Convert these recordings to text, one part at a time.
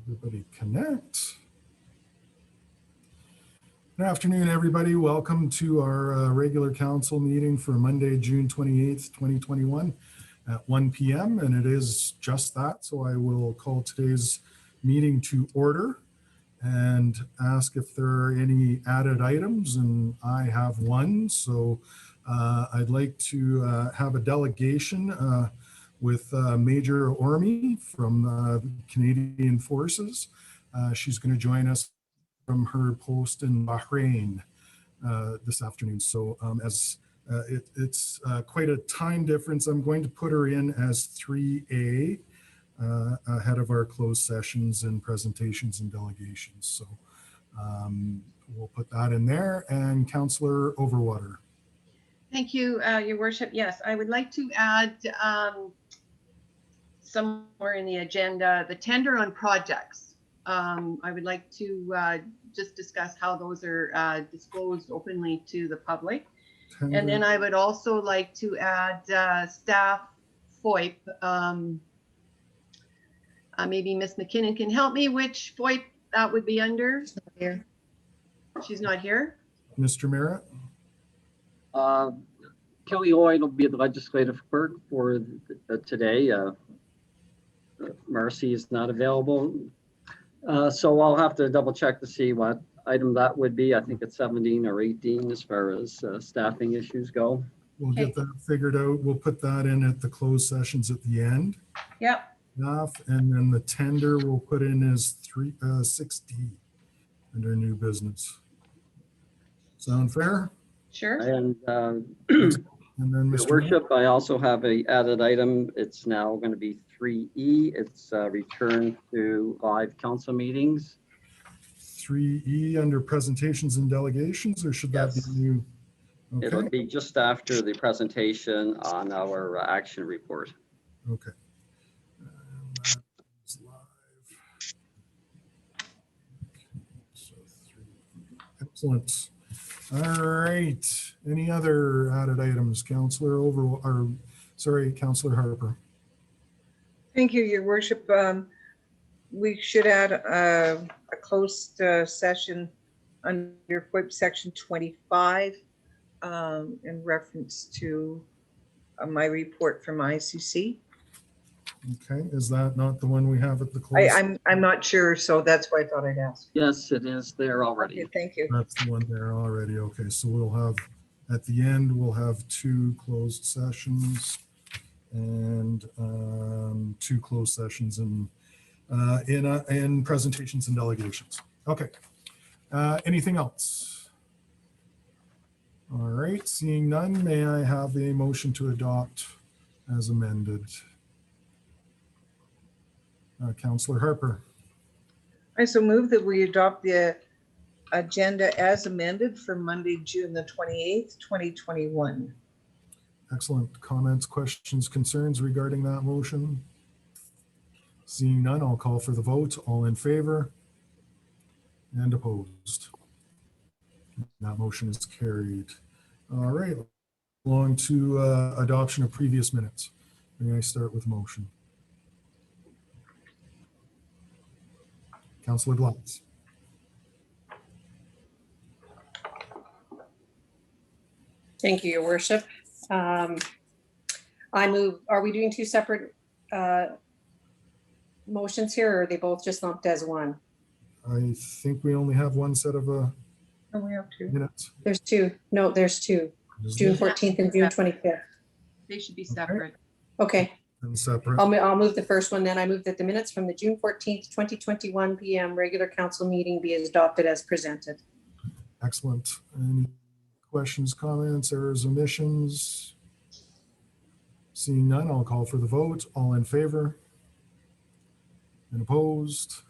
Everybody connect. Good afternoon, everybody. Welcome to our regular council meeting for Monday, June 28th, 2021 at 1 p.m. And it is just that. So I will call today's meeting to order and ask if there are any added items. And I have one. So I'd like to have a delegation with Major Ormi from Canadian Forces. She's going to join us from her post in Bahrain this afternoon. So it's quite a time difference. I'm going to put her in as 3A ahead of our closed sessions and presentations and delegations. So we'll put that in there. And Councillor Overwater. Thank you, Your Worship. Yes, I would like to add somewhere in the agenda, the tender on projects. I would like to just discuss how those are disclosed openly to the public. Tender. And then I would also like to add staff FOIP. Maybe Ms. McKinnon can help me, which FOIP that would be under? She's not here. She's not here? Mr. Merritt? Kelly Lloyd will be the legislative clerk for today. Marcy is not available. So I'll have to double check to see what item that would be. I think it's 17 or 18 as far as staffing issues go. We'll get that figured out. We'll put that in at the closed sessions at the end. Yep. And then the tender we'll put in as 60 under new business. Sound fair? Sure. And And then Your Mr. Worship, I also have a added item. It's now going to be 3E. It's return to live council meetings. 3E under presentations and delegations, or should that be Yes. new? Okay. It'll be just after the presentation on our action report. Okay. That is live. So 3E. Excellent. All right. Any other added items, Councillor Councillor Harper? Thank you, Your Worship. We should add a closed session under FOIP section 25 in reference to my report from ICC. Okay, is that not the one we have at the close? I'm not sure, so that's why I thought I'd ask. Yes, it is there already. Okay, thank you. That's the one there already. Okay, so we'll have, at the end, we'll have 2 closed sessions and 2 closed sessions in presentations and delegations. Okay. Anything else? All right, seeing none, may I have a motion to adopt as amended? Councillor Harper. I so move that we adopt the agenda as amended for Monday, June the 28th, 2021. Excellent. Comments, questions, concerns regarding that motion? Seeing none, I'll call for the vote. All in favor and opposed. That motion is carried. All right. Along to adoption of previous minutes. May I start with motion? Councillor Glatz. Thank you, Your Worship. I move, are we doing 2 separate motions here, or are they both just lumped as one? I think we only have one set of Oh, we have two. minutes. There's 2. No, there's 2. June 14th and June 25th. They should be separate. Okay, And separate. I'll move the first one then. I move that the minutes from the June 14th, 2021 PM regular council meeting be adopted as presented. Excellent. Any questions, comments, errors, omissions? Seeing none, I'll call for the vote. All in favor and opposed?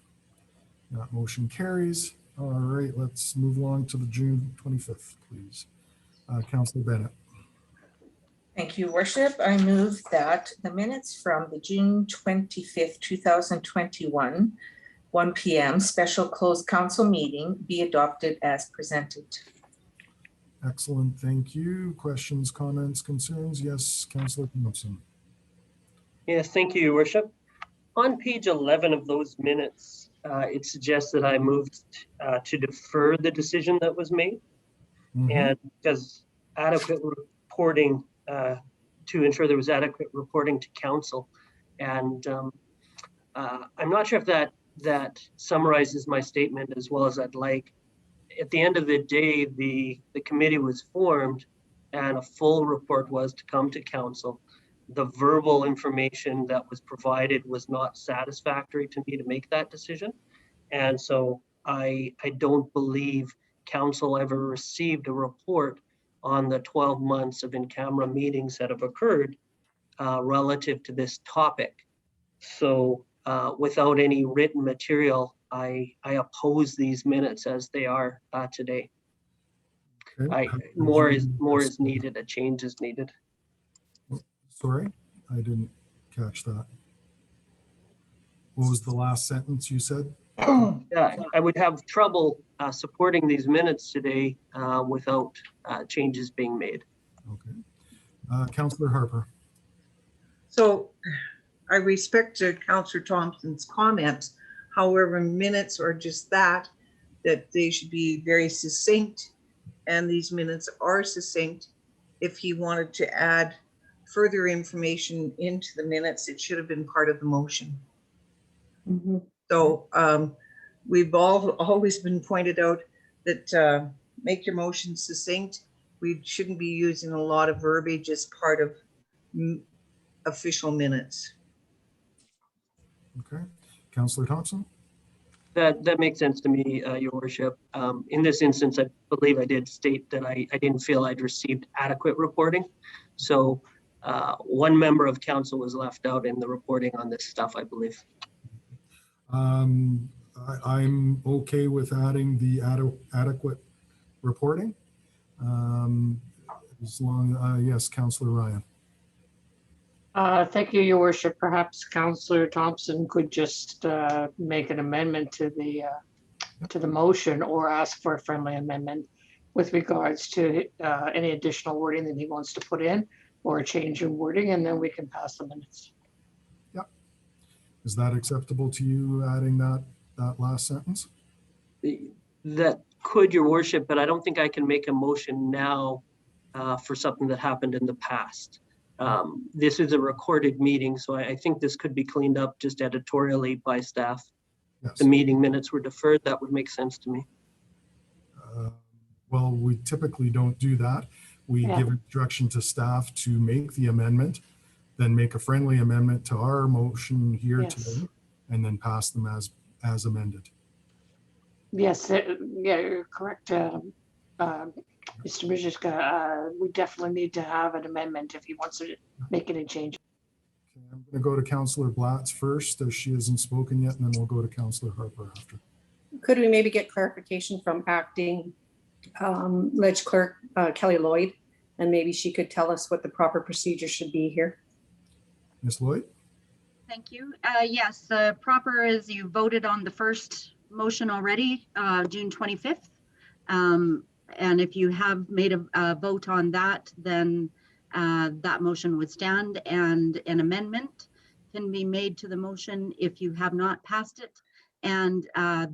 That motion carries. All right, let's move along to the June 25th, please. Councillor Bennett. Thank you, Worship. I move that the minutes from the June 25th, 2021, 1 p.m. special closed council meeting be adopted as presented. Excellent, thank you. Questions, comments, concerns? Yes, Councillor Thompson. Yes, thank you, Your Worship. On page 11 of those minutes, it suggests that I moved to defer the decision that was made. Mhm. And because adequate reporting, to ensure there was adequate reporting to council. And I'm not sure if that summarizes my statement as well as I'd like. At the end of the day, the committee was formed and a full report was to come to council. The verbal information that was provided was not satisfactory to me to make that decision. And so I don't believe council ever received a report on the 12 months of in-camera meetings that have occurred relative to this topic. So without any written material, I oppose these minutes as they are today. Okay. More is needed, a change is needed. Sorry, I didn't catch that. What was the last sentence you said? Yeah, I would have trouble supporting these minutes today without changes being made. Okay. Councillor Harper. So I respect Councillor Thompson's comments. However, minutes are just that they should be very succinct, and these minutes are succinct. If he wanted to add further information into the minutes, it should have been part of the motion. Mhm. So we've always been pointed out that make your motion succinct. We shouldn't be using a lot of verbiage as part of official minutes. Okay. Councillor Thompson. That makes sense to me, Your Worship. In this instance, I believe I did state that I didn't feel I'd received adequate reporting. So one member of council was left out in the reporting on this stuff, I believe. I'm okay with adding the adequate reporting. As long, yes, Councillor Ryan. Thank you, Your Worship. Perhaps Councillor Thompson could just make an amendment to the motion or ask for a friendly amendment with regards to any additional wording that he wants to put in or a change in wording, and then we can pass the minutes. Is that acceptable to you, adding that last sentence? That could, Your Worship, but I don't think I can make a motion now for something that happened in the past. This is a recorded meeting, so I think this could be cleaned up just editorially by staff. Yes. The meeting minutes were deferred. That would make sense to me. Well, we typically don't do that. We Yeah. give instruction to staff to make the amendment, then make a friendly amendment to our motion here Yes. today, and then pass them as amended. Yes, yeah, you're correct, Mr. Majewski. We definitely need to have an amendment if he wants to make any change. Okay, I'm going to go to Councillor Blatz first, as she hasn't spoken yet, and then we'll go to Councillor Harper after. Could we maybe get clarification from acting Ledge Clerk Kelly Lloyd? And maybe she could tell us what the proper procedure should be here. Ms. Lloyd? Thank you. Yes, the proper is you voted on the first motion already, June 25th. And if you have made a vote on that, then that motion would stand, and an amendment can be made to the motion if you have not passed it. And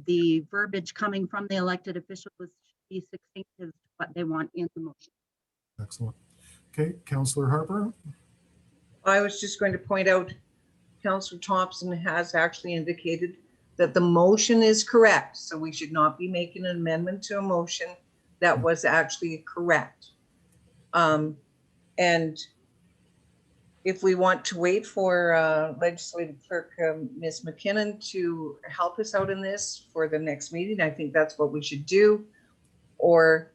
the verbiage coming from the elected officials should be succinct as what they want in the motion. Excellent. Okay, Councillor Harper? I was just going to point out, Councillor Thompson has actually indicated that the motion is correct. So we should not be making an amendment to a motion that was actually correct. And if we want to wait for Legislative Clerk Ms. McKinnon to help us out in this for the next meeting, I think that's what we should do. Or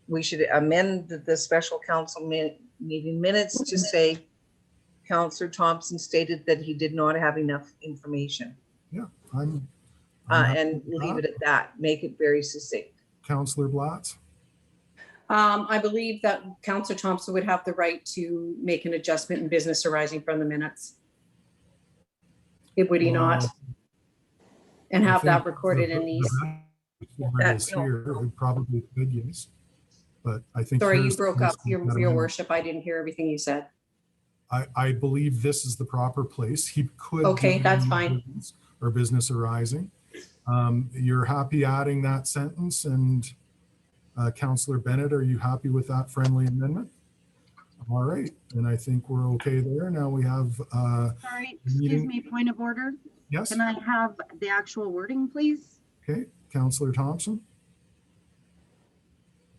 we should amend the special council meeting minutes to say Councillor Thompson stated that he did not have enough information. Yeah, I'm happy And with leave that. it at that, make it very succinct. Councillor Blatz? I believe that Councillor Thompson would have the right to make an adjustment in business arising from the minutes. Would he not? And I have that think recorded in these. It is here, it probably could, yes. But I think. Sorry, you here's- broke up, your worship. I didn't hear everything you said. I believe this is the proper place. He could. Okay, do that's the fine. amendments, or business arising. You're happy adding that sentence, and Councillor Bennett, are you happy with that friendly amendment? All right, and I think we're okay there. Now we have, Sorry, excuse meeting- me, point of order. yes, Can I have the actual wording, please? okay, Councillor Thompson,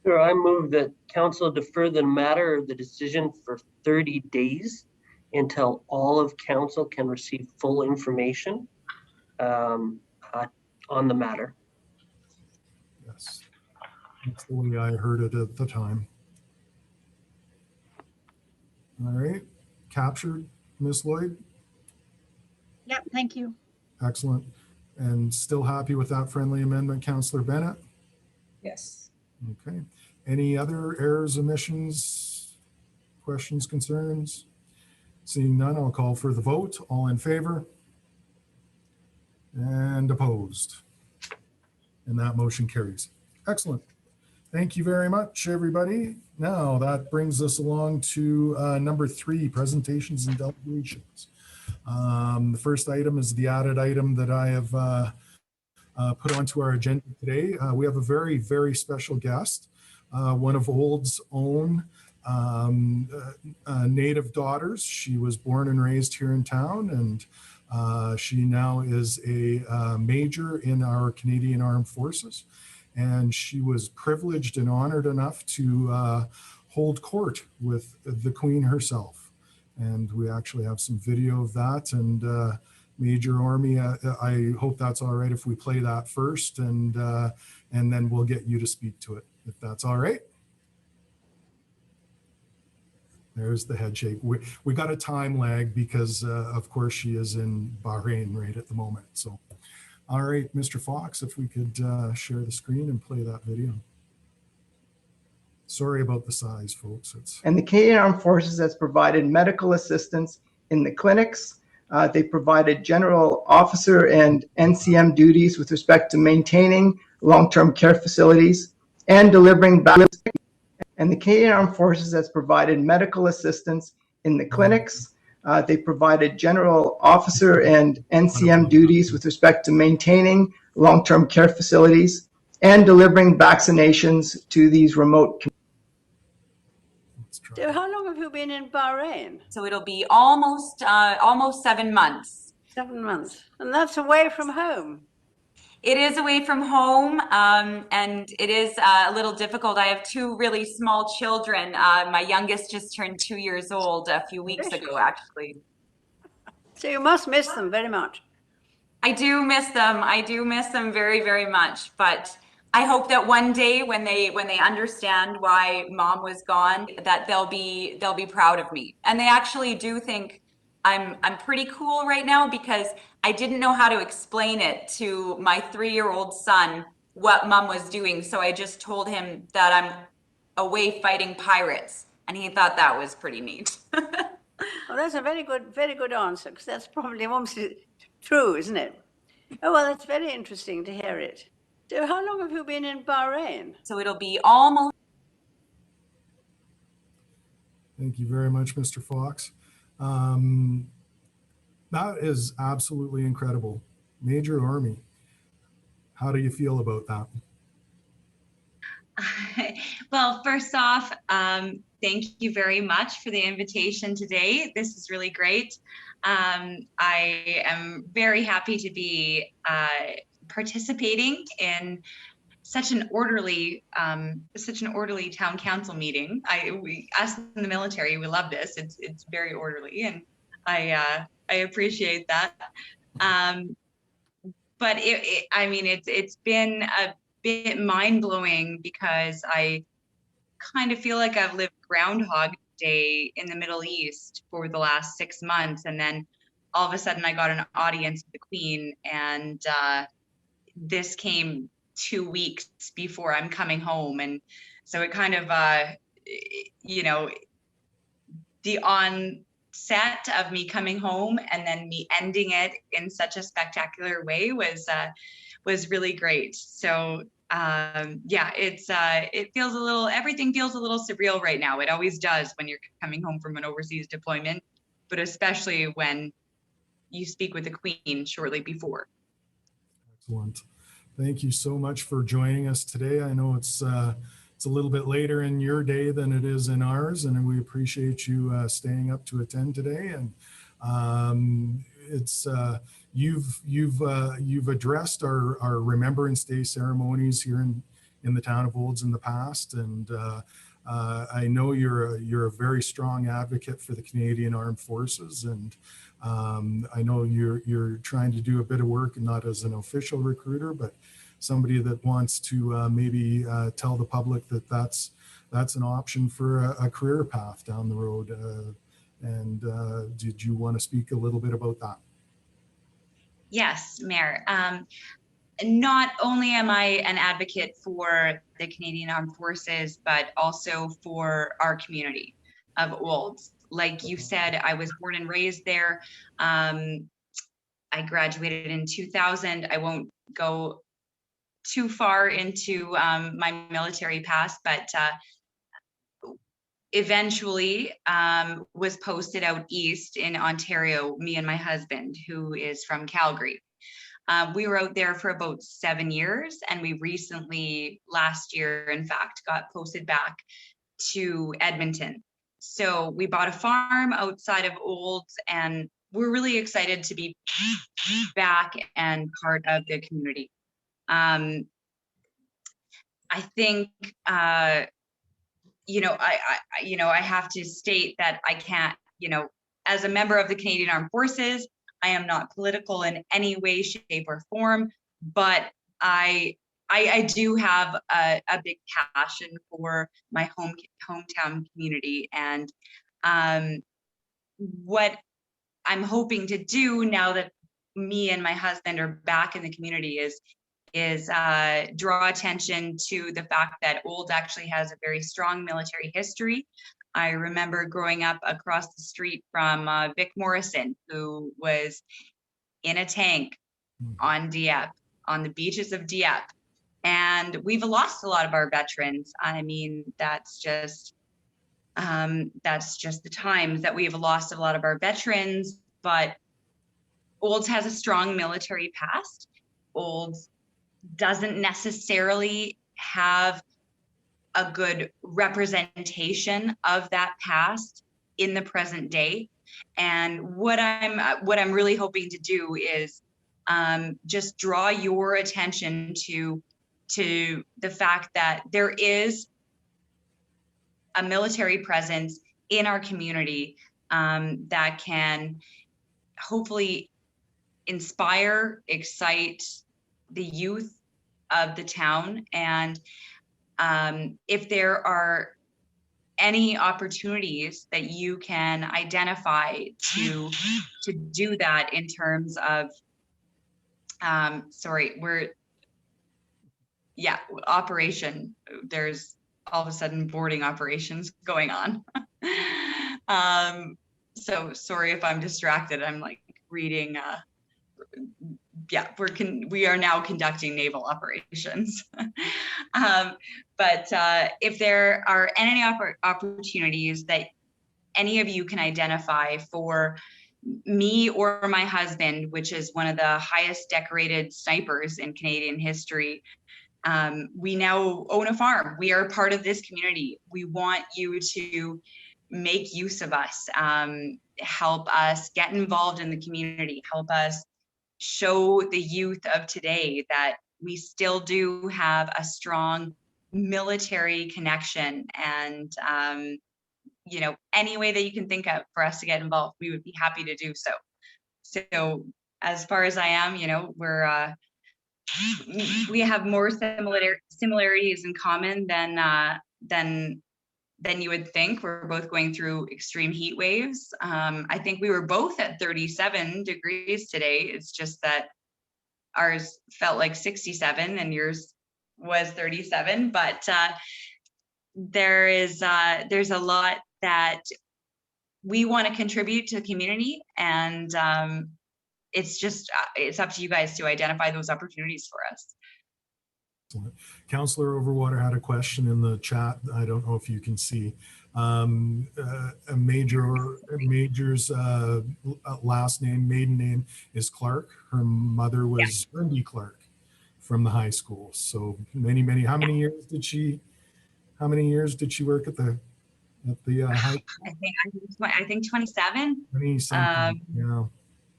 Sure, I move that council defer the matter of the decision for 30 days until all of council can receive full information on the matter. yes. That's the way I heard it at the time. All right, captured, Ms. Lloyd? Yep, thank you. Excellent. And still happy with that friendly amendment, Councillor Bennett? Yes. Okay. Any other errors, omissions, questions, concerns? Seeing none, I'll call for the vote. All in favor? And opposed? And that motion carries. Excellent. Thank you very much, everybody. Now that brings us along to number 3, presentations and delegations. The first item is the added item that I have put onto our agenda today. We have a very, very special guest, one of Old's own native daughters. She was born and raised here in town, and she now is a major in our Canadian Armed Forces. And she was privileged and honored enough to hold court with the Queen herself. And we actually have some video of that. And Major Orme, I hope that's all right if we play that first, and then we'll get you to speak to it, if that's all right. There's the head shake. We got a time lag because, of course, she is in Bahrain right at the moment. So, all right, Mr. Fox, if we could share the screen and play that video. Sorry about the size, folks. And the Canadian Armed Forces has provided medical assistance in the clinics. They provided general officer and NCM duties with respect to maintaining long-term care facilities and delivering balance. And the Canadian Armed Forces has provided medical assistance in the clinics. They provided general officer and NCM duties with respect to maintaining long-term care facilities and delivering vaccinations to these remote communities. So how long have you been in Bahrain? So it'll be almost 7 months. 7 months. And that's away from home. It is away from home, and it is a little difficult. I have 2 really small children. My youngest just turned 2 years old a few weeks ago, actually. So you must miss them very much. I do miss them. I do miss them very, very much. But I hope that one day when they understand why mom was gone, that they'll be proud of me. And they actually do think I'm pretty cool right now, because I didn't know how to explain it to my 3-year-old son what mom was doing. So I just told him that I'm away fighting pirates, and he thought that was pretty neat. Well, that's a very good answer, because that's probably mostly true, isn't it? Oh, well, that's very interesting to hear it. So how long have you been in Bahrain? So it'll be almost. Thank you very much, Mr. Fox. That is absolutely incredible. Major Orme, how do you feel about that? Well, first off, thank you very much for the invitation today. This is really great. I am very happy to be participating in such an orderly town council meeting. Us in the military, we love this. It's very orderly, and I appreciate that. But it's been a bit mind-blowing, because I kind of feel like I've lived Groundhog Day in the Middle East for the last 6 months, and then all of a sudden I got an audience with the Queen, and this came 2 weeks before I'm coming home. And so it kind of, the onset of me coming home and then me ending it in such a spectacular way was really great. So it feels everything feels a little surreal right now. It always does when you're coming home from an overseas deployment, but especially when you speak with the Queen shortly before. Excellent. Thank you so much for joining us today. I know it's a little bit later in your day than it is in ours, and we appreciate you staying up to attend today. And you've addressed our Remembrance Day ceremonies here in the town of Olds in the past, and I know you're a very strong advocate for the Canadian Armed Forces, and I know you're trying to do a bit of work, not as an official recruiter, but somebody that wants to maybe tell the public that that's an option for a career path down the road. And did you want to speak a little bit about that? Yes, Mayor. Not only am I an advocate for the Canadian Armed Forces, but also for our community of Olds. Like you said, I was born and raised there. I graduated in 2000. I won't go too far into my military past, but eventually was posted out east in Ontario, me and my husband, who is from Calgary. We were out there for about 7 years, and we recently, last year, in fact, got posted back to Edmonton. So we bought a farm outside of Olds, and we're really excited to be back and part of the community. I think, I have to state that I can't, as a member of the Canadian Armed Forces, I am not political in any way, shape, or form, but I do have a big passion for my hometown community. And what I'm hoping to do now that me and my husband are back in the community is draw attention to the fact that Olds actually has a very strong military history. I remember growing up across the street from Vic Morrison, who was in a tank on Dieppe, on the beaches of Dieppe. And we've lost a lot of our veterans. I mean, that's just the times that we've lost a lot of our veterans, but Olds has a strong military past. Olds doesn't necessarily have a good representation of that past in the present day. And what I'm really hoping to do is just draw your attention to the fact that there is a military presence in our community that can hopefully inspire, excite the youth of the town. And if there are any opportunities that you can identify to do that in terms of, operation, there's all of a sudden boarding operations going on. So sorry if I'm distracted, I'm like reading, we are now conducting naval operations. But if there are any opportunities that any of you can identify for me or my husband, which is one of the highest decorated snipers in Canadian history, we now own a farm. We are part of this community. We want you to make use of us, help us get involved in the community, help us show the youth of today that we still do have a strong military connection. And any way that you can think of for us to get involved, we would be happy to do so. So as far as I am, we have more similarities in common than you would think. We're both going through extreme heat waves. I think we were both at 37 degrees today. It's just that ours felt like 67 and yours was 37. But there's a lot that we want to contribute to the community, and it's up to you guys to identify those opportunities for us. Councillor Overwater had a question in the chat. I don't know if you can see. A major's last name, maiden name is Clark. Her mother was Wendy Clark. from the high school. So how many years did she work at the high school? I think 27. 20-something, yeah.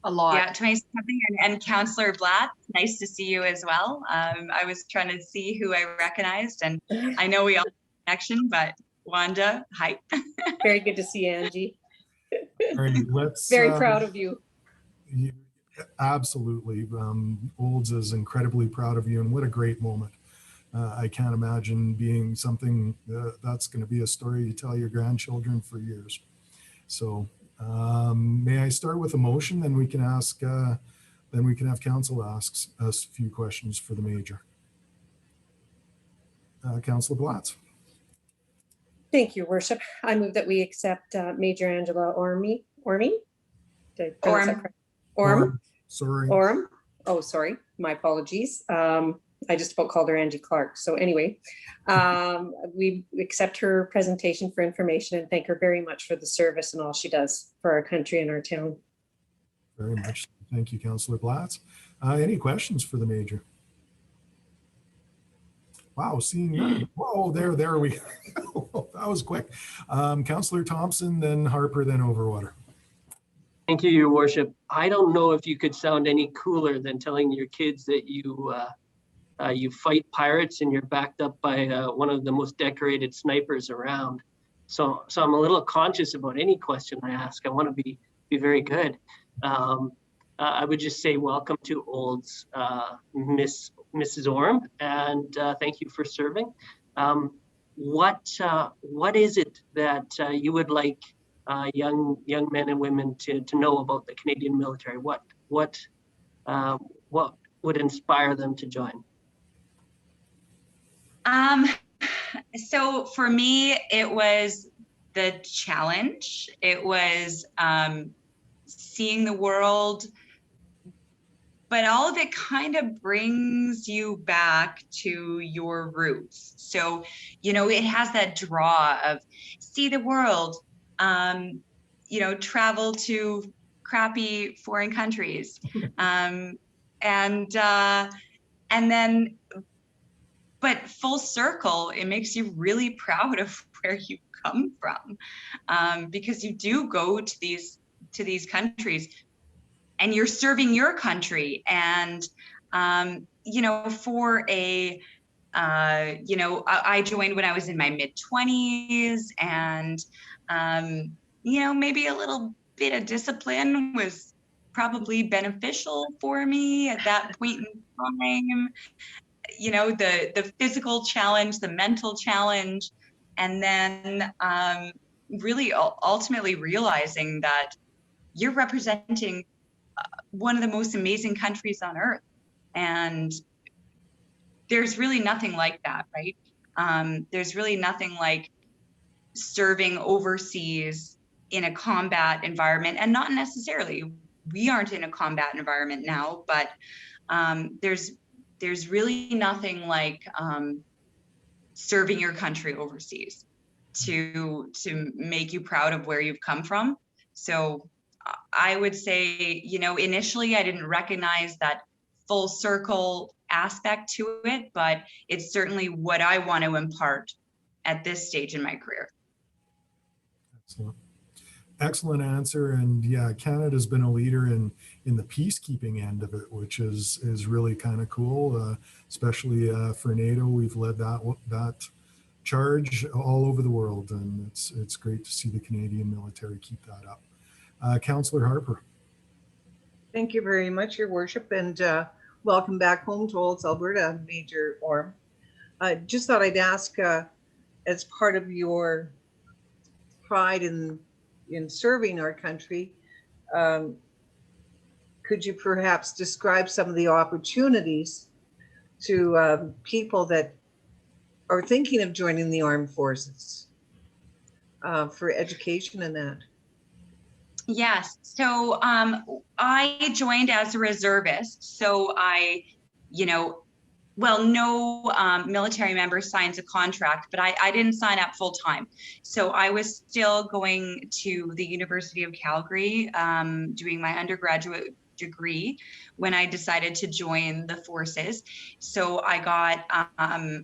A lot. Yeah, 20-something. And Counselor Blatt, nice to see you as well. I was trying to see who I recognized, and I know we all have a connection, but Wanda, hi. Very good to see you, Angie. All right, let's. Very proud of you. Absolutely. Olds is incredibly proud of you, and what a great moment. I can't imagine being something that's going to be a story you tell your grandchildren for years. So may I start with a motion, then we can ask, then we can have council ask us a few questions for the major. Councillor Blatz. Thank you, Worship. I move that we accept Major Angela Orme. Did I pronounce that correct? Orme. Sorry. Orme. Oh, sorry. My apologies. I just about called her Angie Clark. So anyway, we accept her presentation for information and thank her very much for the service and all she does for our country and our town. Very much. Thank you, Councillor Blatz. Any questions for the major? Wow, seeing none. Whoa, there we go. That was quick. Councillor Thompson, then Harper, then Overwater. Thank you, Your Worship. I don't know if you could sound any cooler than telling your kids that you fight pirates and you're backed up by one of the most decorated snipers around. So I'm a little conscious about any question I ask. I want to be very good. I would just say welcome to Olds, Mrs. Orme, and thank you for serving. What is it that you would like young men and women to know about the Canadian military? What would inspire them to join? So for me, it was the challenge. It was seeing the world, but all of it kind of brings you back to your roots. So, it has that draw of see the world, travel to crappy foreign countries. And then, but full circle, it makes you really proud of where you come from, because you do go to these countries and you're serving your country. And, I joined when I was in my mid-20s, and, maybe a little bit of discipline was probably beneficial for me at that point in time. The physical challenge, the mental challenge, and then really ultimately realizing that you're representing one of the most amazing countries on earth. And there's really nothing like that, right? There's really nothing like serving overseas in a combat environment, and not necessarily, we aren't in a combat environment now, but there's really nothing like serving your country overseas to make you proud of where you've come from. So I would say, initially I didn't recognize that full circle aspect to it, but it's certainly what I want to impart at this stage in my career. Excellent answer. And yeah, Canada's been a leader in the peacekeeping end of it, which is really kind of cool, especially for NATO. We've led that charge all over the world, and it's great to see the Canadian military keep that up. Councillor Harper. Thank you very much, Your Worship, and welcome back home to Olds, Alberta, Major Orme. I just thought I'd ask, as part of your pride in serving our country, could you perhaps describe some of the opportunities to people that are thinking of joining the armed forces for education and that? Yes. So I joined as a reservist. So I, well, no military member signs a contract, but I didn't sign up full time. So I was still going to the University of Calgary, doing my undergraduate degree when I decided to join the forces. So I got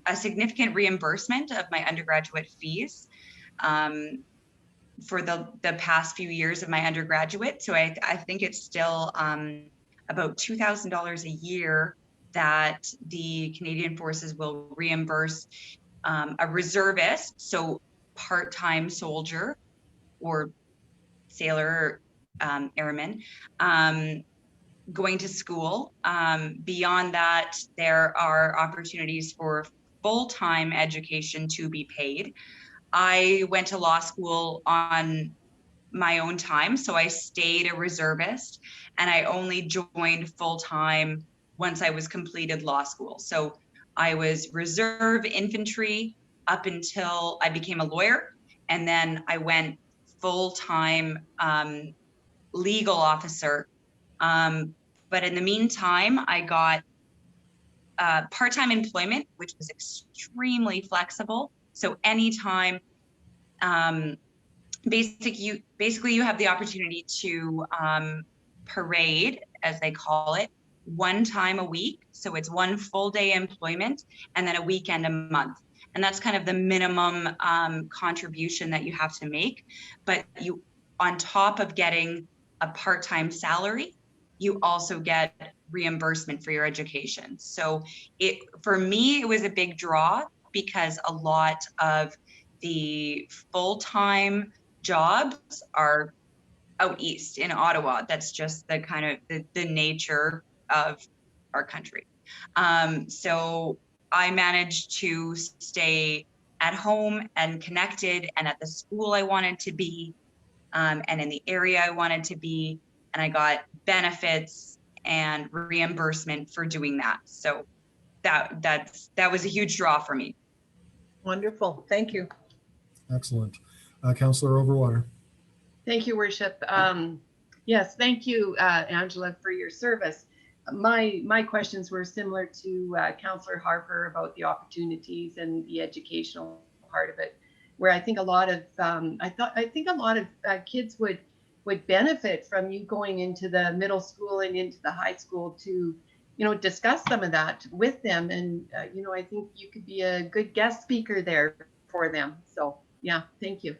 a significant reimbursement of my undergraduate fees for the past few years of my undergraduate. So I think it's still about $2,000 a year that the Canadian Forces will reimburse a reservist, so part-time soldier or sailor, airman, going to school. Beyond that, there are opportunities for full-time education to be paid. I went to law school on my own time, so I stayed a reservist, and I only joined full-time once I was completed law school. So I was reserve infantry up until I became a lawyer, and then I went full-time legal officer. But in the meantime, I got part-time employment, which was extremely flexible. So anytime, basically you have the opportunity to parade, as they call it, one time a week. So it's one full day employment and then a weekend a month. And that's kind of the minimum contribution that you have to make. But you, on top of getting a part-time salary, you also get reimbursement for your education. So for me, it was a big draw because a lot of the full-time jobs are out east in Ottawa. That's just the kind of the nature of our country. So I managed to stay at home and connected and at the school I wanted to be, and in the area I wanted to be, and I got benefits and reimbursement for doing that. So that was a huge draw for me. Wonderful. Thank you. Excellent. Councillor Overwater. Thank you, Worship. Yes, thank you, Angela, for your service. My questions were similar to Councillor Harper about the opportunities and the educational part of it, where I think a lot of kids would benefit from you going into the middle school and into the high school to, discuss some of that with them. And, I think you could be a good guest speaker there for them. So yeah, thank you.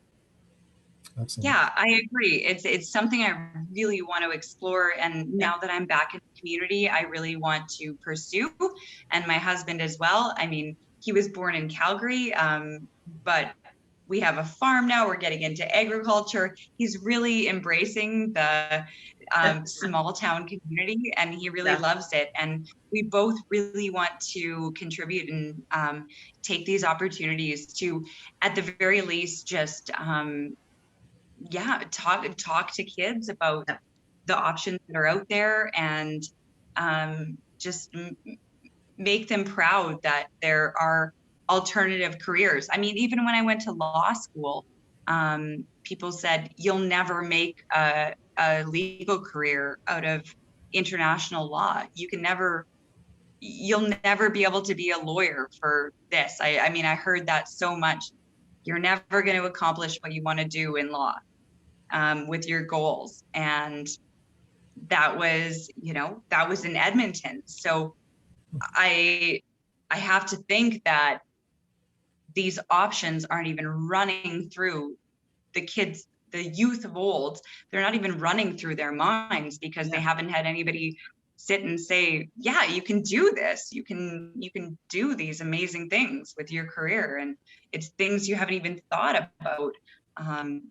Excellent. Yeah, I agree. It's something I really want to explore. And now that I'm back in the community, I really want to pursue, and my husband as well. I mean, he was born in Calgary, but we have a farm now. We're getting into agriculture. He's really embracing the small town community, and he really loves it. And we both really want to contribute and take these opportunities to, at the very least, just talk to kids about the options that are out there, and just make them proud that there are alternative careers. I mean, even when I went to law school, people said, you'll never make a legal career out of international law. You'll never be able to be a lawyer for this. I mean, I heard that so much. You're never going to accomplish what you want to do in law with your goals. And that was in Edmonton. So I have to think that these options aren't even running through the kids, the youth of old. They're not even running through their minds because they haven't had anybody sit and say, yeah, you can do this. You can do these amazing things with your career. And it's things you haven't even thought about.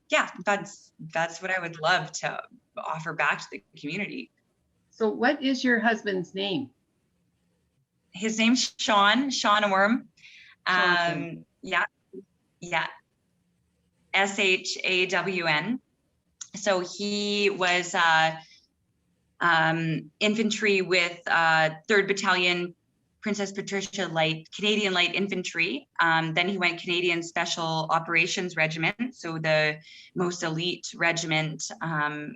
That's what I would love to offer back to the community. So what is your husband's name? His name's Sean Orm. SHAWN. So he was infantry with 3rd Battalion, Princess Patricia Canadian Light Infantry. Then he went Canadian Special Operations Regiment, so the most elite regiment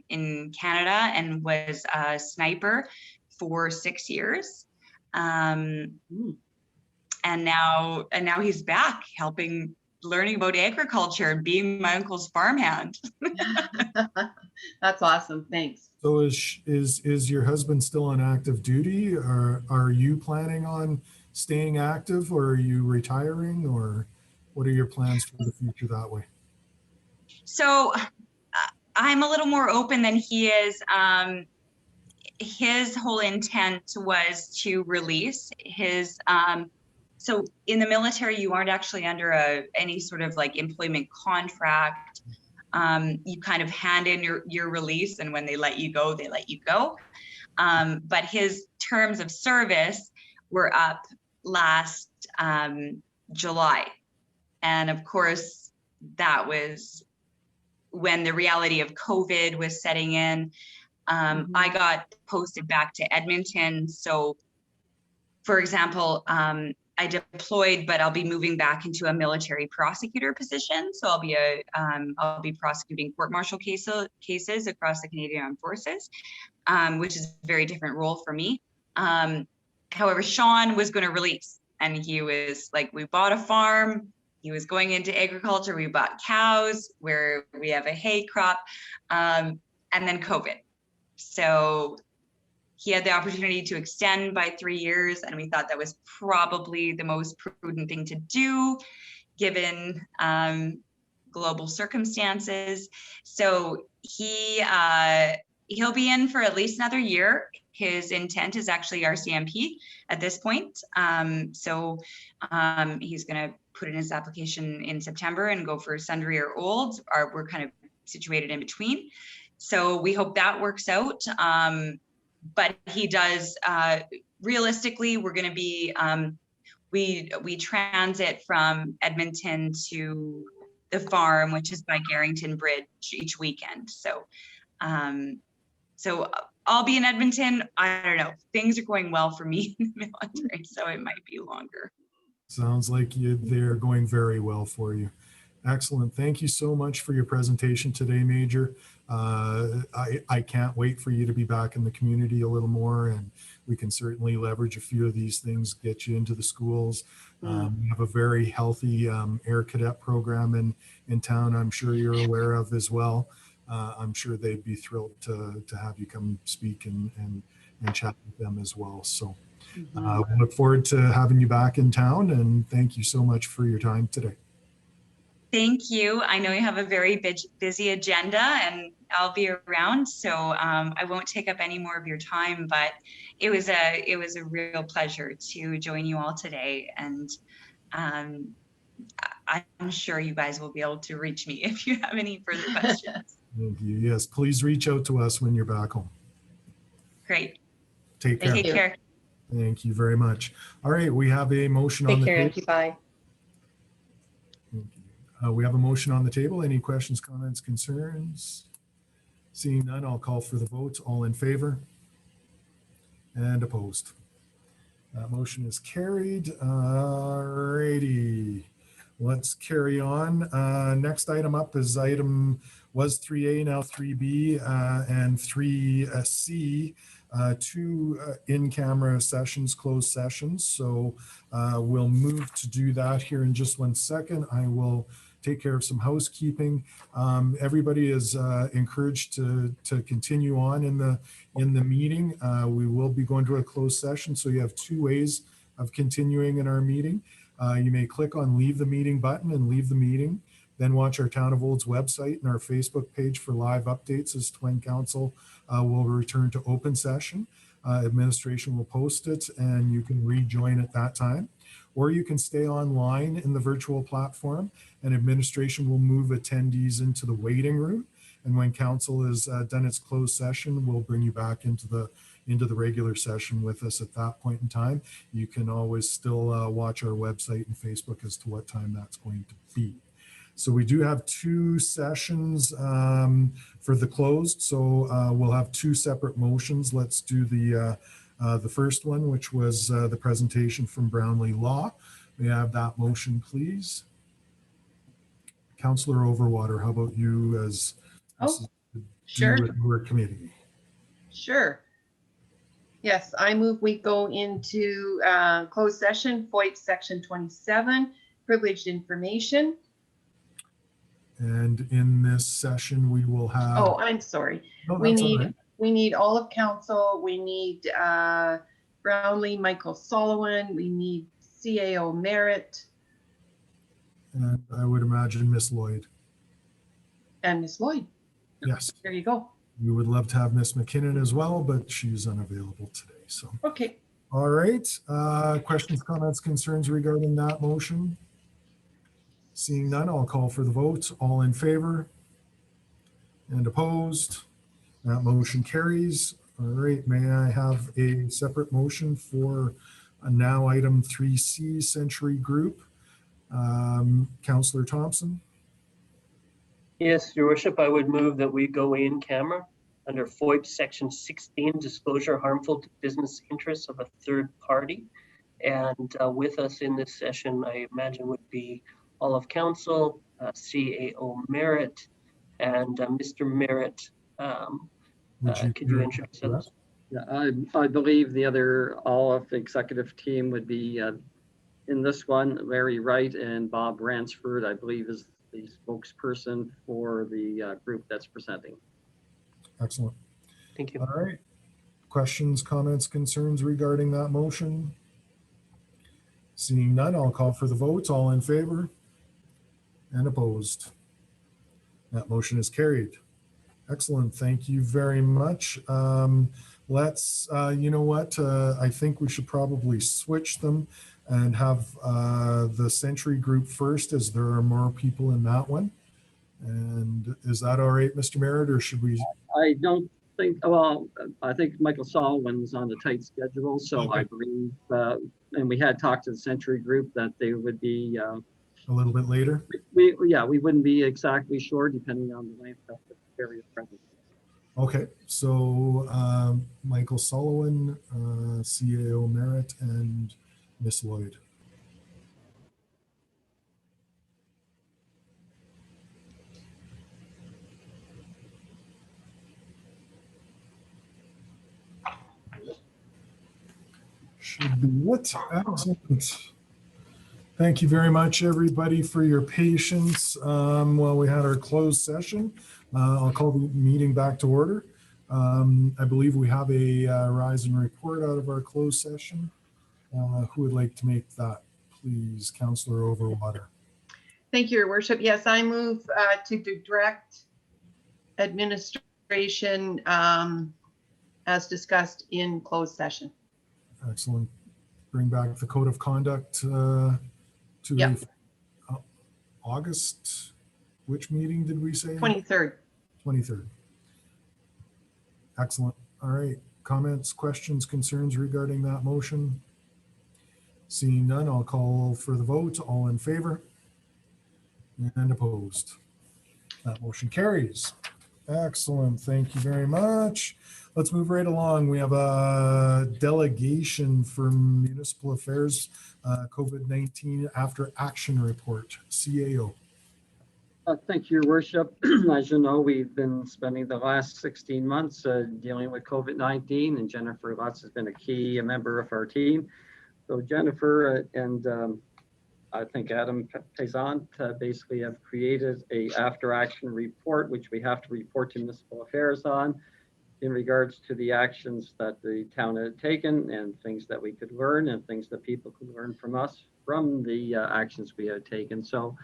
in Canada, and was a sniper for 6 years. and now he's back helping, learning about agriculture and being my uncle's farmhand. That's awesome. Thanks. So is your husband still on active duty, or are you planning on staying active, or are you retiring, or what are your plans for the future that way? So I'm a little more open than he is. His whole intent was to release his, so in the military, you aren't actually under any sort of like employment contract. You kind of hand in your release, and when they let you go, they let you go. But his terms of service were up last July. And of course, that was when the reality of COVID was setting in. I got posted back to Edmonton. So for example, I deployed, but I'll be moving back into a military prosecutor position. So I'll be prosecuting court-martial cases across the Canadian Armed Forces, which is a very different role for me. However, Sean was going to release, and he was like, we bought a farm. He was going into agriculture. We bought cows where we have a hay crop, and then COVID. So he had the opportunity to extend by 3 years, and we thought that was probably the most prudent thing to do, given global circumstances. So he'll be in for at least another year. His intent is actually RCMP at this point. So he's going to put in his application in September and go for sundry or old. We're kind of situated in between. So we hope that works out. But he does, realistically, we're going to be, we transit from Edmonton to the farm, which is by Garrington Bridge each weekend. So, so I'll be in Edmonton. I don't know. Things are going well for me in the military, so it might be longer. Sounds like they're going very well for you. Excellent. Thank you so much for your presentation today, Major. I can't wait for you to be back in the community a little more, and we can certainly leverage a few of these things, get you into the schools. We have a very healthy Air Cadet program in town, I'm sure you're aware of as well. I'm sure they'd be thrilled to have you come speak and chat with them as well. So we look forward to having you back in town, and thank you so much for your time today. Thank you. I know you have a very busy agenda, and I'll be around, so I won't take up any more of your time, but it was a real pleasure to join you all today. And I'm sure you guys will be able to reach me if you have any further questions. Thank you. Yes, please reach out to us when you're back home. Great. Take care. Take care. Thank you very much. All right, we have a motion on Take the care, table. Angie. Bye. We have a motion on the table. Any questions, comments, concerns? Seeing none, I'll call for the vote. All in favor? And opposed? That motion is carried. Alrighty, let's carry on. Next item up is was 3A, now 3B, and 3C. Two in-camera sessions, closed sessions. So we'll move to do that here in just 1 second. I will take care of some housekeeping. Everybody is encouraged to continue on in the meeting. We will be going to a closed session, so you have 2 ways of continuing in our meeting. You may click on Leave the Meeting button and leave the meeting. Then watch our Town of Olds website and our Facebook page for live updates as Twin Council will return to open session. Administration will post it, and you can rejoin at that time. Or you can stay online in the virtual platform, and administration will move attendees into the waiting room. And when council has done its closed session, we'll bring you back into the regular session with us at that point in time. You can always still watch our website and Facebook as to what time that's going to be. So we do have 2 sessions for the closed. So we'll have 2 separate motions. Let's do the first one, which was the presentation from Brownlee Law. May I have that motion, please? Councillor Overwater, how about you as Oh, sure. your committee? Sure. Yes, I move we go into closed session, FOIP Section 27, privileged information. And in this session, we will have. Oh, I'm sorry. No, We that's all need, right. we need all of council. We need Brownlee, Michael Solomon. We need CAO Merritt And I would imagine Miss Lloyd. and Miss Lloyd. Yes, There you go. we would love to have Miss McKinnon as well, but she's unavailable today. So, Okay. all right. Questions, comments, concerns regarding that motion? Seeing none, I'll call for the vote. All in favor? And opposed? That motion carries. All right, may I have a separate motion for now item 3C, Century Group? Councillor Thompson? Yes, Your Worship, I would move that we go in camera under FOIP Section 16, disclosure harmful to business interests of a third party. And with us in this session, I imagine would be all of council, CAO Merritt, and Mr. Merritt. Could you introduce us? Yeah, I believe the other, all of the executive team would be in this one. Larry Wright and Bob Ransford, I believe, is the spokesperson for the group that's presenting. Excellent. Thank you. All right. Questions, comments, concerns regarding that motion? Seeing none, I'll call for the vote. All in favor? And opposed? That motion is carried. Excellent. Thank you very much. Let's, you know what? I think we should probably switch them and have the Century Group first, as there are more people in that one. And is that all right, Mr. Merritt, or should we? I don't think, well, I think Michael Solomon's on the tight schedule, so Okay. I believe, and we had talked to the Century Group that they would be, A little bit later? we wouldn't be exactly sure depending on the length of the various presentations. Okay, so Michael Sullivan, CAO Merritt, and Miss Lloyd. Should be what? Excellent. Thank you very much, everybody, for your patience while we had our closed session. I'll call the meeting back to order. I believe we have a rise and report out of our closed session. Who would like to make that, please? Councillor Overwater. Thank you, Your Worship. Yes, I move to direct administration as discussed in closed session. Excellent. Bring back the code of conduct to Yeah. August. Which meeting did we say? 23rd. 23rd. Excellent. All right. Comments, questions, concerns regarding that motion? Seeing none, I'll call for the vote. All in favor? And opposed? That motion carries. Excellent. Thank you very much. Let's move right along. We have a delegation for municipal affairs, COVID-19 after action report, CAO. Thank you, Your Worship. As you know, we've been spending the last 16 months dealing with COVID-19, and Jennifer Lutz has been a key member of our team. So Jennifer and I think Adam Payson basically have created a after action report, which we have to report to municipal affairs on in regards to the actions that the town had taken and things that we could learn and things that people could learn from us from the actions we had taken. So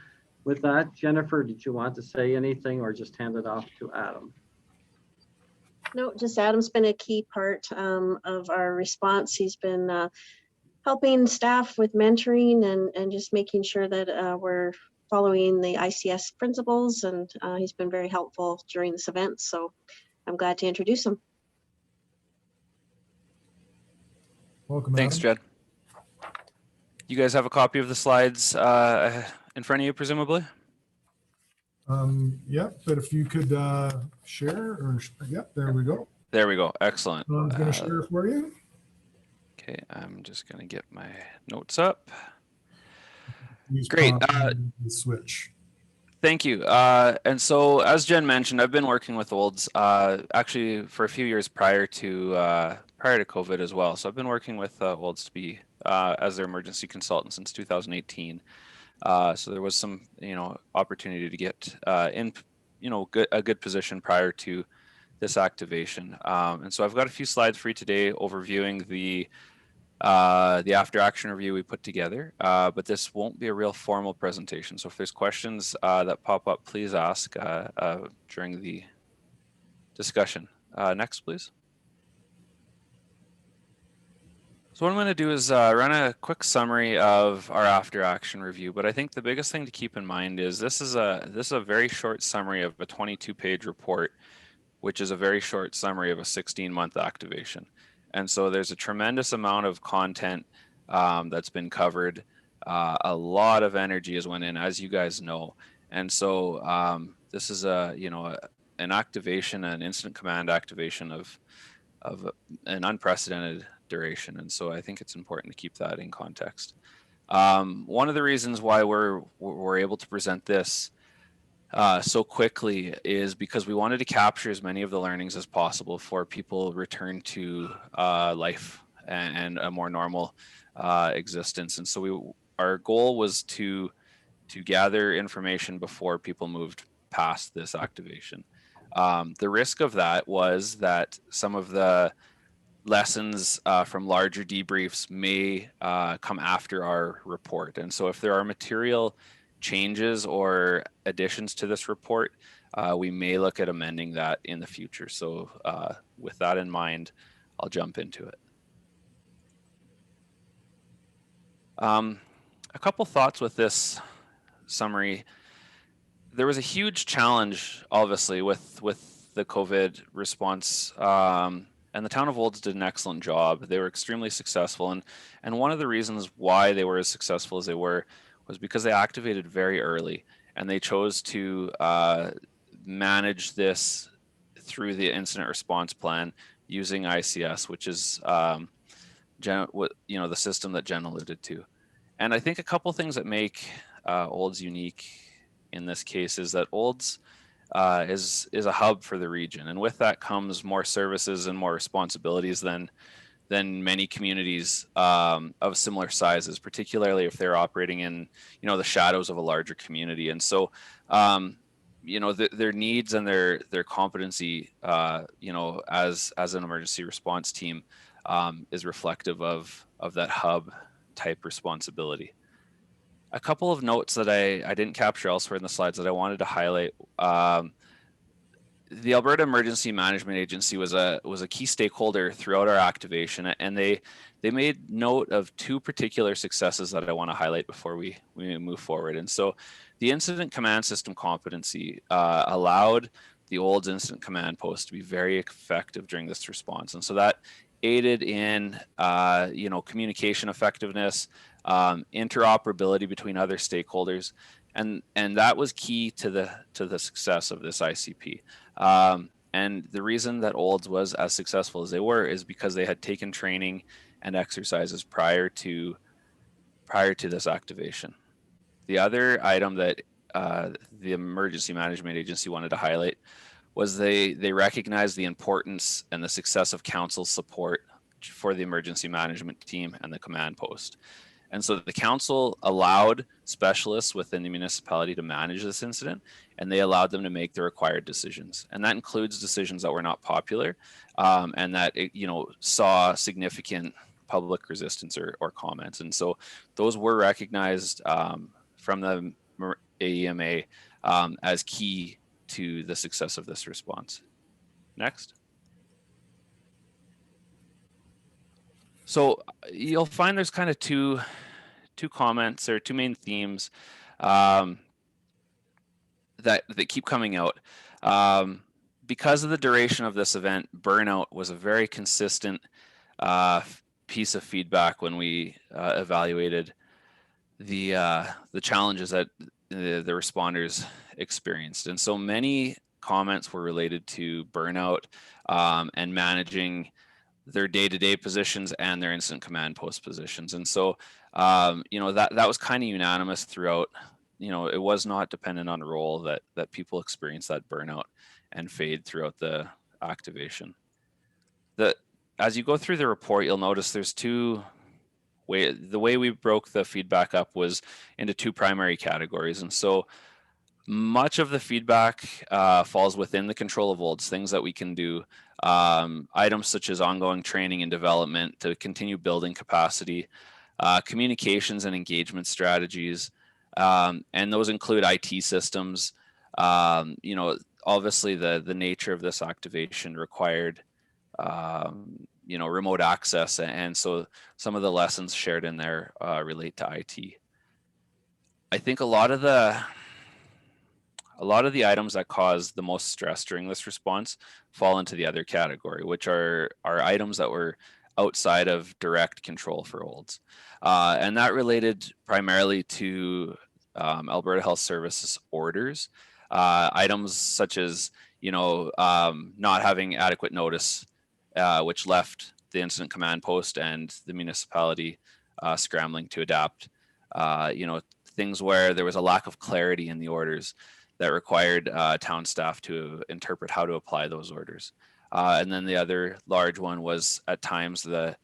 with that, Jennifer, did you want to say anything or just hand it off to Adam? No, just Adam's been a key part of our response. He's been helping staff with mentoring and just making sure that we're following the ICS principles, and he's been very helpful during this event. So I'm glad to introduce him. Welcome. Thanks, Adam. Jed. You guys have a copy of the slides in front of you, presumably? Yeah, but if you could share or, yeah, there we go. There we go. Excellent. I was going to share for you. Okay, I'm just going to get my notes up. Use Great. the switch. Thank you. And so, as Jen mentioned, I've been working with Olds actually for a few years prior to to COVID as well. So I've been working with Olds to be as their emergency consultant since 2018. So there was some, opportunity to get in, a good position prior to this activation. And so I've got a few slides for you today overviewing the after action review we put together, but this won't be a real formal presentation. So if there's questions that pop up, please ask during the discussion. Next, please. So what I'm going to do is run a quick summary of our after action review, but I think the biggest thing to keep in mind is this is a very short summary of a 22-page report, which is a very short summary of a 16-month activation. And so there's a tremendous amount of content that's been covered. A lot of energy has went in, as you guys know. And so this is an activation, an incident command activation of an unprecedented duration. And so I think it's important to keep that in context. One of the reasons why we're able to present this so quickly is because we wanted to capture as many of the learnings as possible for people return to life and a more normal existence. And so our goal was to gather information before people moved past this activation. The risk of that was that some of the lessons from larger debriefs may come after our report. And so if there are material changes or additions to this report, we may look at amending that in the future. So with that in mind, I'll jump into it. A couple thoughts with this summary. There was a huge challenge, obviously, with the COVID response, and the town of Olds did an excellent job. They were extremely successful, and one of the reasons why they were as successful as they were was because they activated very early, and they chose to manage this through the incident response plan using ICS, which is the system that Jen alluded to. And I think a couple things that make Olds unique in this case is that Olds is a hub for the region, and with that comes more services and more responsibilities than many communities of similar sizes, particularly if they're operating in the shadows of a larger community. And so their needs and their competency as an emergency response team is reflective of that hub type responsibility. A couple of notes that I didn't capture elsewhere in the slides that I wanted to highlight. The Alberta Emergency Management Agency was a key stakeholder throughout our activation, and they made note of two particular successes that I want to highlight before we move forward. And so the incident command system competency allowed the Olds incident command post to be very effective during this response. And so that aided in communication effectiveness, interoperability between other stakeholders, and that was key to the success of this ICP. And the reason that Olds was as successful as they were is because they had taken training and exercises prior to this activation. The other item that the Emergency Management Agency wanted to highlight was they recognized the importance and the success of council's support for the emergency management team and the command post. And so the council allowed specialists within the municipality to manage this incident, and they allowed them to make the required decisions. And that includes decisions that were not popular and that saw significant public resistance or comments. And so those were recognized from the AEMA as key to the success of this response. Next. So you'll find there's kind of two comments or two main themes that keep coming out. Because of the duration of this event, burnout was a very consistent piece of feedback when we evaluated the challenges that the responders experienced. And so many comments were related to burnout and managing their day-to-day positions and their incident command post positions. And so, that was kind of unanimous throughout. It was not dependent on role that people experience that burnout and fade throughout the activation. as you go through the report, you'll notice there's the way we broke the feedback up was into two primary categories. And so much of the feedback falls within the control of Olds, things that we can do, items such as ongoing training and development to continue building capacity, communications and engagement strategies, and those include IT systems. You know, obviously the nature of this activation required you know, remote access, and so some of the lessons shared in there relate to IT. I think a lot of the items that cause the most stress during this response fall into the other category, which are items that were outside of direct control for Olds. And that related primarily to Alberta Health Services orders, items such as, you know, not having adequate notice, which left the incident command post and the municipality scrambling to adapt. You know, things where there was a lack of clarity in the orders that required town staff to interpret how to apply those orders. And then the other large one was at times the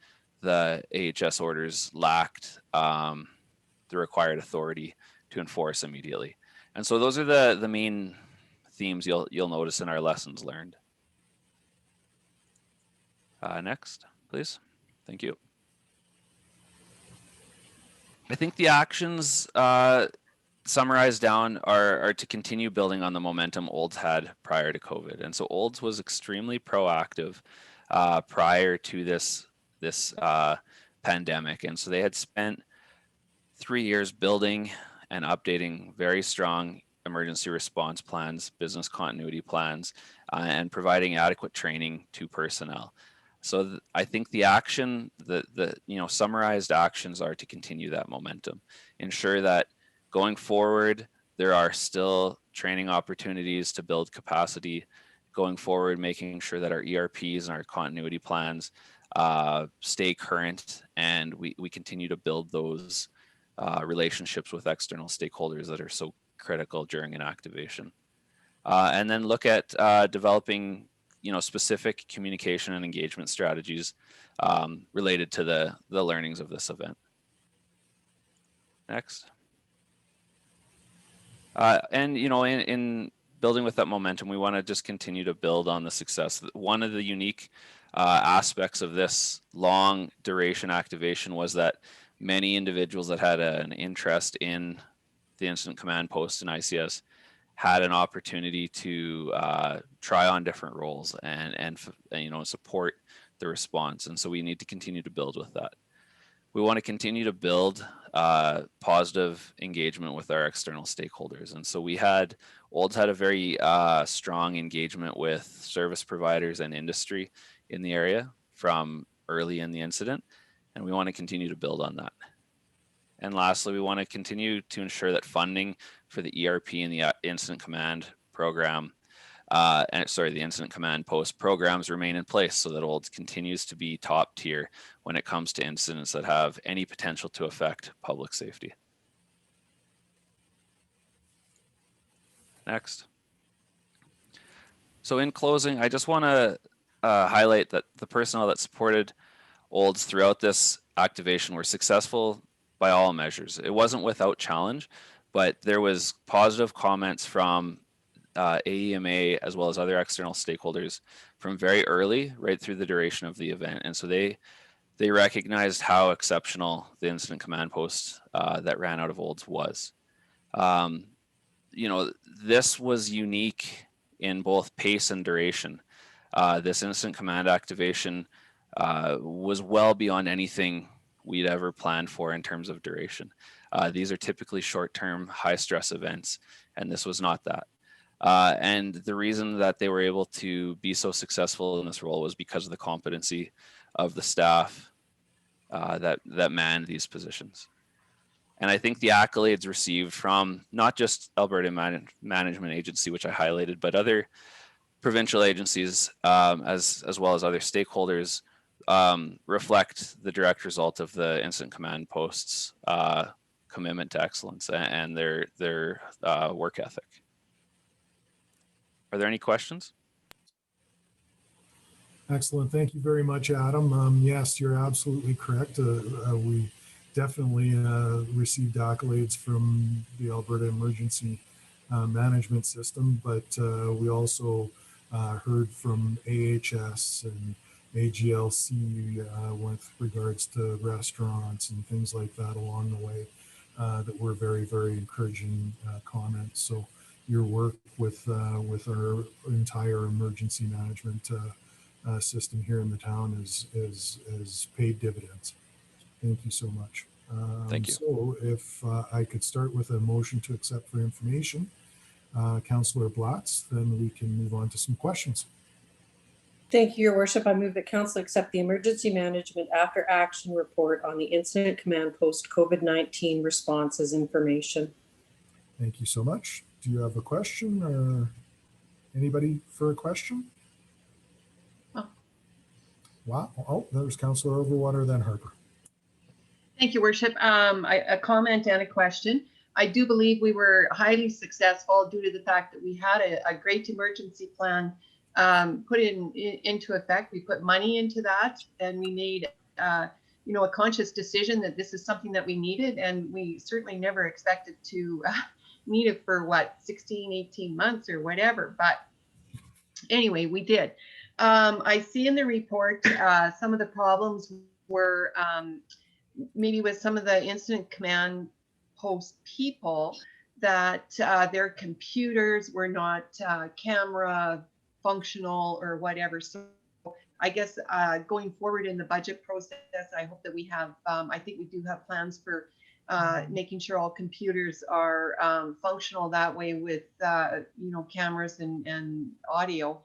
AHS orders lacked the required authority to enforce immediately. And so those are the main themes you'll notice in our lessons learned. Next, please. Thank you. I think the actions summarized down are to continue building on the momentum Olds had prior to COVID. And so Olds was extremely proactive prior to this pandemic. And so they had spent 3 years building and updating very strong emergency response plans, business continuity plans, and providing adequate training to personnel. So I think the action, the you know, summarized actions are to continue that momentum, ensure that going forward, there are still training opportunities to build capacity going forward, making sure that our ERPs and our continuity plans stay current, and we continue to build those relationships with external stakeholders that are so critical during an activation. And then look at developing, you know, specific communication and engagement strategies related to the learnings of this event. Next. And, you know, in building with that momentum, we want to just continue to build on the success. One of the unique aspects of this long duration activation was that many individuals that had an interest in the incident command post in ICS had an opportunity to try on different roles and you know, support the response. And so we need to continue to build with that. We want to continue to build positive engagement with our external stakeholders. And so Olds had a very strong engagement with service providers and industry in the area from early in the incident, and we want to continue to build on that. And lastly, we want to continue to ensure that funding for the ERP and the incident command program, the incident command post programs remain in place so that Olds continues to be top tier when it comes to incidents that have any potential to affect public safety. Next. So in closing, I just want to highlight that the personnel that supported Olds throughout this activation were successful by all measures. It wasn't without challenge, but there was positive comments from AEMA as well as other external stakeholders from very early right through the duration of the event. And so they recognized how exceptional the incident command post that ran out of Olds was. You know, this was unique in both pace and duration. This incident command activation was well beyond anything we'd ever planned for in terms of duration. These are typically short-term, high-stress events, and this was not that. And the reason that they were able to be so successful in this role was because of the competency of the staff that manned these positions. And I think the accolades received from not just Alberta Management Agency, which I highlighted, but other provincial agencies as well as other stakeholders reflect the direct result of the incident command post's commitment to excellence and their work ethic. Are there any questions? Excellent. Thank you very much, Adam. Yes, you're absolutely correct. We definitely received accolades from the Alberta Emergency Management System, but we also heard from AHS and AGLC with regards to restaurants and things like that along the way that were very, very encouraging comments. So your work with our entire emergency management system here in the town is paid dividends. Thank you so much. Thank you. So if I could start with a motion to accept for information, Councillor Blatz, then we can move on to some questions. Thank you, Your Worship. I move that council accept the emergency management after action report on the incident command post COVID-19 response as information. Thank you so much. Do you have a question or anybody for a question? Oh. Wow. Oh, there's Councillor Overwater, then Harper. Thank you, Worship. A comment and a question. I do believe we were highly successful due to the fact that we had a great emergency plan put into effect. We put money into that, and we made a conscious decision that this is something that we needed, and we certainly never expected to need it for 16, 18 months or whatever. But anyway, we did. I see in the report some of the problems were maybe with some of the incident command post people that their computers were not camera functional or whatever. So I guess going forward in the budget process, I hope that we have, I think we do have plans for making sure all computers are functional that way with, cameras and audio,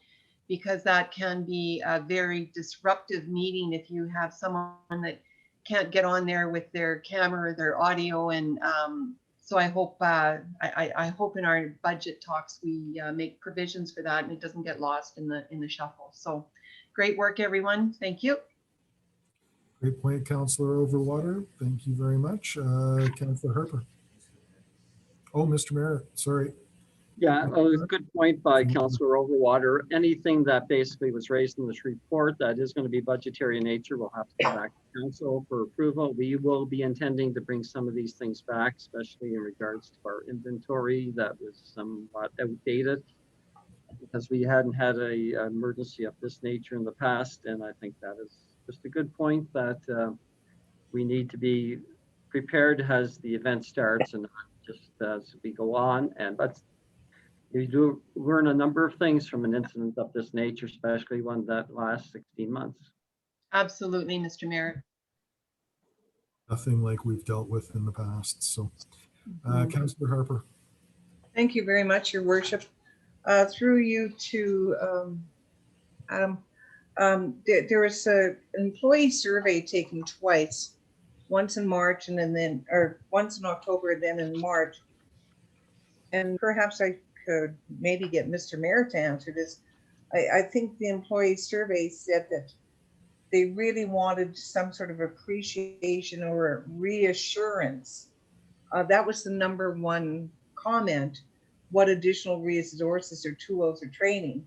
because that can be a very disruptive meeting if you have someone that can't get on there with their camera or their audio. And so I hope I hope in our budget talks we make provisions for that and it doesn't get lost in the shuffle. So great work, everyone. Thank you. Great point, Councillor Overwater. Thank you very much. Councillor Harper. Oh, Mr. Merritt, sorry. Yeah, a good point by Councillor Overwater. Anything that basically was raised in this report that is going to be budgetary in nature will have to come back to council for approval. We will be intending to bring some of these things back, especially in regards to our inventory that was somewhat outdated, because we hadn't had an emergency of this nature in the past. And I think that is just a good point that we need to be prepared as the event starts and not just as we go on. But you do learn a number of things from an incident of this nature, especially one that lasts 16 months. Absolutely, Mr. Merritt. Nothing like we've dealt with in the past. So, Councillor Harper. Thank you very much, Your Worship. Through you to Adam, there was an employee survey taken twice, once in March and then once in October, then in March. And perhaps I could maybe get Mr. Merritt to answer this. I think the employee survey said that they really wanted some sort of appreciation or reassurance. That was the number one comment. What additional resources or tools or training?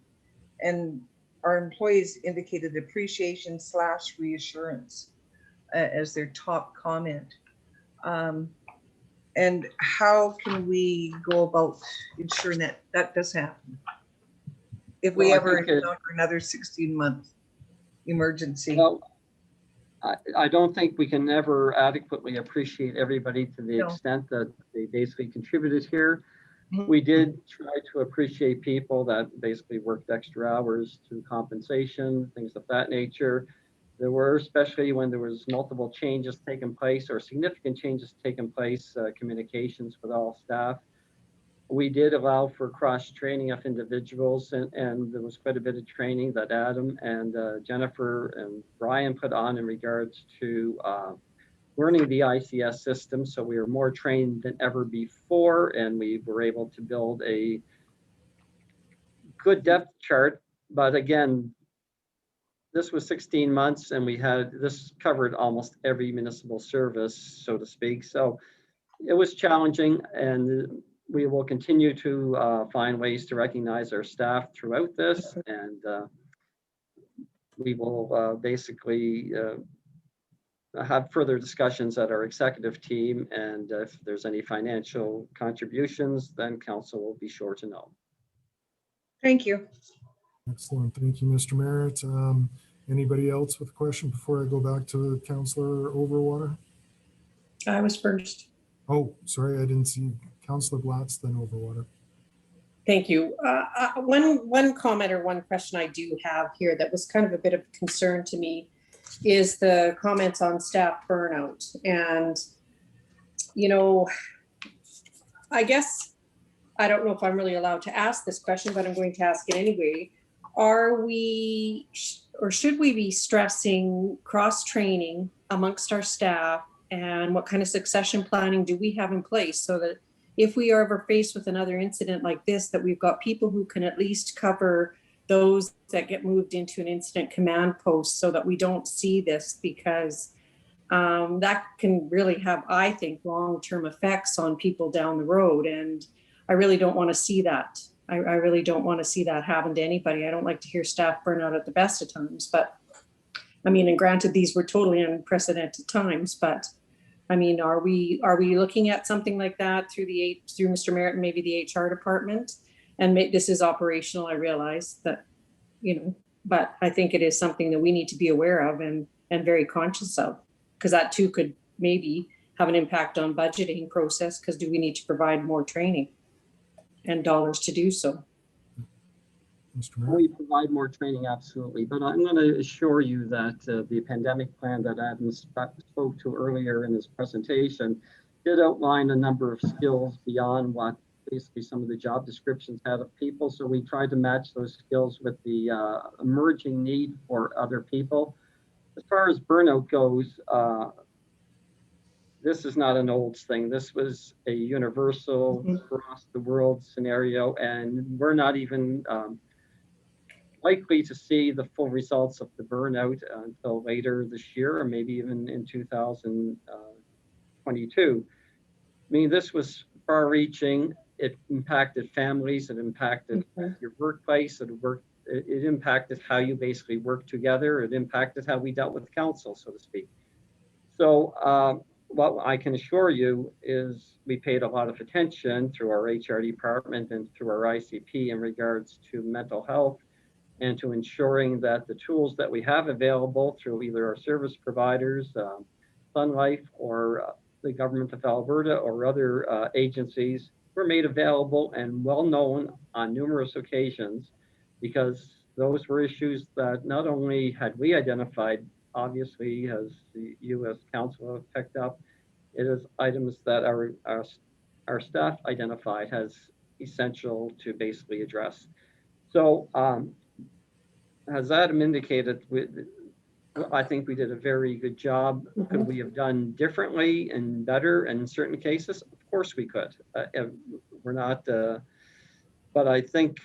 And our employees indicated appreciation / reassurance as their top comment. And how can we go about ensuring that that does happen if we ever encounter another 16-month emergency? Well, I don't think we can ever adequately appreciate everybody to the extent that they basically contributed here. We did try to appreciate people that basically worked extra hours through compensation, things of that nature. There were, especially when there was multiple changes taking place or significant changes taking place, communications with all staff. We did allow for cross-training of individuals, and there was quite a bit of training that Adam and Jennifer and Brian put on in regards to learning the ICS system. So we were more trained than ever before, and we were able to build a good depth chart. But again, this was 16 months and this covered almost every municipal service, so to speak. So it was challenging, and we will continue to find ways to recognize our staff throughout this. And we will basically have further discussions at our executive team, and if there's any financial contributions, then council will be sure to know. Thank you. Excellent. Thank you, Mr. Merritt. Anybody else with a question before I go back to Councillor Overwater? I was first. Oh, sorry, I didn't see Councillor Blatz, then Overwater. Thank you. One comment or one question I do have here that was kind of a bit of concern to me is the comments on staff burnout. And, you know, I guess, I don't know if I'm really allowed to ask this question, but I'm going to ask it anyway. Are we, or should we be stressing cross-training amongst our staff, and what kind of succession planning do we have in place so that if we are ever faced with another incident like this, that we've got people who can at least cover those that get moved into an incident command post so that we don't see this, because that can really have, I think, long-term effects on people down the road. And I really don't want to see that. I really don't want to see that happen to anybody. I don't like to hear staff burn out at the best of times, but I mean, and granted, these were totally unprecedented times, but I mean, are we looking at something like that through Mr. Merritt and maybe the HR department? And this is operational, I realize that, you know, but I think it is something that we need to be aware of and very conscious of, because that too could maybe have an impact on budgeting process, because do we need to provide more training and dollars to do so? Mr. Merritt? We provide more training, absolutely, but I'm going to assure you that the pandemic plan that Adam spoke to earlier in his presentation did outline a number of skills beyond what basically some of the job descriptions had of people. So we tried to match those skills with the emerging need for other people. As far as burnout goes, this is not an old thing. This was a universal across the world scenario, and we're not even likely to see the full results of the burnout until later this year, or maybe even in 2022. I mean, this was far-reaching. It impacted families. It impacted your workplace. It impacted how you basically work together. It impacted how we dealt with council, so to speak. So what I can assure you is we paid a lot of attention through our HR department and through our ICP in regards to mental health, and to ensuring that the tools that we have available through either our service providers, Sun Life, or the government of Alberta, or other agencies, were made available and well known on numerous occasions, because those were issues that not only had we identified, obviously, as the U.S. Council have picked up, it is items that our staff identified as essential to basically address. So as Adam indicated, I think we did a very good job. Could we have done differently and better in certain cases? Of course we could. We're not, but I think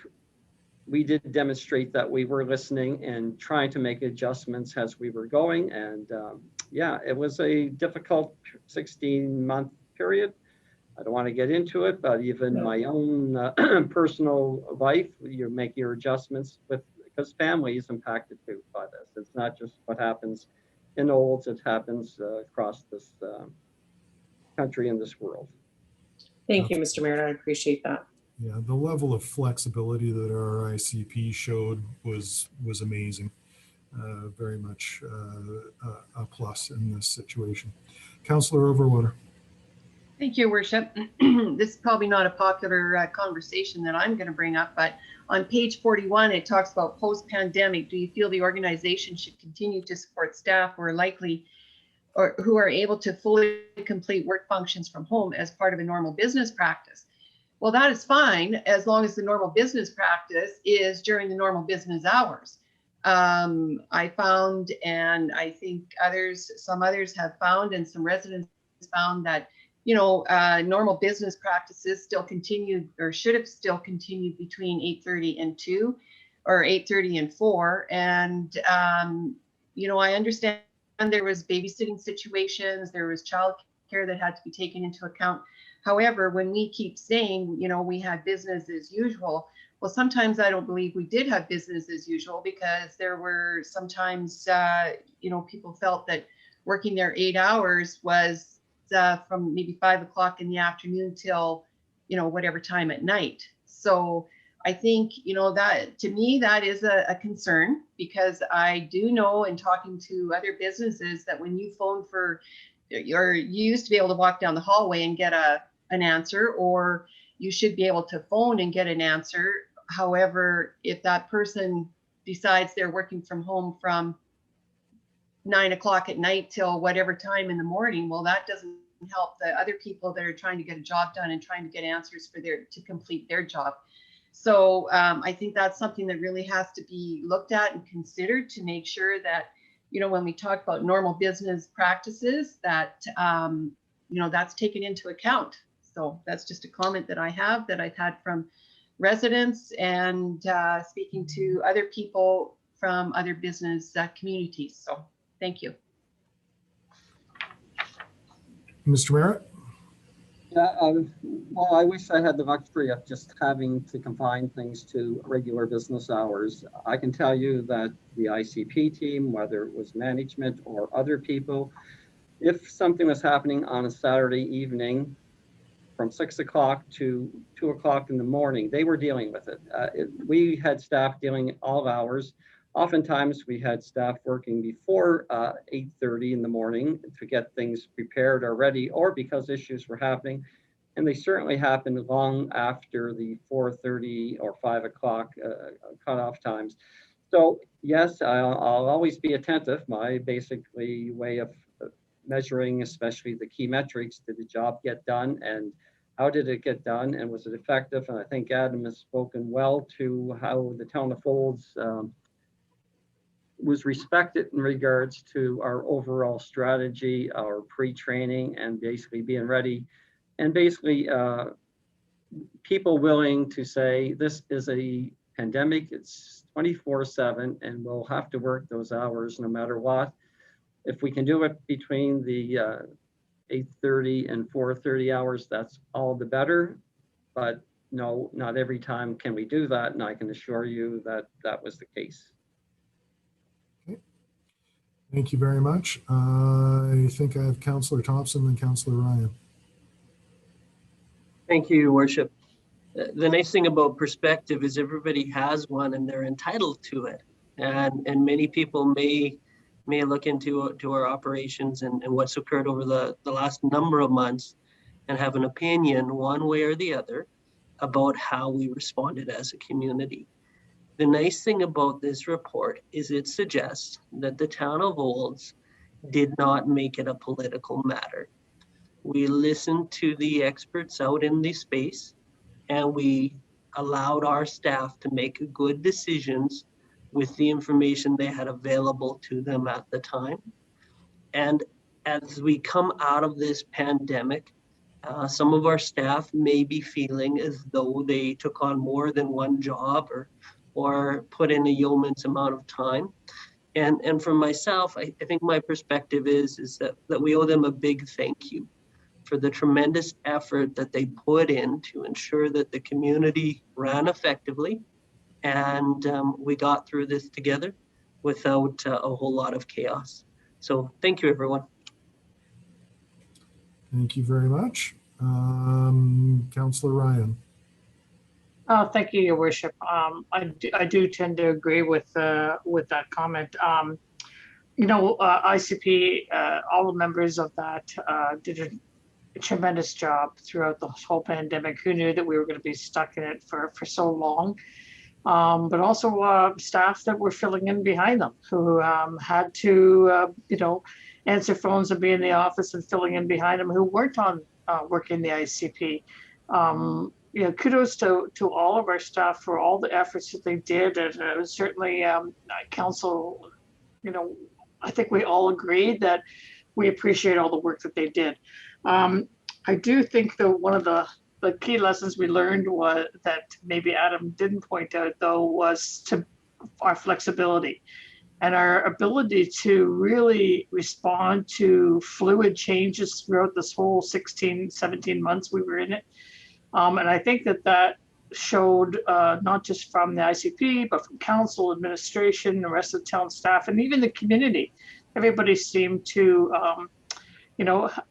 we did demonstrate that we were listening and trying to make adjustments as we were going. And yeah, it was a difficult 16-month period. I don't want to get into it, but even my own personal life, you make your adjustments because family is impacted too by this. It's not just what happens in Olds, it happens across this country and this world. Thank you, Mr. Merritt. I appreciate that. Yeah, the level of flexibility that our ICP showed was amazing. Very much a plus in this situation. Councillor Overwater. Thank you, Worship. This is probably not a popular conversation that I'm going to bring up, but on page 41, it talks about post-pandemic. Do you feel the organization should continue to support staff who are likely or who are able to fully complete work functions from home as part of a normal business practice? Well, that is fine as long as the normal business practice is during the normal business hours. I found, and I think some others have found, and some residents found that, you know, normal business practices still continued or should have still continued between 8:30 and 2 or 8:30 and 4. And, you know, I understand there was babysitting situations, there was child care that had to be taken into account. However, when we keep saying, you know, we had business as usual, Well, sometimes I don't believe we did have business as usual, because there were sometimes, people felt that working their 8 hours was from maybe 5 o'clock in the afternoon till, whatever time at night. So I think, that to me, that is a concern, because I do know, in talking to other businesses, that when you phone for, or you used to be able to walk down the hallway and get an answer, or you should be able to phone and get an answer. However, if that person decides they're working from home from 9 o'clock at night till whatever time in the morning, well, that doesn't help the other people that are trying to get a job done and trying to get answers to complete their job. So I think that's something that really has to be looked at and considered, to make sure that, when we talk about normal business practices, that, that's taken into account. So that's just a comment that I have, that I've had from residents and speaking to other people from other business communities. So thank you. Mr. Merritt? Yeah, well, I wish I had the luxury of just having to confine things to regular business hours. I can tell you that the ICP team, whether it was management or other people, if something was happening on a Saturday evening from 6 o'clock to 2 o'clock in the morning, they were dealing with it. We had staff dealing all hours. Oftentimes we had staff working before 8:30 in the morning to get things prepared or ready, or because issues were happening. And they certainly happened long after the 4:30 or 5 o'clock cutoff times. So yes, I'll always be attentive. My basically way of measuring, especially the key metrics, did the job get done, and how did it get done, and was it effective? And I think Adam has spoken well to how the town of Olds was respected in regards to our overall strategy, our pre-training, and basically being ready, and basically people willing to say this is a pandemic, it's 24/7, and we'll have to work those hours no matter what. If we can do it between the 8:30 and 4:30 hours, that's all the better. But no, not every time can we do that, and I can assure you that that was the case. Thank you very much. I think I have Councillor Thompson and Councillor Ryan. Thank you, Your Worship. The nice thing about perspective is everybody has one and they're entitled to it. And many people may look into our operations and what's occurred over the last number of months and have an opinion one way or the other about how we responded as a community. The nice thing about this report is it suggests that the town of Olds did not make it a political matter. We listened to the experts out in the space, and we allowed our staff to make good decisions with the information they had available to them at the time. And as we come out of this pandemic, some of our staff may be feeling as though they took on more than one job or put in a yeoman's amount of time. And for myself, I think my perspective is that we owe them a big thank you for the tremendous effort that they put in to ensure that the community ran effectively, and we got through this together without a whole lot of chaos. So thank you, everyone. Thank you very much. Councillor Ryan. Thank you, Your Worship. I do tend to agree with that comment. ICP, all the members of that did a tremendous job throughout the whole pandemic. Who knew that we were going to be stuck in it for so long? But also staff that were filling in behind them, who had to, answer phones and be in the office and filling in behind them, who weren't on working the ICP. Kudos to all of our staff for all the efforts that they did, and certainly council. I think we all agreed that we appreciate all the work that they did. I do think that one of the key lessons we learned was that maybe Adam didn't point out, though, was to our flexibility and our ability to really respond to fluid changes throughout this whole 16, 17 months we were in it. And I think that showed, not just from the ICP, but from council, administration, the rest of the town staff, and even the community. Everybody seemed to,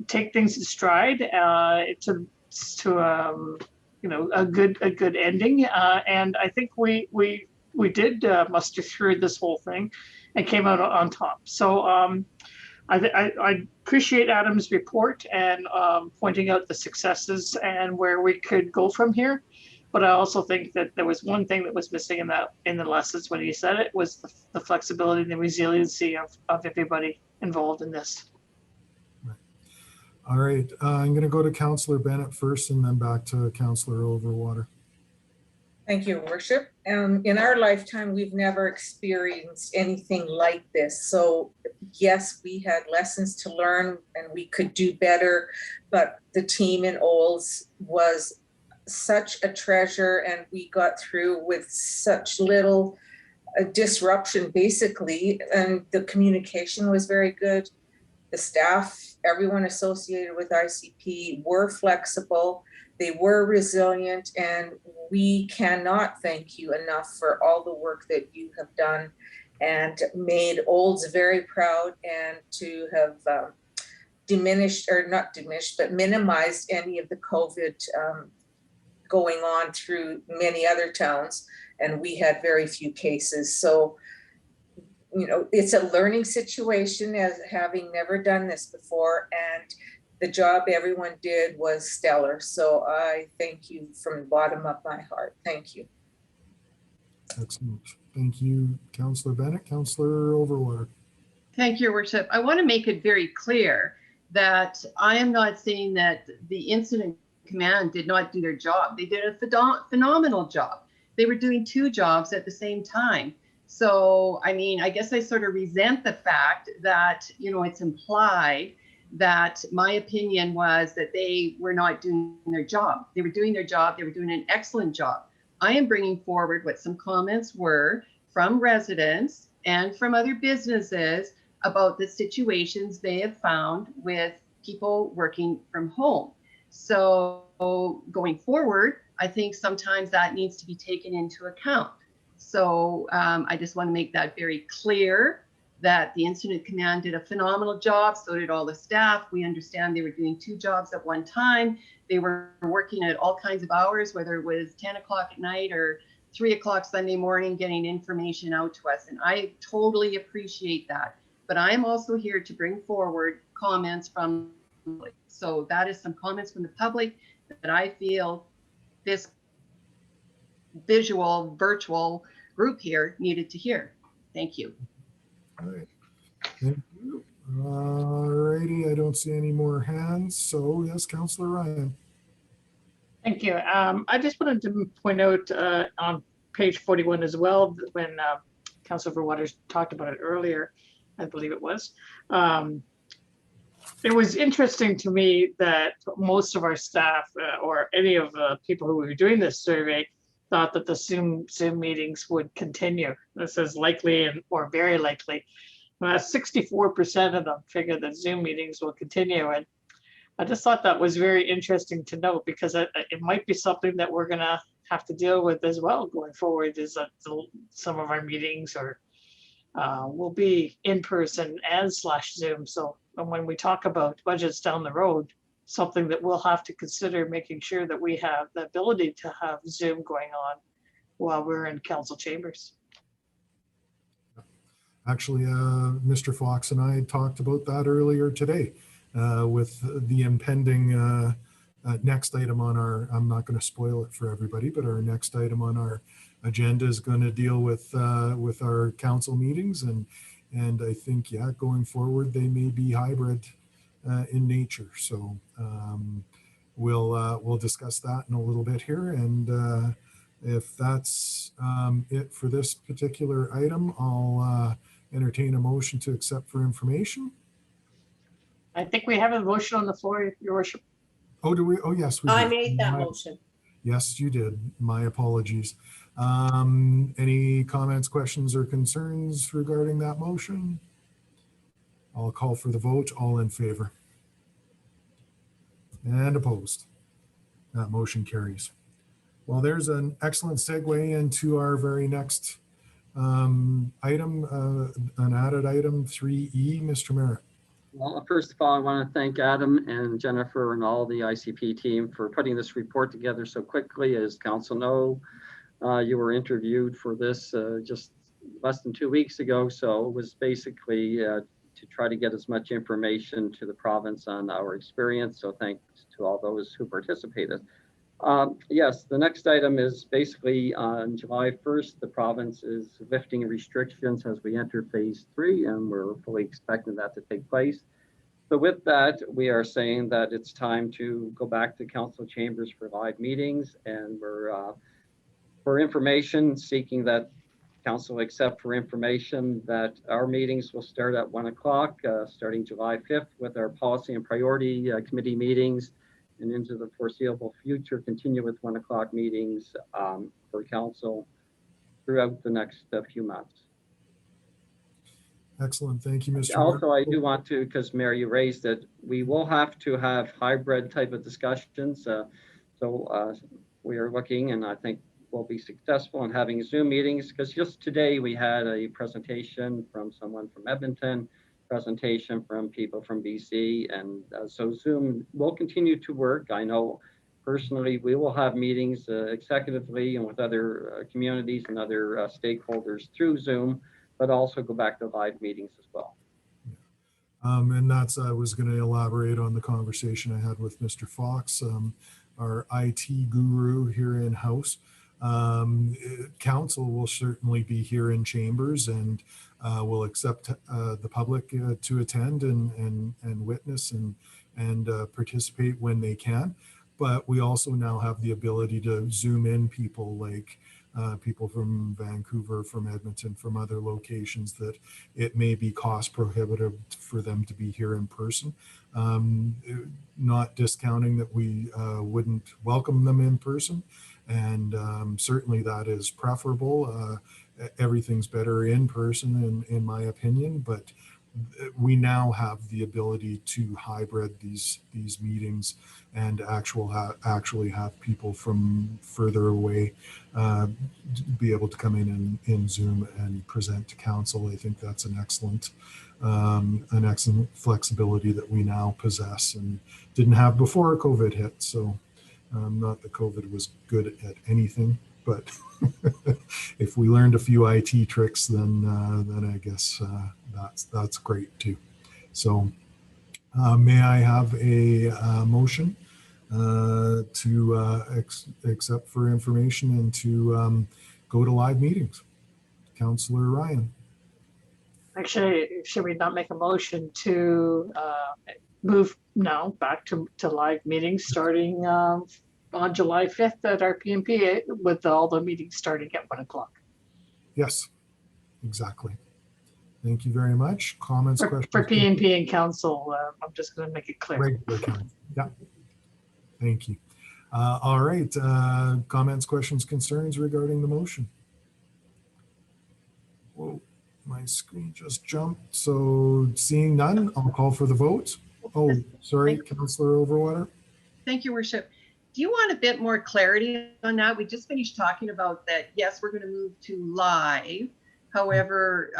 take things in stride to a good ending. And I think we did muster through this whole thing and came out on top. So I appreciate Adam's report and pointing out the successes and where we could go from here. But I also think that there was one thing that was missing in the lessons when he said it was the flexibility and the resiliency of everybody involved in this. All right, I'm going to go to Councillor Bennett first and then back to Councillor Overwater. Thank you, Worship. In our lifetime, we've never experienced anything like this. So yes, we had lessons to learn and we could do better, but the team in Olds was such a treasure and we got through with such little disruption basically, and the communication was very good. The staff, everyone associated with ICP were flexible, they were resilient, and we cannot thank you enough for all the work that you have done and made Olds very proud, and to have minimized any of the COVID going on through many other towns, and we had very few cases. So it's a learning situation as having never done this before, and the job everyone did was stellar. So I thank you from the bottom of my heart. Thank you. Excellent. Thank you, Councillor Bennett. Councillor Overwater. Thank you, Your Worship. I want to make it very clear that I am not saying that the incident command did not do their job. They did a phenomenal job. They were doing two jobs at the same time. So, I mean, I guess I sort of resent the fact that, it's implied that my opinion was that they were not doing their job. They were doing their job. They were doing an excellent job. I am bringing forward what some comments were from residents and from other businesses about the situations they have found with people working from home. So going forward, I think sometimes that needs to be taken into account. So I just want to make that very clear that the incident command did a phenomenal job. So did all the staff. We understand they were doing two jobs at one time. They were working at all kinds of hours, whether it was 10 o'clock at night or 3 o'clock Sunday morning, getting information out to us. And I totally appreciate that. But I'm also here to bring forward comments from the public. So that is some comments from the public that I feel this virtual group here needed to hear. Thank you. All right. Thank you. All righty. I don't see any more hands. So yes, Councillor Ryan. Thank you. I just wanted to point out on page 41 as well, when Councillor Overwater talked about it earlier, I believe it was. It was interesting to me that most of our staff or any of the people who were doing this survey thought that the Zoom meetings would continue. This is likely or very likely. 64% of them figure that Zoom meetings will continue. And I just thought that was very interesting to note, because it might be something that we're going to have to deal with as well going forward, is that some of our meetings will be in person and /Zoom. So when we talk about budgets down the road, something that we'll have to consider, making sure that we have the ability to have Zoom going on while we're in council chambers. Actually, Mr. Fox and I talked about that earlier today with the impending next item on our, I'm not going to spoil it for everybody, but our next item on our agenda is going to deal with our council meetings. And I think, yeah, going forward, they may be hybrid in nature. So we'll discuss that in a little bit here. And if that's it for this particular item, I'll entertain a motion to accept for information. I think we have a motion on the floor, Your Worship. Oh, do we? Oh, yes, we I did. made that motion. Yes, you did. My apologies. Any comments, questions, or concerns regarding that motion? I'll call for the vote. All in favor? And opposed? That motion carries. Well, there's an excellent segue into our very next item, an added item 3E, Mr. Merritt. Well, first of all, I want to thank Adam and Jennifer and all the ICP team for putting this report together so quickly. As council know, you were interviewed for this just less than 2 weeks ago. So it was basically to try to get as much information to the province on our experience. So thanks to all those who participated. Yes, the next item is basically on July 1st, the province is lifting restrictions as we enter phase 3, and we're fully expecting that to take place. So with that, we are saying that it's time to go back to council chambers for live meetings, and we're for information seeking that council accept for information that our meetings will start at 1 o'clock starting July 5th with our policy and priority committee meetings, and into the foreseeable future continue with 1 o'clock meetings for council throughout the next few months. Excellent. Thank you, Mr. Also, Merritt. I do want to, because Mary, you raised it, we will have to have hybrid type of discussions. So we are looking, and I think we'll be successful in having Zoom meetings, because just today we had a presentation from someone from Edmonton, presentation from people from BC, and so Zoom will continue to work. I know personally we will have meetings executively and with other communities and other stakeholders through Zoom, but also go back to live meetings as well. And that's, I was going to elaborate on the conversation I had with Mr. Fox, our IT guru here in house. Council will certainly be here in chambers, and will accept the public to attend and witness and participate when they can. But we also now have the ability to Zoom in people like people from Vancouver, from Edmonton, from other locations that it may be cost prohibitive for them to be here in person. Not discounting that we wouldn't welcome them in person, and certainly that is preferable. Everything's better in person in my opinion, but we now have the ability to hybrid these meetings and actually have people from further away be able to come in Zoom and present to council. I think that's an excellent flexibility that we now possess and didn't have before COVID hit. So not that COVID was good at anything, but if we learned a few IT tricks, then I guess that's great too. So may I have a motion to accept for information and to go to live meetings? Councillor Ryan. Actually, should we not make a motion to move now back to live meetings starting on July 5th at our PNP, with all the meetings starting at 1 o'clock? Yes, exactly. Thank you very much. Comments, questions? For PNP and council, I'm just going to make it clear. Regular council. Yeah. Thank you. All right. Comments, questions, concerns regarding the motion? Whoa, my screen just jumped. So seeing none, I'll call for the vote. Oh, sorry, Councillor Overwater. Thank you, Worship. Do you want a bit more clarity on that? We just finished talking about that. Yes, we're going to move to live. However,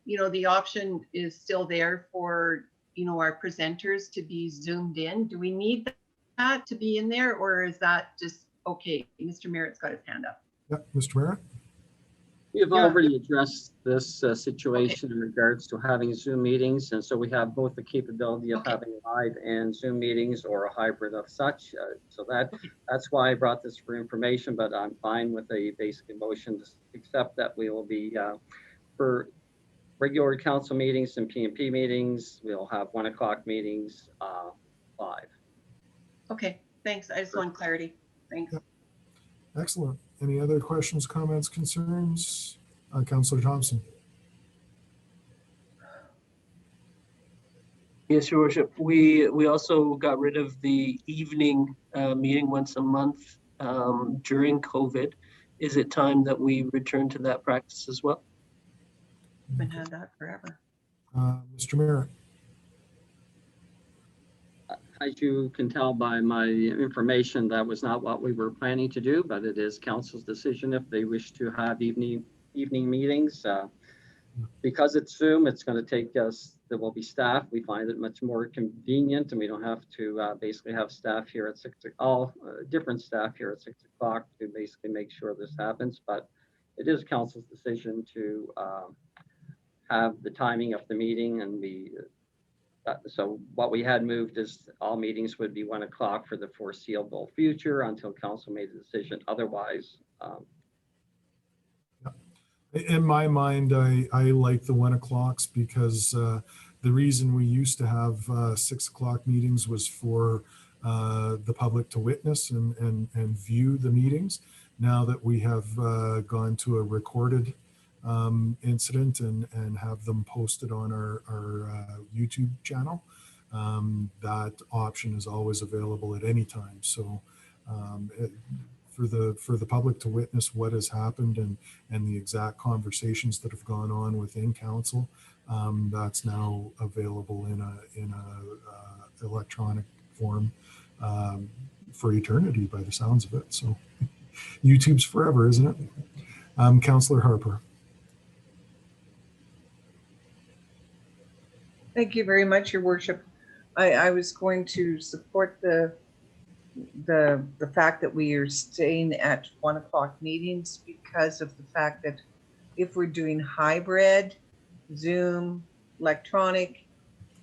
the option is still there for, our presenters to be Zoomed in. Do we need that to be in there, or is that just okay? Mr. Merritt's got his hand up. Yep, Mr. Merritt. You've already addressed this situation in regards to having Zoom meetings, and so we have both the capability of having live and Zoom meetings or a hybrid of such. So that's why I brought this for information, but I'm fine with a basic motion to accept that we will be for regular council meetings and PNP meetings. We'll have 1 o'clock meetings live. Okay, thanks. I just want clarity. Thanks. Yep. Excellent. Any other questions, comments, concerns? Councillor Thompson. Yes, Your Worship. We also got rid of the evening meeting once a month during COVID. Is it time that we return to that practice as well? We've had that forever. Mr. Merritt. As you can tell by my information, that was not what we were planning to do, but it is council's decision if they wish to have evening meetings. Because it's Zoom, it's going to take us, there will be staff. We find it much more convenient and we don't have to basically have staff here at different staff here at 6 o'clock to basically make sure this happens. But it is council's decision to have the timing of the meeting and so what we had moved is all meetings would be 1 o'clock for the foreseeable future until council made a decision. Otherwise, in my mind, I like the 1 o'clocks because the reason we used to have 6 o'clock meetings was for the public to witness and view the meetings. Now that we have gone to a recorded incident and have them posted on our YouTube channel, that option is always available at any time. So for the public to witness what has happened and the exact conversations that have gone on within council, that's now available in a electronic form for eternity by the sounds of it. So YouTube's forever, isn't it? Councillor Harper. Thank you very much, Your Worship. I was going to support the fact that we are staying at 1 o'clock meetings because of the fact that if we're doing hybrid, Zoom, electronic,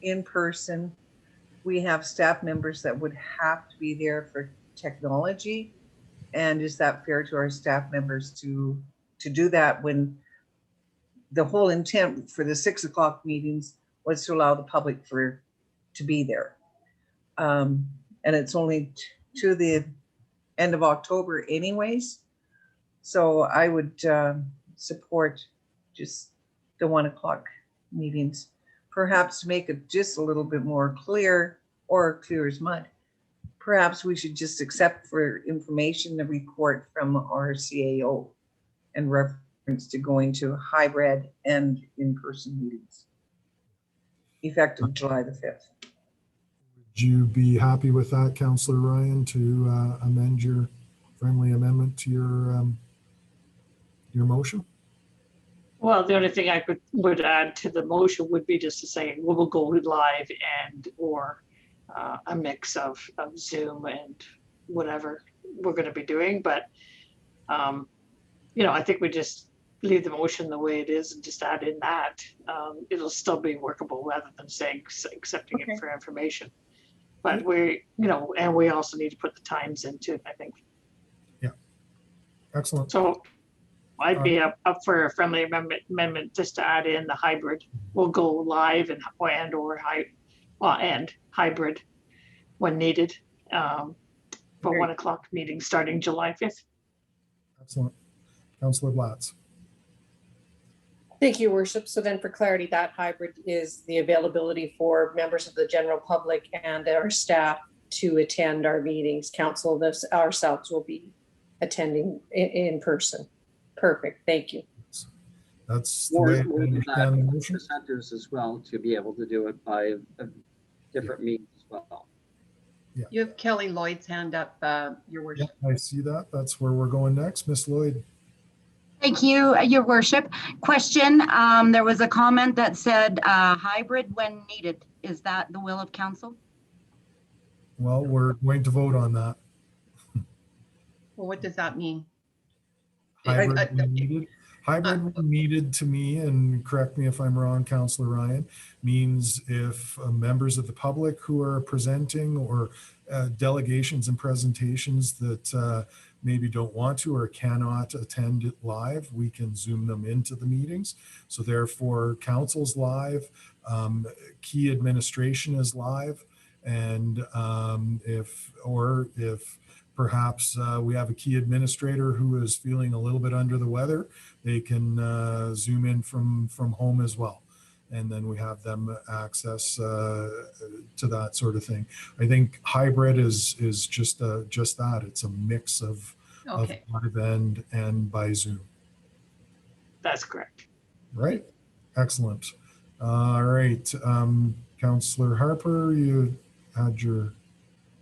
in person, we have staff members that would have to be there for technology. And is that fair to our staff members to do that when the whole intent for the 6 o'clock meetings was to allow the public to be there? And it's only to the end of October anyways. So I would support just the 1 o'clock meetings, perhaps make it just a little bit more clear or clear as mud. Perhaps we should just accept for information the report from our CAO and reference to going to hybrid and in-person meetings effective July the 5th. Would you be happy with that, Councillor Ryan, to amend your friendly amendment to your motion? Well, the only thing I would add to the motion would be just to say we will go live and or a mix of Zoom and whatever we're going to be doing. But, I think we just leave the motion the way it is and just add in that. It'll still be workable rather than saying accepting it for information. But and we also need to put the times into it, I think. Yeah. Excellent. So I'd be up for a friendly amendment just to add in the hybrid. We'll go live and hybrid when needed for 1 o'clock meeting starting July 5th. Excellent. Councillor Blatz. Thank you, Worship. So then for clarity, that hybrid is the availability for members of the general public and our staff to attend our meetings. Council, ourselves will be attending in person. Perfect. Thank you. That's the way I understand the motion. Presenters as well to be able to do it by a different means as well. Yeah. You have Kelly Lloyd's hand up, Your Worship. Yeah, I see that. That's where we're going next. Miss Lloyd. Thank you, Your Worship. Question, there was a comment that said hybrid when needed. Is that the will of council? Well, we're going to vote on that. Well, what does that mean? Hybrid when needed. Hybrid when needed to me, and correct me if I'm wrong, Councillor Ryan, means if members of the public who are presenting or delegations and presentations that maybe don't want to or cannot attend it live, we can Zoom them into the meetings. So therefore, council's live, key administration is live, and if perhaps we have a key administrator who is feeling a little bit under the weather, they can Zoom in from home as well. And then we have them access to that sort of thing. I think hybrid is just that. It's a mix of live and by Zoom. That's correct. Right. Excellent. All right. Councillor Harper, you had your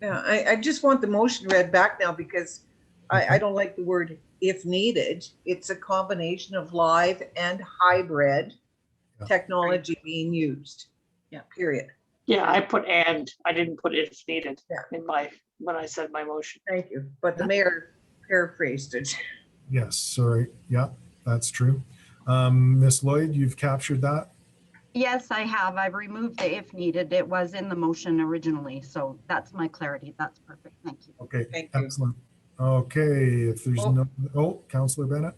Yeah, I just want the motion read back now because I don't like the word if needed. It's a combination of live and hybrid Yeah. technology being used. Yeah. Period. Yeah, I put and, I didn't put if needed Yeah. in my, when I said my motion. Thank you. But the mayor paraphrased it. Yes, sorry. Yeah, that's true. Ms. Lloyd, you've captured that? Yes, I have. I've removed the if needed. It was in the motion originally, so that's my clarity. That's perfect. Thank you. Okay, Thank you. excellent. Okay, if there's no, Councillor Bennett?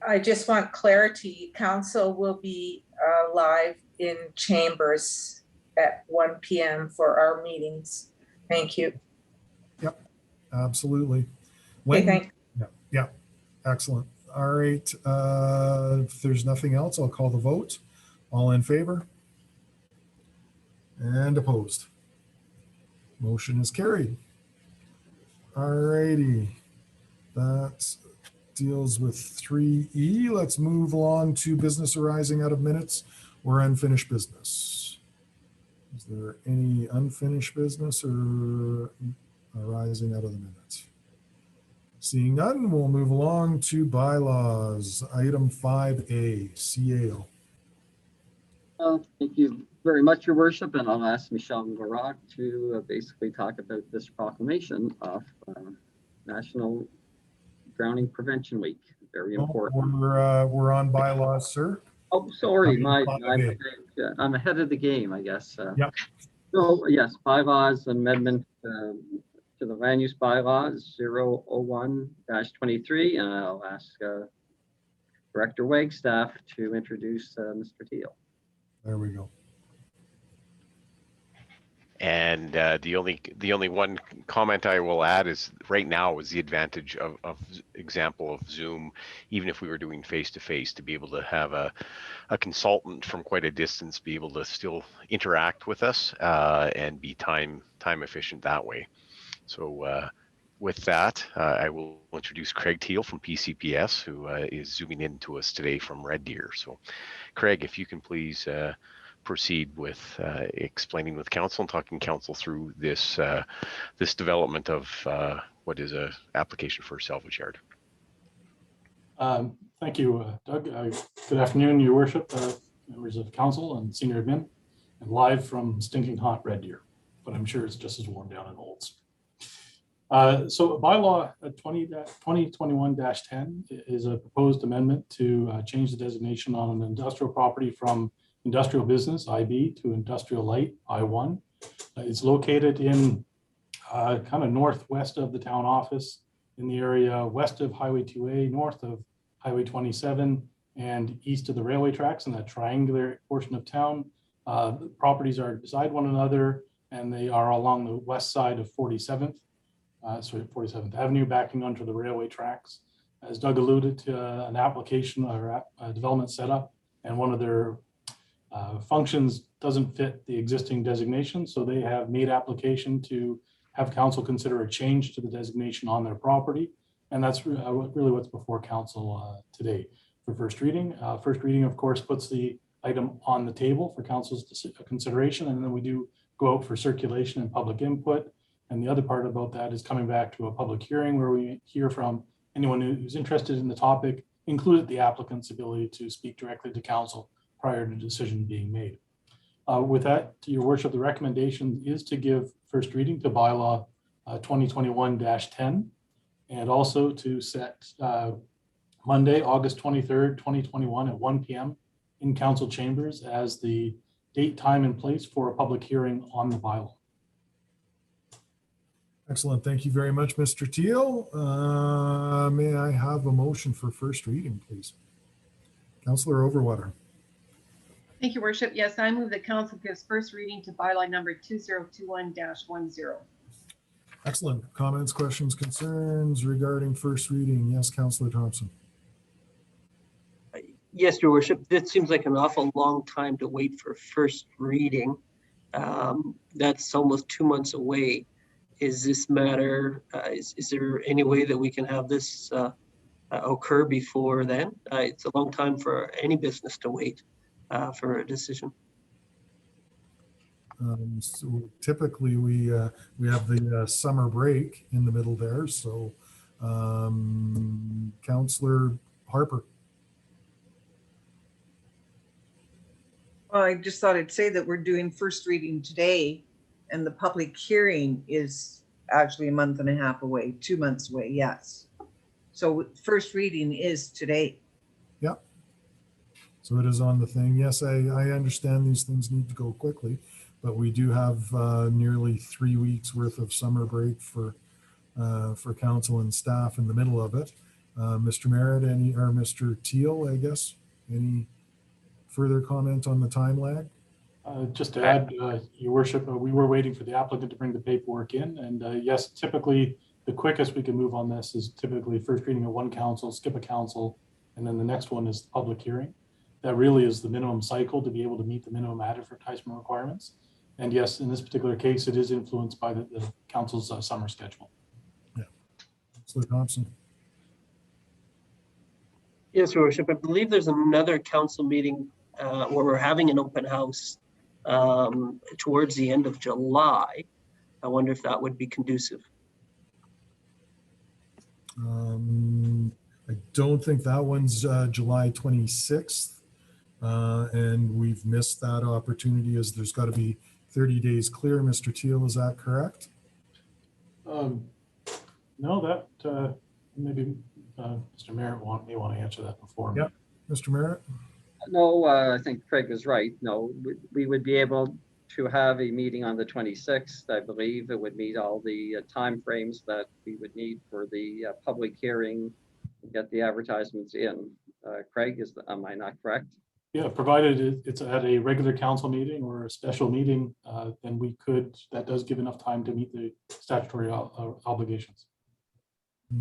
I just want clarity. Council will be live in chambers at 1 p.m. for our meetings. Thank you. Yep, absolutely. Okay, thanks. Yeah, excellent. All right, if there's nothing else, I'll call the vote. All in favor? And opposed? Motion is carried. All righty. That deals with 3E. Let's move on to business arising out of minutes or unfinished business. Is there any unfinished business or arising out of the minutes? Seeing none, we'll move along to bylaws. Item 5A, CAO. Thank you very much, Your Worship, and I'll ask Michelle Garak to basically talk about this proclamation of National Drowning Prevention Week. Very important. We're on bylaws, sir. Oh, sorry, Item 5A. I'm ahead of the game, I guess. Yep. So yes, bylaws amendment to the land use bylaws 001-23, and I'll ask Director Wagstaff to introduce Mr. Teal. There we go. And the only one comment I will add is right now is the advantage of example of Zoom, even if we were doing face-to-face, to be able to have a consultant from quite a distance be able to still interact with us and be time efficient that way. So with that, I will introduce Craig Teal from PCPS, who is zooming in to us today from Red Deer. So Craig, if you can please proceed with explaining with council and talking council through this this development of what is a application for a salvage yard. Thank you, Doug. Good afternoon, Your Worship, members of council and senior admin, and live from stinking hot Red Deer, but I'm sure it's just as warm down in Olds. So bylaw 2021-10 is a proposed amendment to change the designation on an industrial property from industrial business, IB, to industrial light, I1. It's located in kind of northwest of the town office in the area west of Highway 2A, north of Highway 27, and east of the railway tracks in that triangular portion of town. The properties are beside one another, and they are along the west side of 47th Avenue, backing onto the railway tracks. As Doug alluded to, an application or a development setup, and one of their functions doesn't fit the existing designation, so they have made application to have council consider a change to the designation on their property, and that's really what's before council today for first reading. First reading, of course, puts the item on the table for council's consideration, and then we do go out for circulation and public input. And the other part about that is coming back to a public hearing where we hear from anyone who's interested in the topic, including the applicant's ability to speak directly to council prior to decision being made. With that, to Your Worship, the recommendation is to give first reading to bylaw 2021-10, and also to set Monday, August 23rd, 2021 at 1 p.m. in council chambers as the date, time, and place for a public hearing on the bylaw. Excellent. Thank you very much, Mr. Teal. May I have a motion for first reading, please? Councillor Overwater. Thank you, Worship. Yes, I move that council gives first reading to bylaw number 2021-10. Excellent. Comments, questions, concerns regarding first reading? Yes, Councillor Thompson. Yes, Your Worship, this seems like an awful long time to wait for first reading. That's almost 2 months away. Is this matter, is there any way that we can have this occur before then? It's a long time for any business to wait for a decision. So typically we have the summer break in the middle there. So Councillor Harper. Well, I just thought I'd say that we're doing first reading today, and the public hearing is actually a month and a half away, 2 months away, yes. So first reading is today. Yep. So it is on the thing. Yes, I understand these things need to go quickly, but we do have nearly 3 weeks worth of summer break for council and staff in the middle of it. Mr. Merritt, or Mr. Teal, I guess, any further comment on the time lag? Just to add, Your Worship, we were waiting for the applicant to bring the paperwork in, and yes, typically the quickest we can move on this is typically first reading of one council, skip a council, and then the next one is the public hearing. That really is the minimum cycle to be able to meet the minimum advertisement requirements. And yes, in this particular case, it is influenced by the council's summer schedule. Yeah. Councillor Thompson. Yes, Your Worship. I believe there's another council meeting where we're having an open house towards the end of July. I wonder if that would be conducive. I don't think that one's July 26th. And we've missed that opportunity as there's got to be 30 days clear. Mr. Teal, is that correct? No, that maybe Mr. Merritt may want to answer that before me. Yep. Mr. Merritt? No, I think Craig is right. No, we would be able to have a meeting on the 26th. I believe it would meet all the timeframes that we would need for the public hearing, get the advertisements in. Craig, am I not correct? Yeah, provided it's at a regular council meeting or a special meeting, then that does give enough time to meet the statutory obligations.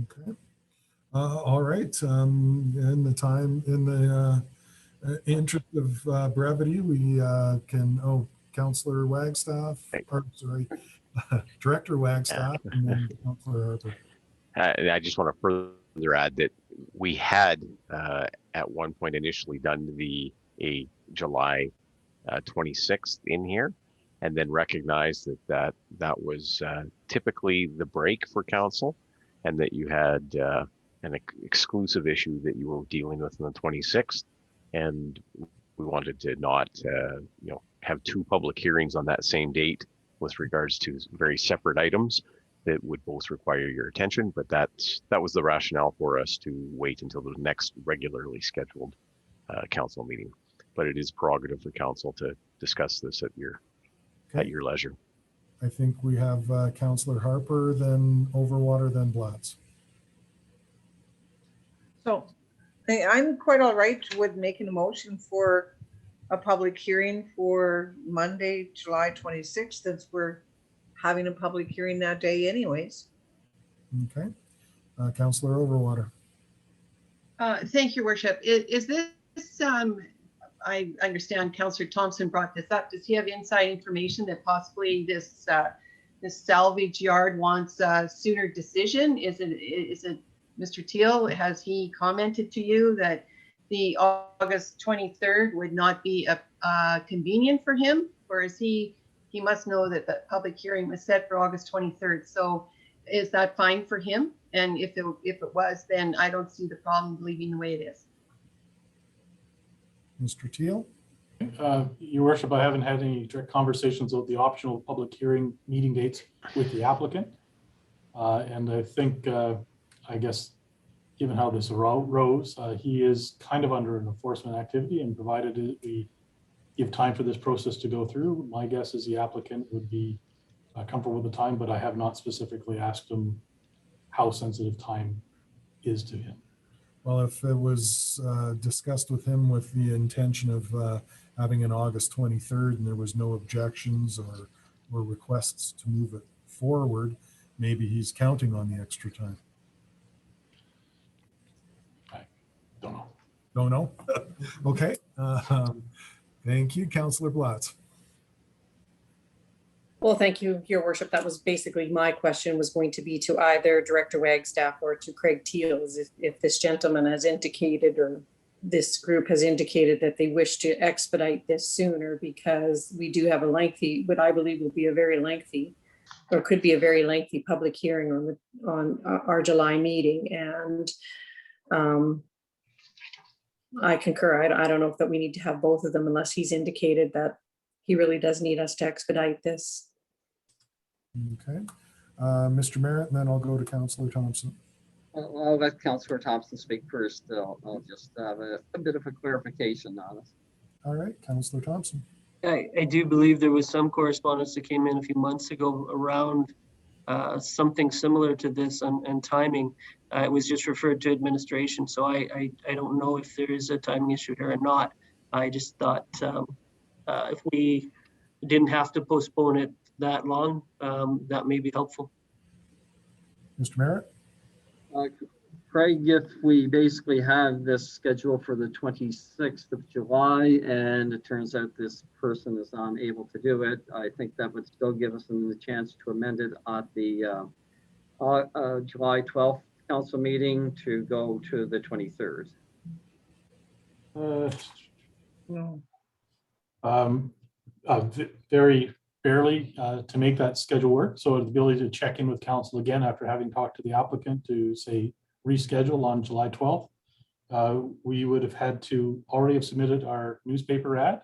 Okay. All right. In the interest of brevity, we can, Councillor Wagstaff, or sorry, Director Wagstaff, and then Councillor Harper. I just want to further add that we had at one point initially done a July 26th in here, and then recognized that was typically the break for council, and that you had an exclusive issue that you were dealing with on the 26th, and we wanted to not have two public hearings on that same date with regards to very separate items that would both require your attention. But that was the rationale for us to wait until the next regularly scheduled council meeting. But it is prerogative for council to discuss this at your leisure. I think we have Councillor Harper, then Overwater, then Blatz. So I'm quite all right with making a motion for a public hearing for Monday, July 26th, since we're having a public hearing that day anyways. Okay. Councillor Overwater. Thank you, Worship. Is this, I understand Councillor Thompson brought this up. Does he have inside information that possibly this salvage yard wants a sooner decision? Is it Mr. Teal, has he commented to you that the August 23rd would not be convenient for him? Or is he must know that the public hearing was set for August 23rd. So is that fine for him? And if it was, then I don't see the problem leaving the way it is. Mr. Teal? Your Worship, I haven't had any direct conversations about the optional public hearing meeting dates with the applicant. And I think, I guess, given how this rose, he is kind of under an enforcement activity, and provided we give time for this process to go through, my guess is the applicant would be comfortable with the time, but I have not specifically asked him how sensitive time is to him. Well, if it was discussed with him with the intention of having an August 23rd and there was no objections or requests to move it forward, maybe he's counting on the extra time. I don't know. Don't know? Okay. Thank you, Councillor Blatz. Well, thank you, Your Worship. That was basically my question, was going to be to either Director Wagstaff or to Craig Teal, if this gentleman has indicated or this group has indicated that they wish to expedite this sooner because we do have a lengthy, what I believe will be a very lengthy, or could be a very lengthy public hearing on our July meeting. And I concur. I don't know if that we need to have both of them unless he's indicated that he really does need us to expedite this. Okay. Mr. Merritt, and then I'll go to Councillor Thompson. I'll let Councillor Thompson speak first. I'll just have a bit of a clarification on it. All right, Councillor Thompson. I do believe there was some correspondence that came in a few months ago around something similar to this and timing. It was just referred to administration, so I don't know if there is a timing issue here or not. I just thought if we didn't have to postpone it that long, that may be helpful. Mr. Merritt? Craig, if we basically have this schedule for the 26th of July and it turns out this person is unable to do it, I think that would still give us the chance to amend it at the July 12th council meeting to go to the 23rd. Very barely to make that schedule work. So the ability to check in with council again after having talked to the applicant to say reschedule on July 12th. We would have had to already have submitted our newspaper ad,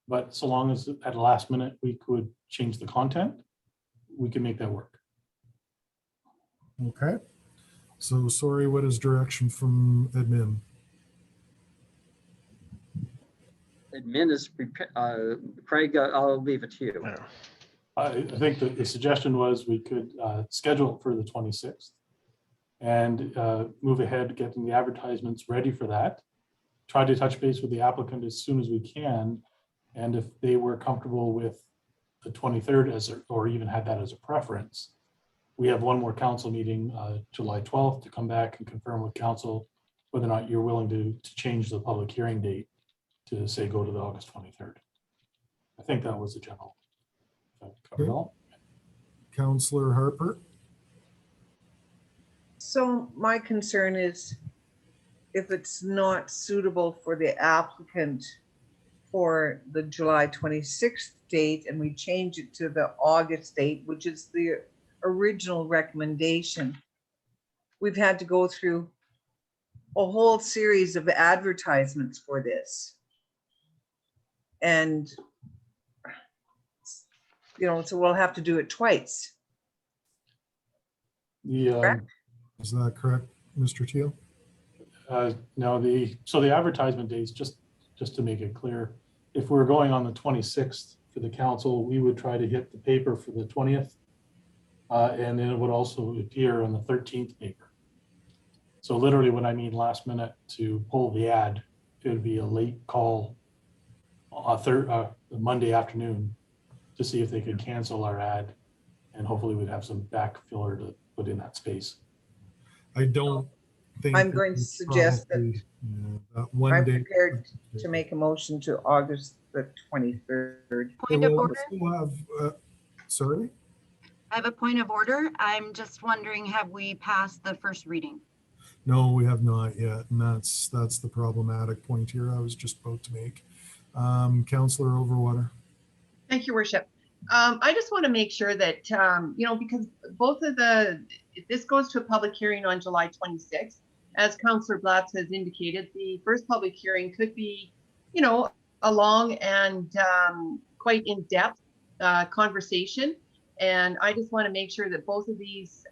but so long as at the last minute we could change the content, we can make that work. Okay. So sorry, what is direction from admin? Admin is prepared. Craig, I'll leave it to you. I think that the suggestion was we could schedule it for the 26th and move ahead, getting the advertisements ready for that. Try to touch base with the applicant as soon as we can. And if they were comfortable with the 23rd as or even had that as a preference, we have one more council meeting July 12th to come back and confirm with council whether or not you're willing to change the public hearing date to say go to the August 23rd. I think that was the general. Covered all. Councillor Harper. So my concern is if it's not suitable for the applicant for the July 26th date and we change it to the August date, which is the original recommendation, we've had to go through a whole series of advertisements for this. And, you know, so we'll have to do it twice. Is that correct, Mr. Teal? No, the advertisement dates, just to make it clear, if we're going on the 26th for the council, we would try to hit the paper for the 20th. And then it would also appear on the 13th paper. So literally when I mean last minute to pull the ad, it would be a late call Monday afternoon to see if they could cancel our ad, and hopefully we'd have some back filler to put in that space. I don't think I'm going to suggest that one I'm day. prepared to make a motion to August the 23rd. Point of order. Sorry? I have a point of order. I'm just wondering, have we passed the first reading? No, we have not yet, and that's the problematic point here I was just about to make. Councillor Overwater. Thank you, Worship. I just want to make sure that, you know, because both of if this goes to a public hearing on July 26th, as Councillor Blatz has indicated, the first public hearing could be, you know, a long and quite in-depth conversation. And I just want to make sure that both of these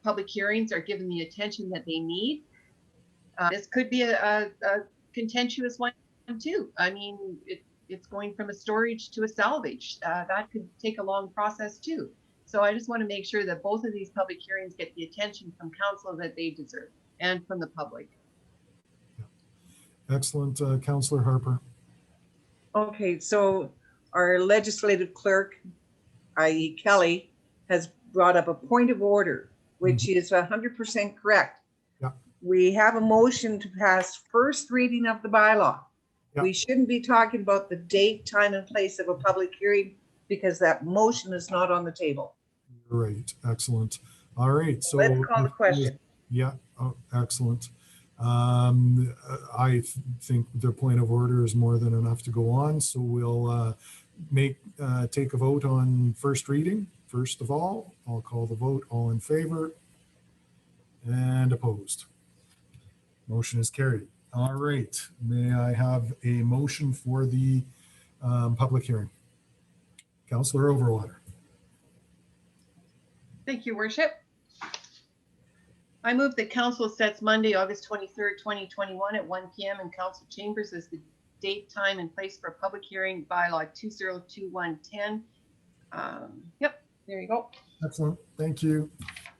public hearings are given the attention that they need. This could be a contentious one too. I mean, it's going from a storage to a salvage. That could take a long process too. So I just want to make sure that both of these public hearings get the attention from council that they deserve and from the public. Excellent. Councillor Harper. Okay, so our legislative clerk, i.e. Kelly, has brought up a point of order, which is 100% correct. Yeah. We have a motion to pass first reading of the bylaw. Yeah. We shouldn't be talking about the date, time, and place of a public hearing because that motion is not on the table. Great. Excellent. All right. So let's call the question. Yeah. Oh, excellent. I think the point of order is more than enough to go on, so we'll take a vote on first reading. First of all, I'll call the vote. All in favor and opposed. Motion is carried. All right. May I have a motion for the public hearing? Councillor Overwater. Thank you, Worship. I move that council sets Monday, August 23rd, 2021 at 1 p.m. in council chambers as the date, time, and place for a public hearing, bylaw 202110. Yep, there you go. Excellent. Thank you.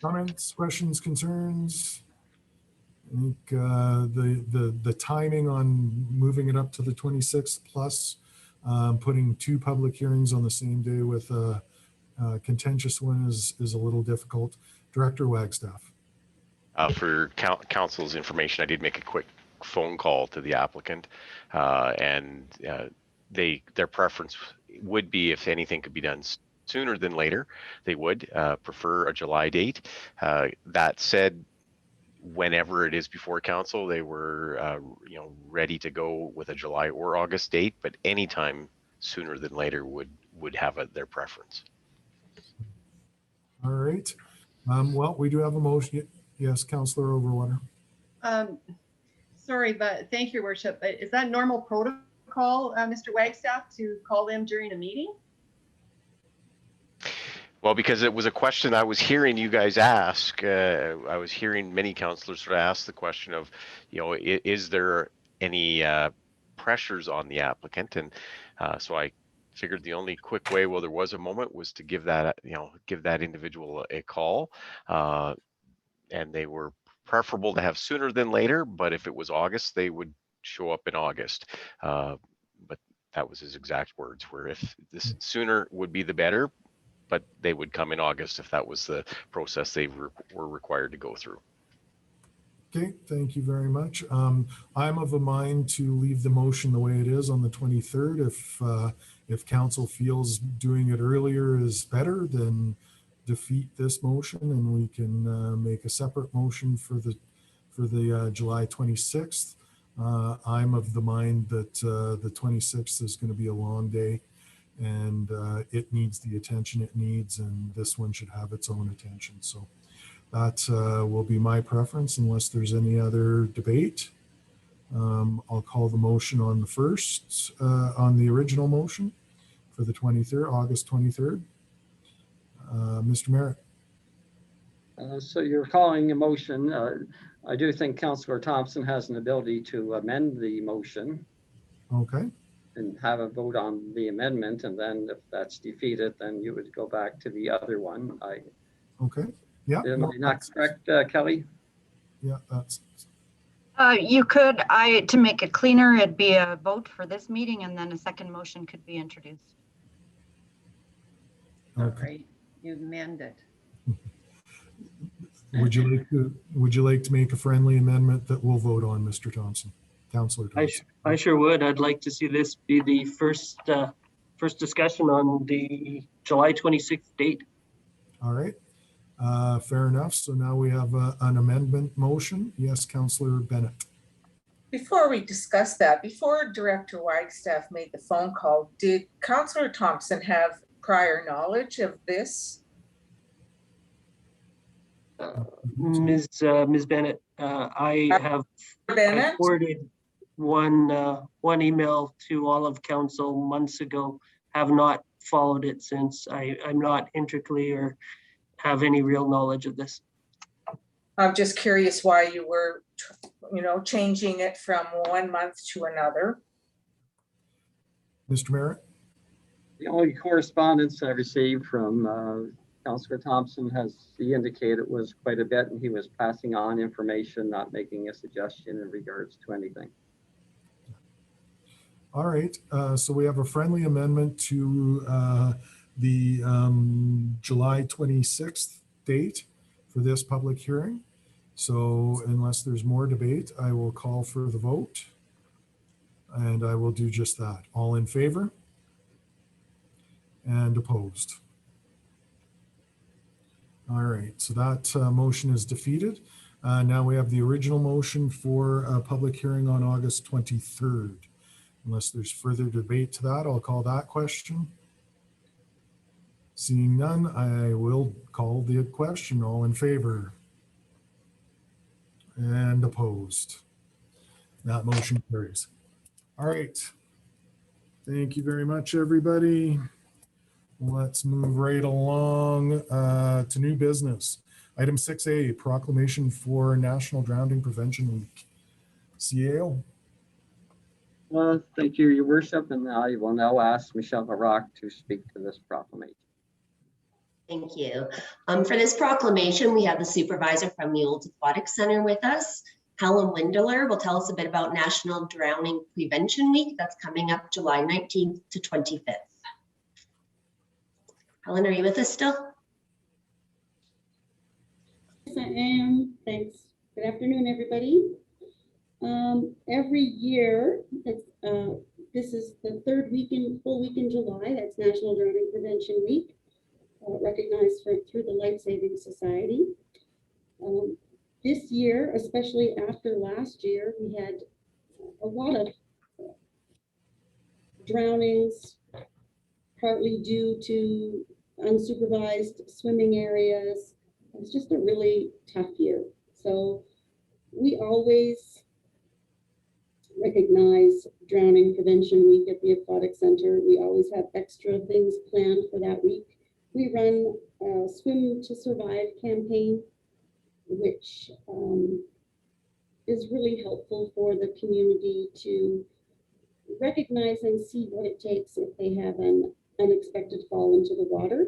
Comments, questions, concerns? I think the timing on moving it up to the 26th plus putting two public hearings on the same day with a contentious one is a little difficult. Director Wagstaff. For council's information, I did make a quick phone call to the applicant, and their preference would be, if anything could be done sooner than later, they would prefer a July date. That said, whenever it is before council, they were ready to go with a July or August date, but anytime sooner than later would have their preference. All right. Well, we do have a motion. Yes, Councillor Overwater. Sorry, but thank you, Worship. Is that normal protocol, Mr. Wagstaff, to call them during a meeting? Well, because it was a question I was hearing you guys ask. I was hearing many councillors sort of ask the question of, is there any pressures on the applicant? And so I figured the only quick way, well, there was a moment, was to give that individual a call. And they were preferable to have sooner than later, but if it was August, they would show up in August. But that was his exact words, where if this sooner would be the better, but they would come in August if that was the process they were required to go through. Okay, thank you very much. I'm of a mind to leave the motion the way it is on the 23rd. If council feels doing it earlier is better, then defeat this motion and we can make a separate motion for the July 26th. I'm of the mind that the 26th is going to be a long day, and it needs the attention it needs, and this one should have its own attention. So that will be my preference unless there's any other debate. I'll call the motion on the first, on the original motion for the 23rd, August 23rd. Mr. Merritt. So you're calling a motion. I do think Councillor Thompson has an ability to amend the motion. Okay. And have a vote on the amendment, and then if that's defeated, then you would go back to the other one. Okay. Yeah. Am I not correct, Kelly? Yeah, that's. You could, to make it cleaner, it'd be a vote for this meeting, and then a second motion could be introduced. Okay. Right. You amend it. Would you like to make a friendly amendment that we'll vote on, Mr. Thompson? Councillor Thompson. I sure would. I'd like to see this be the first discussion on the July 26th date. All right. Fair enough. So now we have an amendment motion. Yes, Councillor Bennett. Before we discuss that, before Director Wagstaff made the phone call, did Councillor Thompson have prior knowledge of this? Ms. Bennett, I have forwarded one email to all of council months ago, have not followed it since. I'm not intricately or have any real knowledge of this. I'm just curious why you were, changing it from 1 month to another. Mr. Merritt? The only correspondence I received from Councillor Thompson, he indicated, was quite a bit, and he was passing on information, not making a suggestion in regards to anything. All right. So we have a friendly amendment to the July 26th date for this public hearing. So unless there's more debate, I will call for the vote. And I will do just that. All in favor? And opposed? All right, so that motion is defeated. Now we have the original motion for a public hearing on August 23rd. Unless there's further debate to that, I'll call that question. Seeing none, I will call the question. All in favor? And opposed? That motion carries. All right. Thank you very much, everybody. Let's move right along to new business. Item 6A, proclamation for National Drowning Prevention Week. CAO. Thank you, Your Worship, and I will now ask Michelle Larocque to speak to this proclamation. Thank you. For this proclamation, we have the supervisor from the Olds Aquatic Center with us. Helen Windler will tell us a bit about National Drowning Prevention Week. That's coming up July 19th to 25th. Helen, are you with us still? Yes, I am. Thanks. Good afternoon, everybody. Every year, this is the third full week in July. That's National Drowning Prevention Week, recognized through the Life Saving Society. This year, especially after last year, we had a lot of drownings, partly due to unsupervised swimming areas. It was just a really tough year. So we always recognize Drowning Prevention Week at the Aquatic Center. We always have extra things planned for that week. We run a Swim to Survive campaign, which is really helpful for the community to recognize and see what it takes if they have an unexpected fall into the water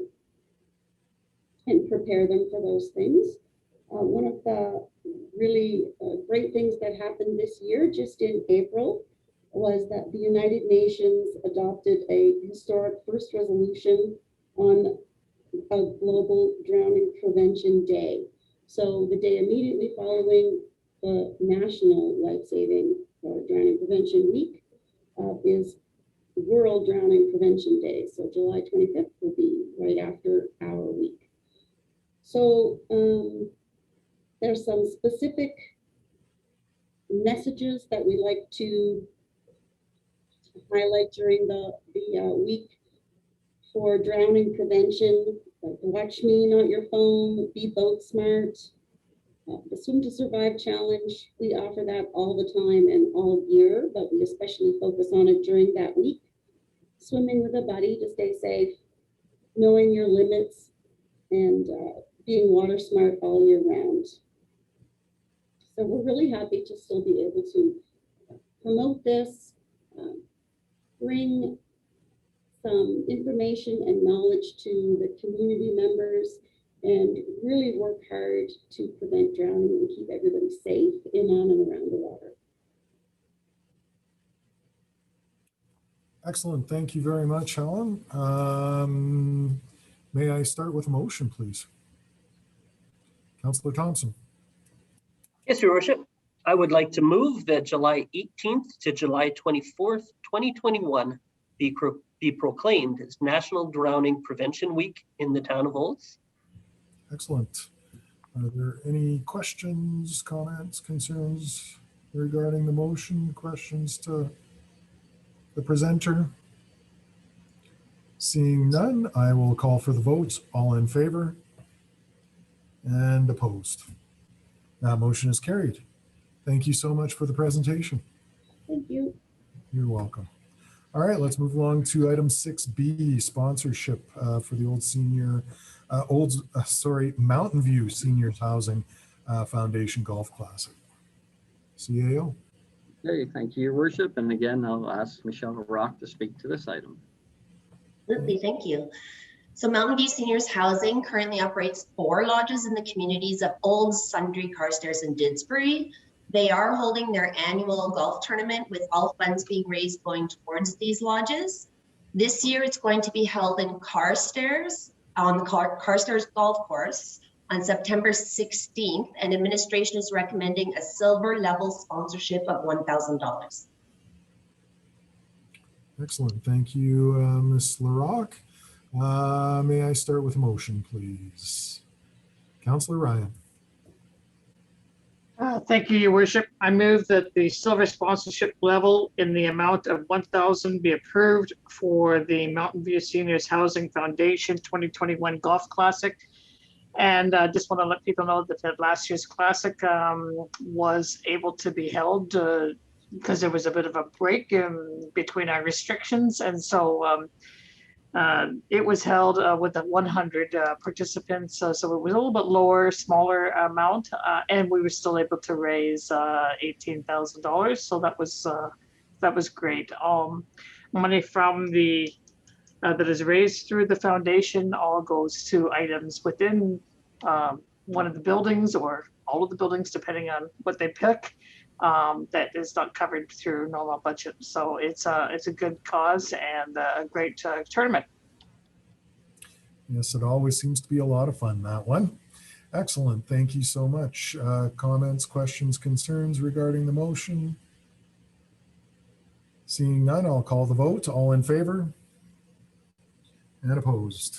and prepare them for those things. One of the really great things that happened this year, just in April, was that the United Nations adopted a historic first resolution on a global drowning prevention day. So the day immediately following the National Life-Saving or Drowning Prevention Week is World Drowning Prevention Day. So July 25th will be right after our week. So there's some specific messages that we like to highlight during the week for drowning prevention. Like watch me, not your phone, be boat smart. The Swim to Survive Challenge, we offer that all the time and all year, but we especially focus on it during that week. Swimming with a buddy to stay safe, knowing your limits, and being water smart all year round. So we're really happy to still be able to promote this, bring some information and knowledge to the community members, and really work hard to prevent drowning and keep everybody safe in, on, and around the water. Excellent. Thank you very much, Helen. May I start with a motion, please? Councillor Thompson. Yes, Your Worship. I would like to move that July 18th to July 24th, 2021 be proclaimed as National Drowning Prevention Week in the town of Olds. Excellent. Are there any questions, comments, concerns regarding the motion? Questions to the presenter? Seeing none, I will call for the votes. All in favor and opposed. That motion is carried. Thank you so much for the presentation. Thank you. You're welcome. All right, let's move along to item 6B, sponsorship for the Mountain View Seniors Housing Foundation Golf Classic. CAO. Okay, thank you, Your Worship. And again, I'll ask Michelle Larocque to speak to this item. Absolutely, thank you. So Mountain View Seniors Housing currently operates 4 lodges in the communities of Olds, Sundre, Carstairs, and Didsbury. They are holding their annual golf tournament with all funds being raised going towards these lodges. This year it's going to be held in Carstairs on the Carstairs Golf Course on September 16th, and administration is recommending a silver level sponsorship of $1,000. Excellent. Thank you, Ms. Larocque. May I start with a motion, please? Councillor Ryan. Thank you, Your Worship. I move that the silver sponsorship level in the amount of 1,000 be approved for the Mountain View Seniors Housing Foundation 2021 Golf Classic. And just want to let people know that last year's Classic was able to be held because there was a bit of a break between our restrictions. And so it was held with 100 participants, so it was a little bit lower, smaller amount, and we were still able to raise $18,000. So that was great. Money from the that is raised through the foundation all goes to items within one of the buildings or all of the buildings, depending on what they pick. That is not covered through normal budget. So it's a good cause and a great tournament. Yes, it always seems to be a lot of fun, that one. Excellent. Thank you so much. Comments, questions, concerns regarding the motion? Seeing none, I'll call the vote. All in favor? And opposed?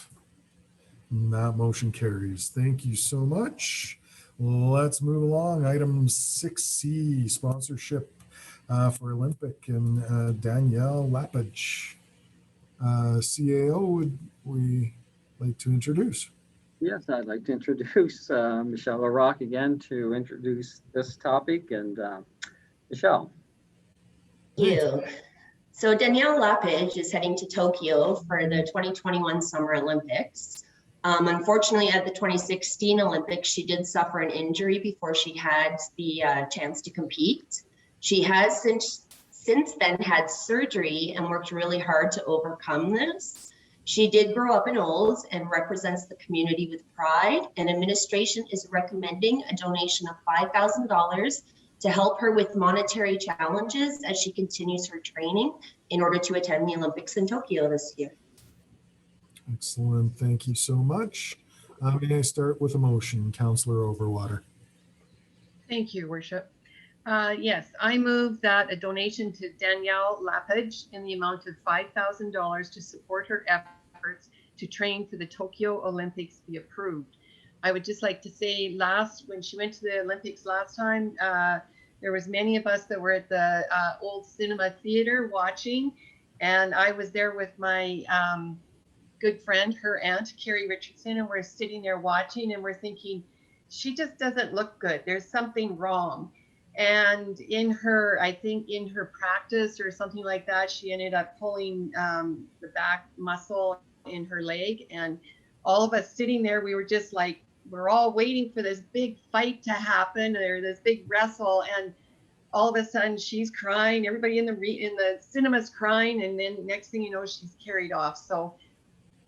And that motion carries. Thank you so much. Let's move along. Item 6C, sponsorship for Olympic, and Danielle Lapage. CAO, would we like to introduce? Yes, I'd like to introduce Michelle Larocque again to introduce this topic. And Michelle. Thank you. So Danielle Lapage is heading to Tokyo for the 2021 Summer Olympics. Unfortunately, at the 2016 Olympics, she did suffer an injury before she had the chance to compete. She has since then had surgery and worked really hard to overcome this. She did grow up in Olds and represents the community with pride, and administration is recommending a donation of $5,000 to help her with monetary challenges as she continues her training in order to attend the Olympics in Tokyo this year. Excellent. Thank you so much. May I start with a motion, Councillor Overwater? Thank you, Worship. Yes, I move that a donation to Danielle Lapage in the amount of $5,000 to support her efforts to train for the Tokyo Olympics be approved. I would just like to say when she went to the Olympics last time, there was many of us that were at the old cinema theater watching, and I was there with my good friend, her aunt, Carrie Richardson, and we're sitting there watching and we're thinking, she just doesn't look good. There's something wrong. And I think in her practice or something like that, she ended up pulling the back muscle in her leg. And all of us sitting there, we were just like, we're all waiting for this big fight to happen or this big wrestle. And all of a sudden she's crying, everybody in the cinema's crying. And then next thing you know, she's carried off. So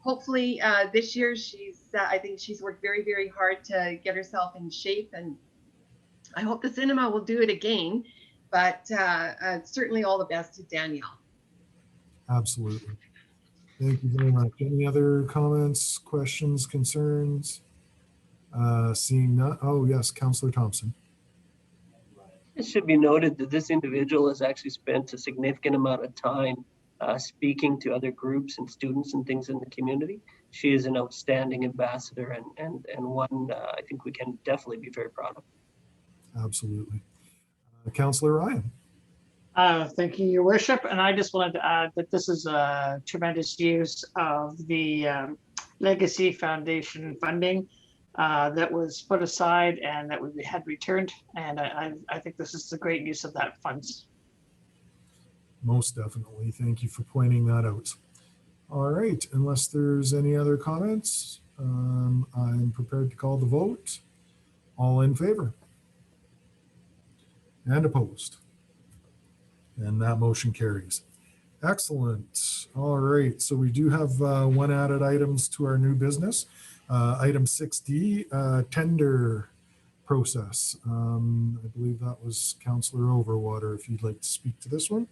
hopefully this year I think she's worked very, very hard to get herself in shape, and I hope the cinema will do it again, but certainly all the best to Danielle. Absolutely. Thank you very much. Any other comments, questions, concerns? Seeing none. Oh, yes, Councillor Thompson. It should be noted that this individual has actually spent a significant amount of time speaking to other groups and students and things in the community. She is an outstanding ambassador and one I think we can definitely be very proud of. Absolutely. Councillor Ryan. Thank you, Your Worship. And I just wanted to add that this is a tremendous use of the Legacy Foundation funding that was put aside and that we had returned. And I think this is a great use of that funds. Most definitely. Thank you for pointing that out. All right. Unless there's any other comments, I'm prepared to call the vote. All in favor? And opposed? And that motion carries. Excellent. All right. So we do have one added items to our new business. Item 6D, tender process. I believe that was Councillor Overwater. If you'd like to speak to this one.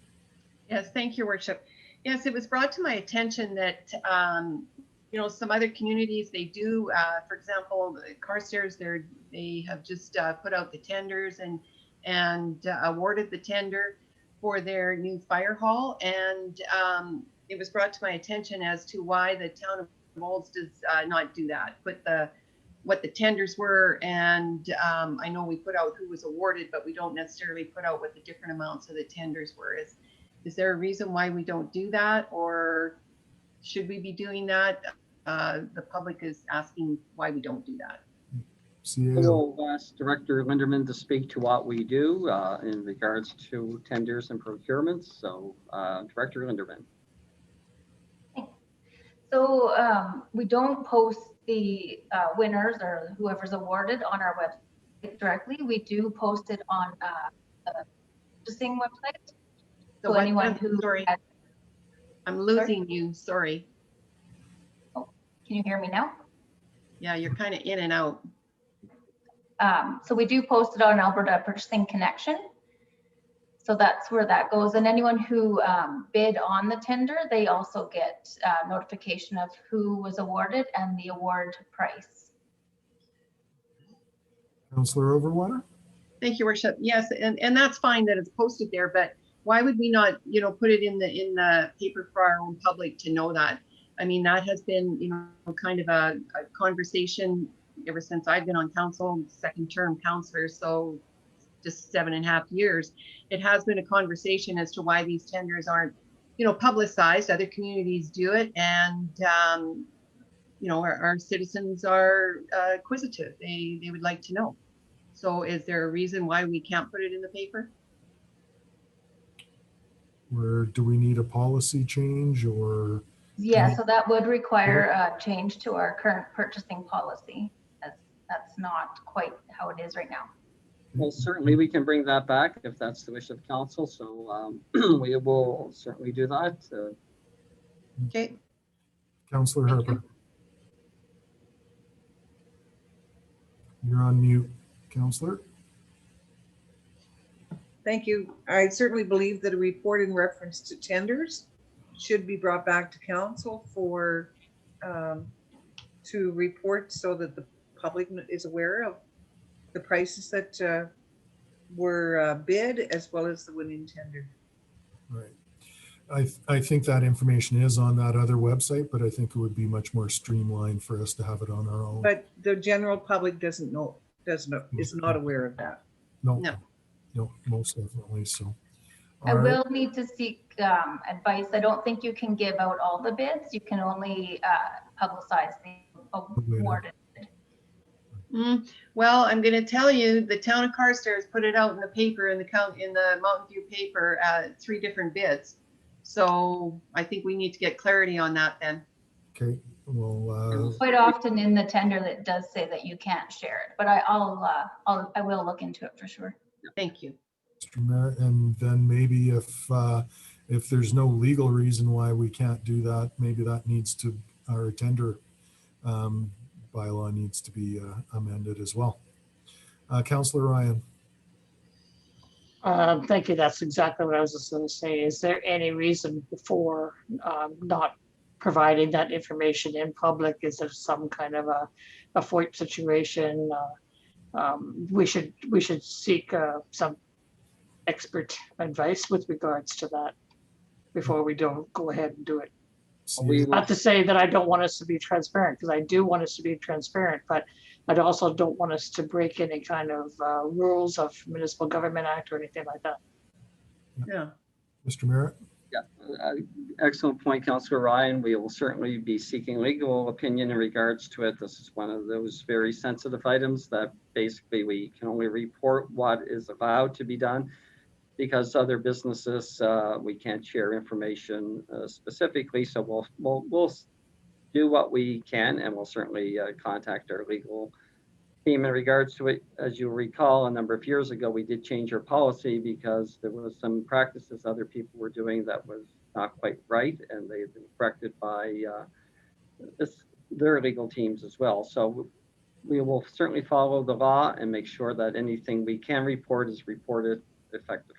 Yes, thank you, Worship. Yes, it was brought to my attention that, some other communities, they do, for example, Carstairs, they have just put out the tenders and awarded the tender for their new fire hall. And it was brought to my attention as to why the town of Olds does not do that, put the what the tenders were, and I know we put out who was awarded, but we don't necessarily put out what the different amounts of the tenders were. Is there a reason why we don't do that, or should we be doing that? The public is asking why we don't do that. CAO. We'll ask Director Linderman to speak to what we do in regards to tenders and procurements. So Director Linderman. So we don't post the winners or whoever's awarded on our website directly. We do post it on the purchasing website. So anyone who sorry, I'm losing you. Sorry. Oh, can you hear me now? Yeah, you're kind of in and out. So we do post it on Alberta Purchasing Connection. So that's where that goes. And anyone who bid on the tender, they also get notification of who was awarded and the award price. Councillor Overwater. Thank you, Worship. Yes, and that's fine that it's posted there, but why would we not, put it in the paper for our own public to know that? I mean, that has been, kind of a conversation ever since I've been on council, second term councillor, so just 7.5 years. It has been a conversation as to why these tenders aren't, publicized. Other communities do it, and our citizens are inquisitive. They would like to know. So, is there a reason why we can't put it in the paper? Or do we need a policy change, or? Yeah, so that would require a change to our current purchasing policy. That's not quite how it is right now. Well, certainly we can bring that back if that's the wish of council. So we will certainly do that. Okay. Councillor Harper. You're on mute, Councillor. Thank you. I certainly believe that a report in reference to tenders should be brought back to council for to report so that the public is aware of the prices that were bid as well as the winning tender. Right. I think that information is on that other website, but I think it would be much more streamlined for us to have it on our own. But the general public is not aware of that. No, most definitely so. I will need to seek advice. I don't think you can give out all the bids. You can only publicize the awarded. Well, I'm going to tell you, the town of Carstairs put it out in the paper, in the Mountain View paper, 3 different bids. So I think we need to get clarity on that then. Okay. Well, quite often in the tender that does say that you can't share it, but I will look into it for sure. Thank you. Mr. Merritt, and then maybe if there's no legal reason why we can't do that, maybe that needs to, our tender bylaw needs to be amended as well. Councillor Ryan. Thank you. That's exactly what I was just going to say. Is there any reason for not providing that information in public? Is there some kind of a FOIP situation? We should seek some expert advice with regards to that before we don't go ahead and do it. Not to say that I don't want us to be transparent, because I do want us to be transparent, but I also don't want us to break any kind of rules of Municipal Government Act or anything like that. Yeah. Mr. Merritt? Yeah, excellent point, Councillor Ryan. We will certainly be seeking legal opinion in regards to it. This is one of those very sensitive items that basically we can only report what is allowed to be done, because other businesses, we can't share information specifically. So we'll do what we can, and we'll certainly contact our legal team in regards to it. As you recall, a number of years ago, we did change our policy because there was some practices other people were doing that was not quite right, and they've been corrected by their legal teams as well. So we will certainly follow the law and make sure that anything we can report is reported effectively.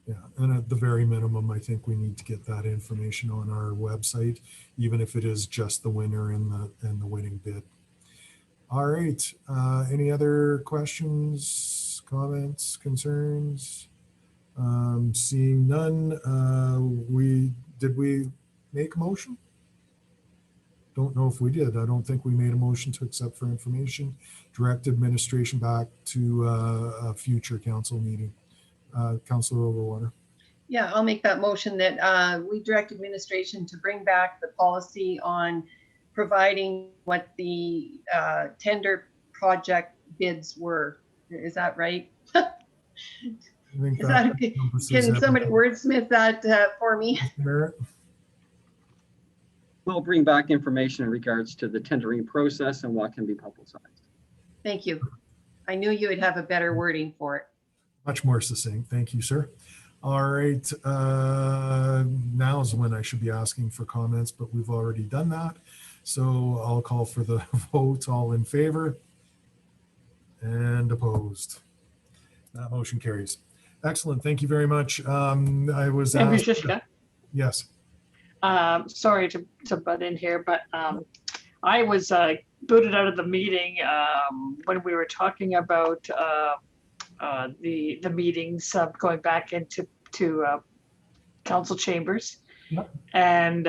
Yeah, and at the very minimum, I think we need to get that information on our website, even if it is just the winner and the winning bid. All right. Any other questions, comments, concerns? Seeing none, did we make a motion? don't know if we did. I don't think we made a motion to accept for information, direct administration back to a future council meeting. Councillor Overwater. Yeah, I'll make that motion that we direct administration to bring back the policy on providing what the tender project bids were. Is that right? I think Is that, can somebody wordsmith that for me? Merritt? We'll bring back information in regards to the tendering process and what can be publicized. Thank you. I knew you would have a better wording for it. Much more succinct. Thank you, sir. All right. Now is when I should be asking for comments, but we've already done that. So I'll call for the vote. All in favor and opposed. That motion carries. Excellent. Thank you very much. I was asked. Yes. Sorry to butt in here, but I was booted out of the meeting when we were talking about the meetings going back into council chambers. Yep. And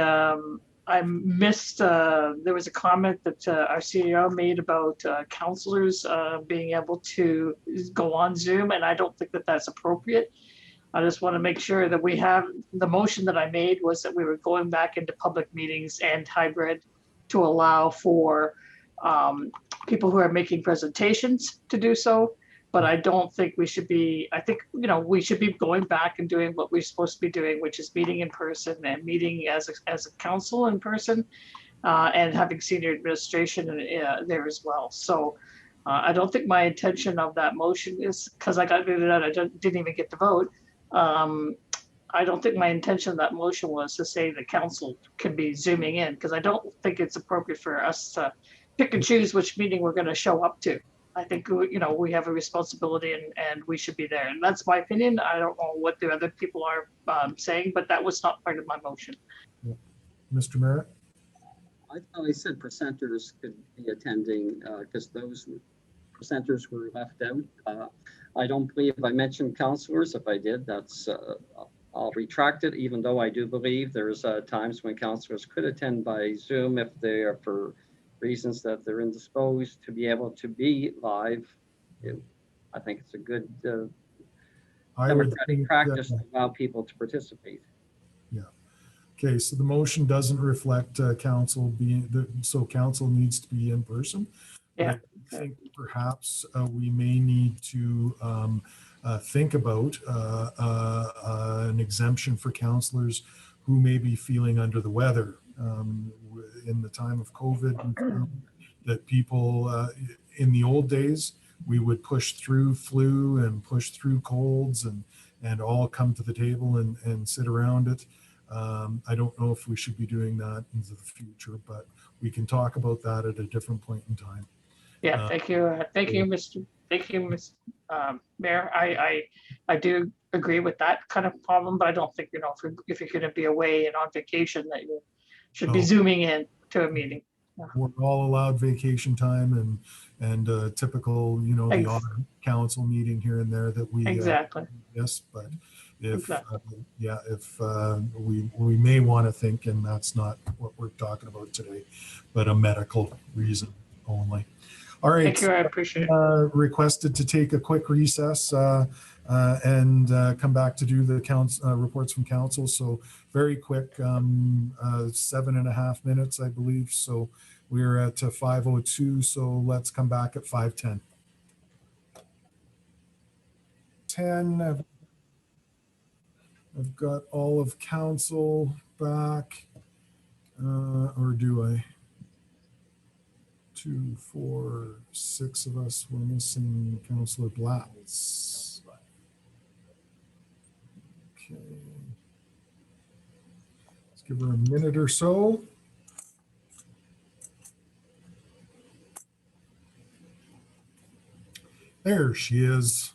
I missed, there was a comment that our CEO made about councilors being able to go on Zoom, and I don't think that that's appropriate. I just want to make sure that we have, the motion that I made was that we were going back into public meetings and hybrid to allow for people who are making presentations to do so. But I don't think we should be, I think, you know, we should be going back and doing what we're supposed to be doing, which is meeting in person and meeting as a council in person and having senior administration there as well. So I don't think my intention of that motion is, because I got booted out, I didn't even get to vote. I don't think my intention of that motion was to say the council can be zooming in, because I don't think it's appropriate for us to pick and choose which meeting we're going to show up to. I think, you know, we have a responsibility and we should be there. And that's my opinion. I don't know what the other people are saying, but that was not part of my motion. Yeah. Mr. Merritt? I thought I said presenters could be attending because those presenters were left out. I don't believe I mentioned counselors. If I did, that's I'll retract it, even though I do believe there's times when counselors could attend by Zoom if they are for reasons that they're indisposed to be able to be live. I think it's a good democratic practice to allow people to participate. Yeah. Okay, so the motion doesn't reflect council being, so council needs to be in person. Yeah. I think perhaps we may need to think about an exemption for councillors who may be feeling under the weather. In the time of COVID, that people in the old days, we would push through flu and push through colds and all come to the table and sit around it. I don't know if we should be doing that into the future, but we can talk about that at a different point in time. Yeah, thank you. Thank you, Mr. Mayor. I do agree with that kind of problem, but I don't think, you know, if you're going to be away and on vacation, that you should be zooming in to a meeting. Yeah. We're all allowed vacation time and typical, you know, the odd council meeting here and there that we exactly. Yes, but if we may want to think, and that's not what we're talking about today, but a medical reason only. All right. Thank you. I appreciate it. Requested to take a quick recess and come back to do the reports from council. So very quick, 7.5 minutes, I believe. So we're at 5:02. So let's come back at 5:10. 10. I've got all of council back, or do I? 2, 4, 6 of us. We're missing Councillor Blatz. Okay. Let's give her a minute or so. There she is.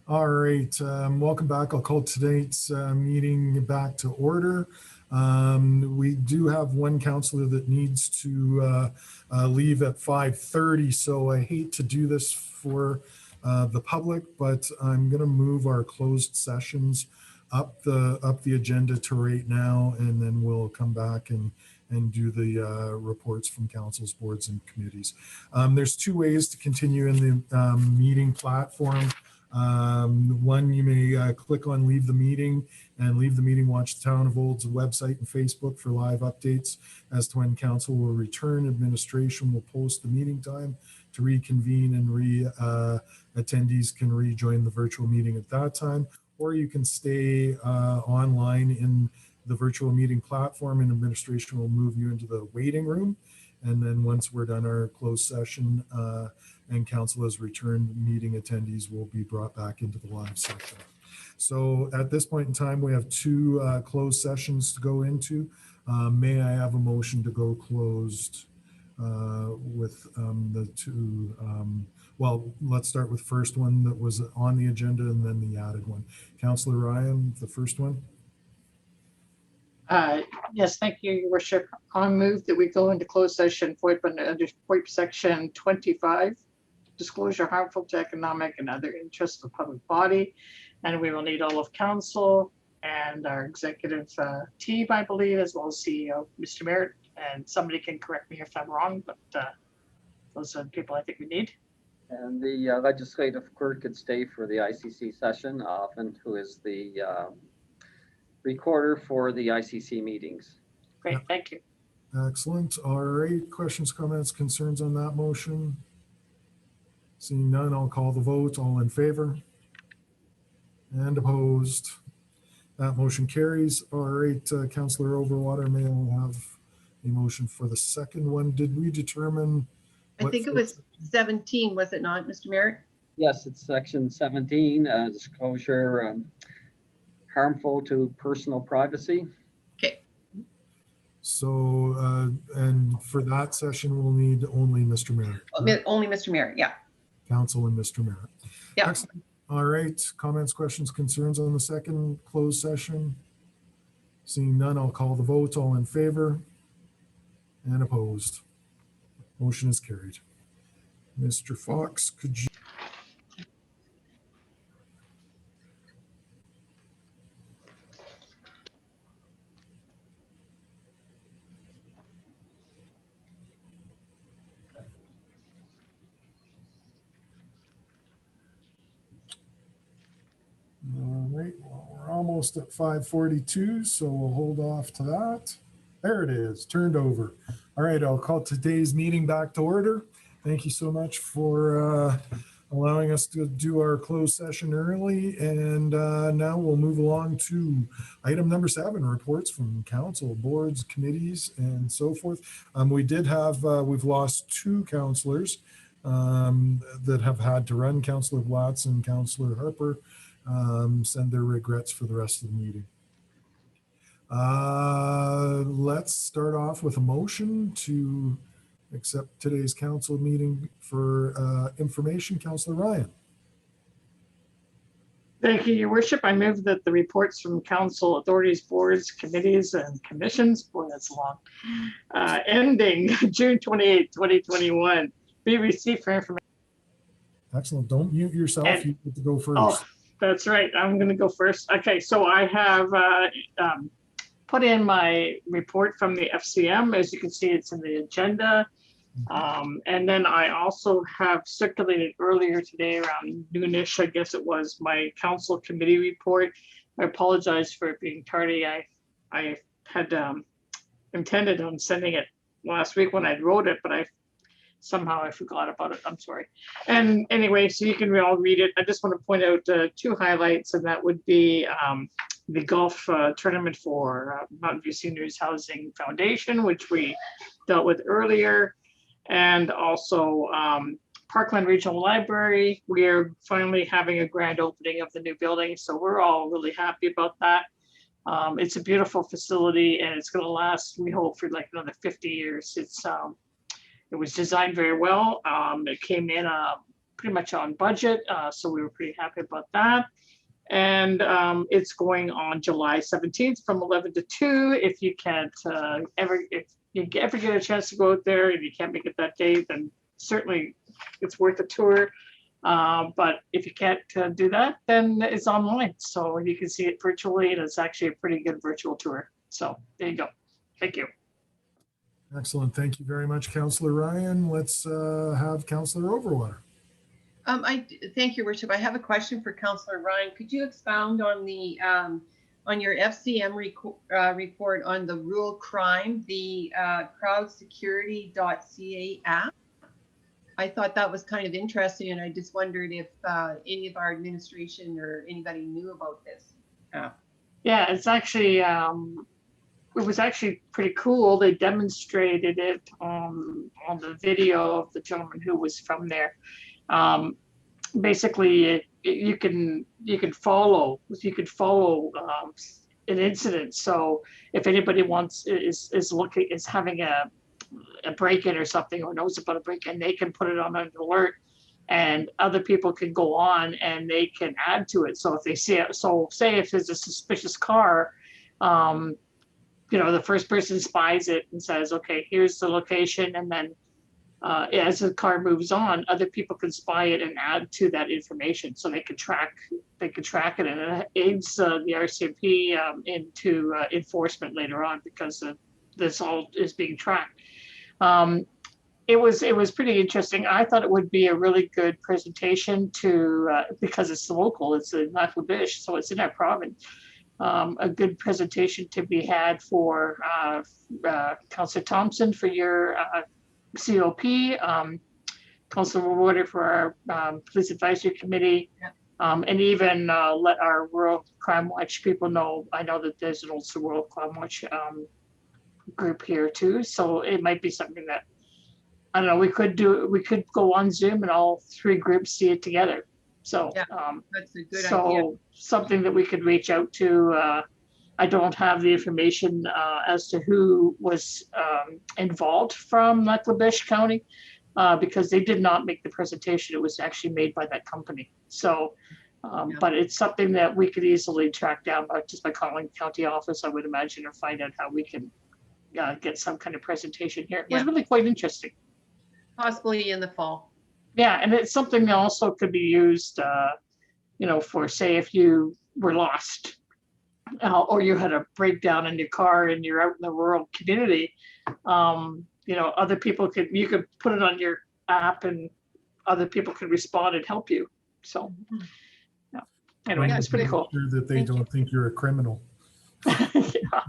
All right, welcome back. I'll call tonight's meeting back to order. We do have one councillor that needs to leave at 5:30, so I hate to do this for the public, but I'm going to move our closed sessions up the agenda to right now, and then we'll come back and and do the reports from councils, boards, and committees. There's two ways to continue in the meeting platform. One, you may click on Leave the Meeting and Leave the Meeting, watch the Town of Old's website and Facebook for live updates as to when council will return. Administration will post the meeting time to reconvene, and attendees can rejoin the virtual meeting at that time. Or you can stay online in the virtual meeting platform, and administration will move you into the waiting room. And then once we're done our closed session and council has returned, meeting attendees will be brought back into the live session. So at this point in time, we have two closed sessions to go into. May I have a motion to go closed with the two? Well, let's start with the first one that was on the agenda and then the added one. Councillor Ryan, the first one. Yes, thank you, Your Worship. I move that we go into closed session under FOIP section 25, disclosure harmful to economic and other interests of the public body. And we will need all of council and our executive team, I believe, as well as CEO, Mr. Merritt. And somebody can correct me if I'm wrong, but those are the people I think we need. And the legislative clerk could stay for the ICC session, often who is the recorder for the ICC meetings. Great, thank you. Excellent. All right, questions, comments, concerns on that motion? Seeing none, I'll call the vote. All in favor? And opposed? That motion carries. All right, Councillor Overwater, may I have a motion for the second one? Did we determine? I think it was 17, was it not, Mr. Merritt? Yes, it's section 17, disclosure harmful to personal privacy. Okay. So, and for that session, we'll need only Mr. Merritt. Only Mr. Merritt, yeah. Council and Mr. Merritt. Yeah. Excellent. All right, comments, questions, concerns on the second closed session? Seeing none, I'll call the vote. All in favor? And opposed? Motion is carried. Mr. Fox, could you? All right, well, we're almost at 5:42, so we'll hold off to that. There it is, turned over. All right, I'll call today's meeting back to order. Thank you so much for allowing us to do our closed session early. And now we'll move along to item number 7, reports from council, boards, committees, and so forth. We did have, we've lost 2 councillors that have had to run. Councillor Blatz and Councillor Harper send their regrets for the rest of the meeting. Let's start off with a motion to accept today's council meeting for information. Councillor Ryan. Thank you, Your Worship. I move that the reports from council, authorities, boards, committees, and commissions, boy, that's long, ending June 28, 2021, be received for information. Excellent. Don't mute yourself. And, you get to go first. Oh, that's right. I'm going to go first. Okay, so I have put in my report from the FCM. As you can see, it's in the agenda. And then I also have circulated earlier today around noonish, I guess it was, my council committee report. I apologize for it being tardy. I had intended on sending it last week when I wrote it, but somehow I forgot about it. I'm sorry. And anyway, so you can all read it. I just want to point out 2 highlights, and that would be the golf tournament for Mountain View Seniors Housing Foundation, which we dealt with earlier. And also Parkland Regional Library. We are finally having a grand opening of the new building, so we're all really happy about that. It's a beautiful facility, and it's going to last, we hope, for like another 50 years. It was designed very well. It came in pretty much on budget, so we were pretty happy about that. And it's going on July 17th from 11 to 2. If you can't if you ever get a chance to go out there and you can't make it that day, then certainly it's worth a tour. But if you can't do that, then it's online. So you can see it virtually, and it's actually a pretty good virtual tour. So there you go. Thank you. Excellent. Thank you very much, Councillor Ryan. Let's have Councillor Overwater. Thank you, Worship. I have a question for Councillor Ryan. Could you expound on the on your FCM report on the rural crime, the crowdsecurity.ca app? I thought that was kind of interesting, and I just wondered if any of our administration or anybody knew about this app. Yeah, it's actually it was actually pretty cool. They demonstrated it on the video of the gentleman who was from there. Basically, you can follow an incident. So if anybody is having a break-in or something, or knows about a break-in, they can put it on an alert, and other people can go on and they can add to it. So if they see it, so say if there's a suspicious car, the first person spies it and says, okay, here's the location, and then as the car moves on, other people can spy it and add to that information, so they can track it, and it aids the RCMP into enforcement later on, because this all is being tracked. It was pretty interesting. I thought it would be a really good presentation because it's local, it's in Lac La Biche, so it's in our province. A good presentation to be had for Councillor Thompson for your COP, Councillor Warder for our Police Advisory Committee, and even let our Rural Crime Watch people know. I know that there's an also Rural Crime Watch group here too, so it might be something that, I don't know, we could go on Zoom and all three groups see it together. So yeah, that's a good idea. Something that we could reach out to. I don't have the information as to who was involved from Lac La Biche County, because they did not make the presentation. It was actually made by that company. So, but it's something that we could easily track down just by calling the county office, I would imagine, or find out how we can get some kind of presentation here. It was really quite interesting. Possibly in the fall. Yeah, and it's something that also could be used, for, say, if you were lost or you had a breakdown in your car and you're out in the rural community, other people you could put it on your app and other people could respond and help you. So, yeah. Anyway, it's pretty cool. Sure that they don't think you're a criminal. Yeah.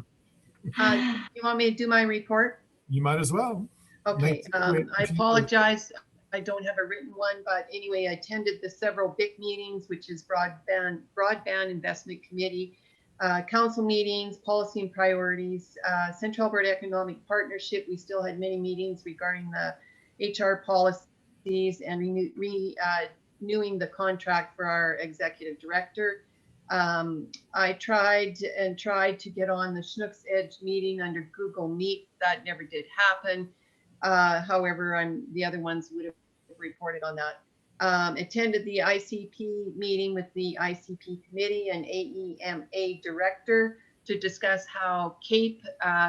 You want me to do my report? You might as well. Okay, I apologize. I don't have a written one, but anyway, I attended the several BIC meetings, which is Broadband Investment Committee, council meetings, policy and priorities, Central Alberta Economic Partnership. We still had many meetings regarding the HR policies and renewing the contract for our executive director. I tried to get on the Schnucks Edge meeting under Google Meet. That never did happen. However, the other ones would have reported on that. Attended the ICP meeting with the ICP committee and AEMA director to discuss how CAPE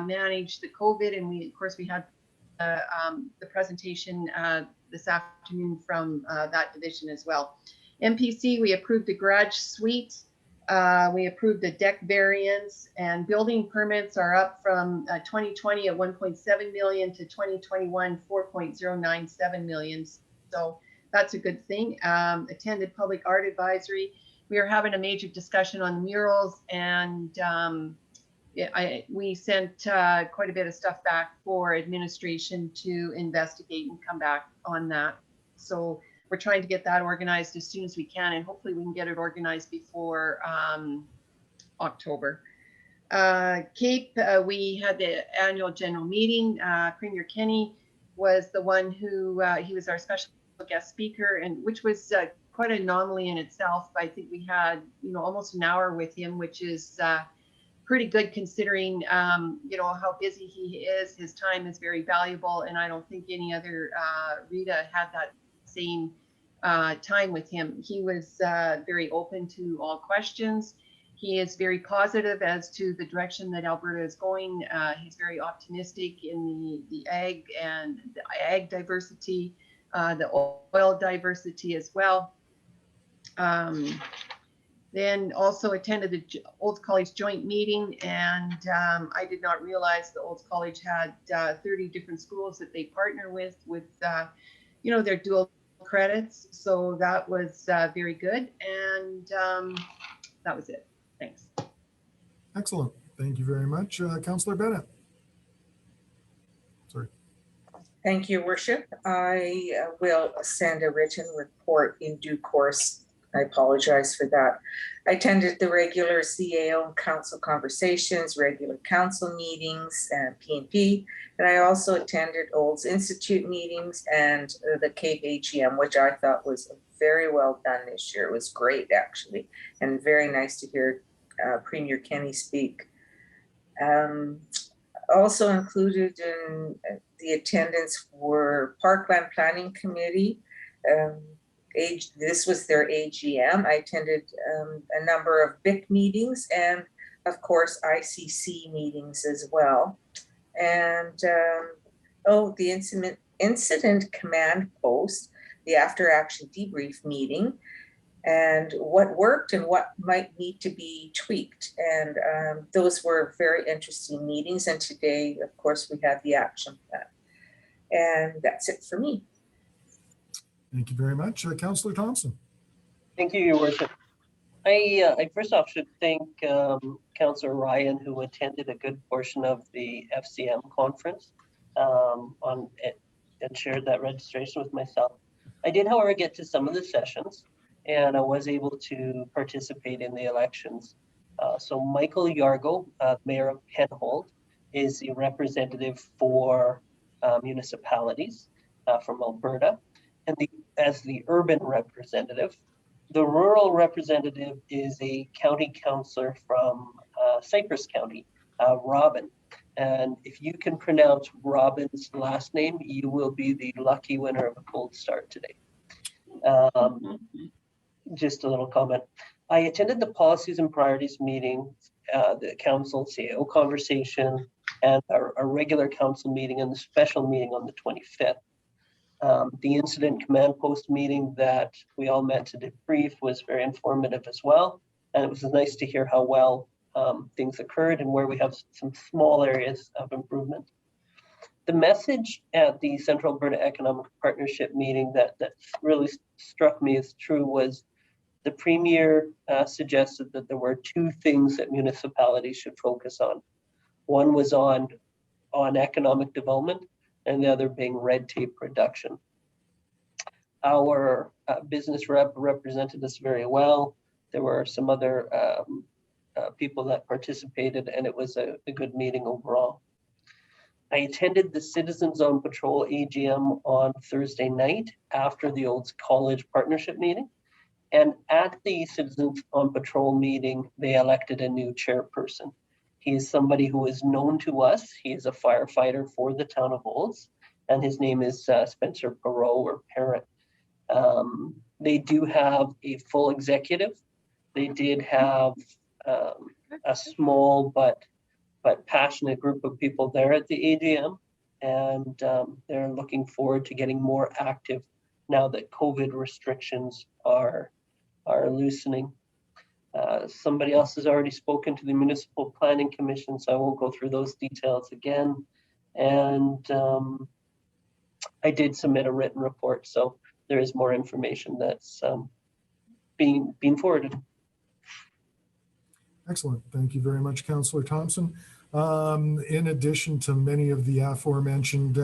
managed the COVID. And we had the presentation this afternoon from that division as well. MPC, we approved a garage suite. We approved the deck variance, and building permits are up from 2020 at 1.7 million to 2021 4.097 million. So that's a good thing. Attended public art advisory. We are having a major discussion on the murals, and we sent quite a bit of stuff back for administration to investigate and come back on that. So we're trying to get that organized as soon as we can, and hopefully we can get it organized before October. CAPE, we had the annual general meeting. Premier Kenney was the one who, he was our special guest speaker, and which was quite an anomaly in itself. I think we had, almost an hour with him, which is pretty good considering, how busy he is. His time is very valuable, and I don't think any other RITA had that same time with him. He was very open to all questions. He is very positive as to the direction that Alberta is going. He's very optimistic in the ag and the ag diversity, the oil diversity as well. Then also attended the Olds College joint meeting, and I did not realize the Olds College had 30 different schools that they partner with their dual credits. So that was very good, and that was it. Thanks. Excellent. Thank you very much. Councillor Bennett. Sorry. Thank you, Worship. I will send a written report in due course. I apologize for that. I attended the regular CAO and council conversations, regular council meetings, and PNP, and I also attended Olds Institute meetings and the Cape AGM, which I thought was very well done this year. It was great, actually, and very nice to hear Premier Kenney speak. Also included in the attendance were Parkland Planning Committee. This was their AGM. I attended a number of BIC meetings and, of course, ICC meetings as well. And the incident command post, the after action debrief meeting, and what worked and what might need to be tweaked. And those were very interesting meetings. And today, of course, we have the action plan. And that's it for me. Thank you very much. Councillor Thompson. Thank you, Your Worship. I first off should thank Councillor Ryan, who attended a good portion of the FCM conference and shared that registration with myself. I did, however, get to some of the sessions, and I was able to participate in the elections. So Michael Yargo, Mayor of Penhold, is the representative for municipalities from Alberta. And as the urban representative, the rural representative is a county councillor from Cypress County, Robin. And if you can pronounce Robin's last name, you will be the lucky winner of a gold star today. Just a little comment. I attended the policies and priorities meeting, the council CAO conversation, and a regular council meeting and the special meeting on the 25th. The incident command post meeting that we all met to debrief was very informative as well. And it was nice to hear how well things occurred and where we have some small areas of improvement. The message at the Central Alberta Economic Partnership meeting that really struck me as true was the Premier suggested that there were two things that municipalities should focus on. One was on economic development, and the other being red tape reduction. Our business rep represented us very well. There were some other people that participated, and it was a good meeting overall. I attended the Citizens on Patrol AGM on Thursday night after the Olds College partnership meeting. And at the Citizens on Patrol meeting, they elected a new chairperson. He is somebody who is known to us. He is a firefighter for the town of Olds, and his name is Spencer Perot or Parrott. They do have a full executive. They did have a small but passionate group of people there at the AGM, and they're looking forward to getting more active now that COVID restrictions are loosening. Somebody else has already spoken to the Municipal Planning Commission, so I won't go through those details again. And I did submit a written report, so there is more information that's being forwarded. Excellent. Thank you very much, Councillor Thompson. In addition to many of the aforementioned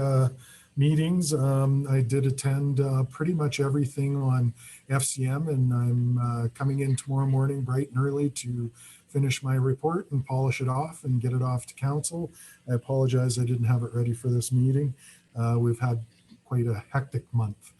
meetings, I did attend pretty much everything on FCM, and I'm coming in tomorrow morning bright and early to finish my report and polish it off and get it off to council. I apologize I didn't have it ready for this meeting. We've had quite a hectic month.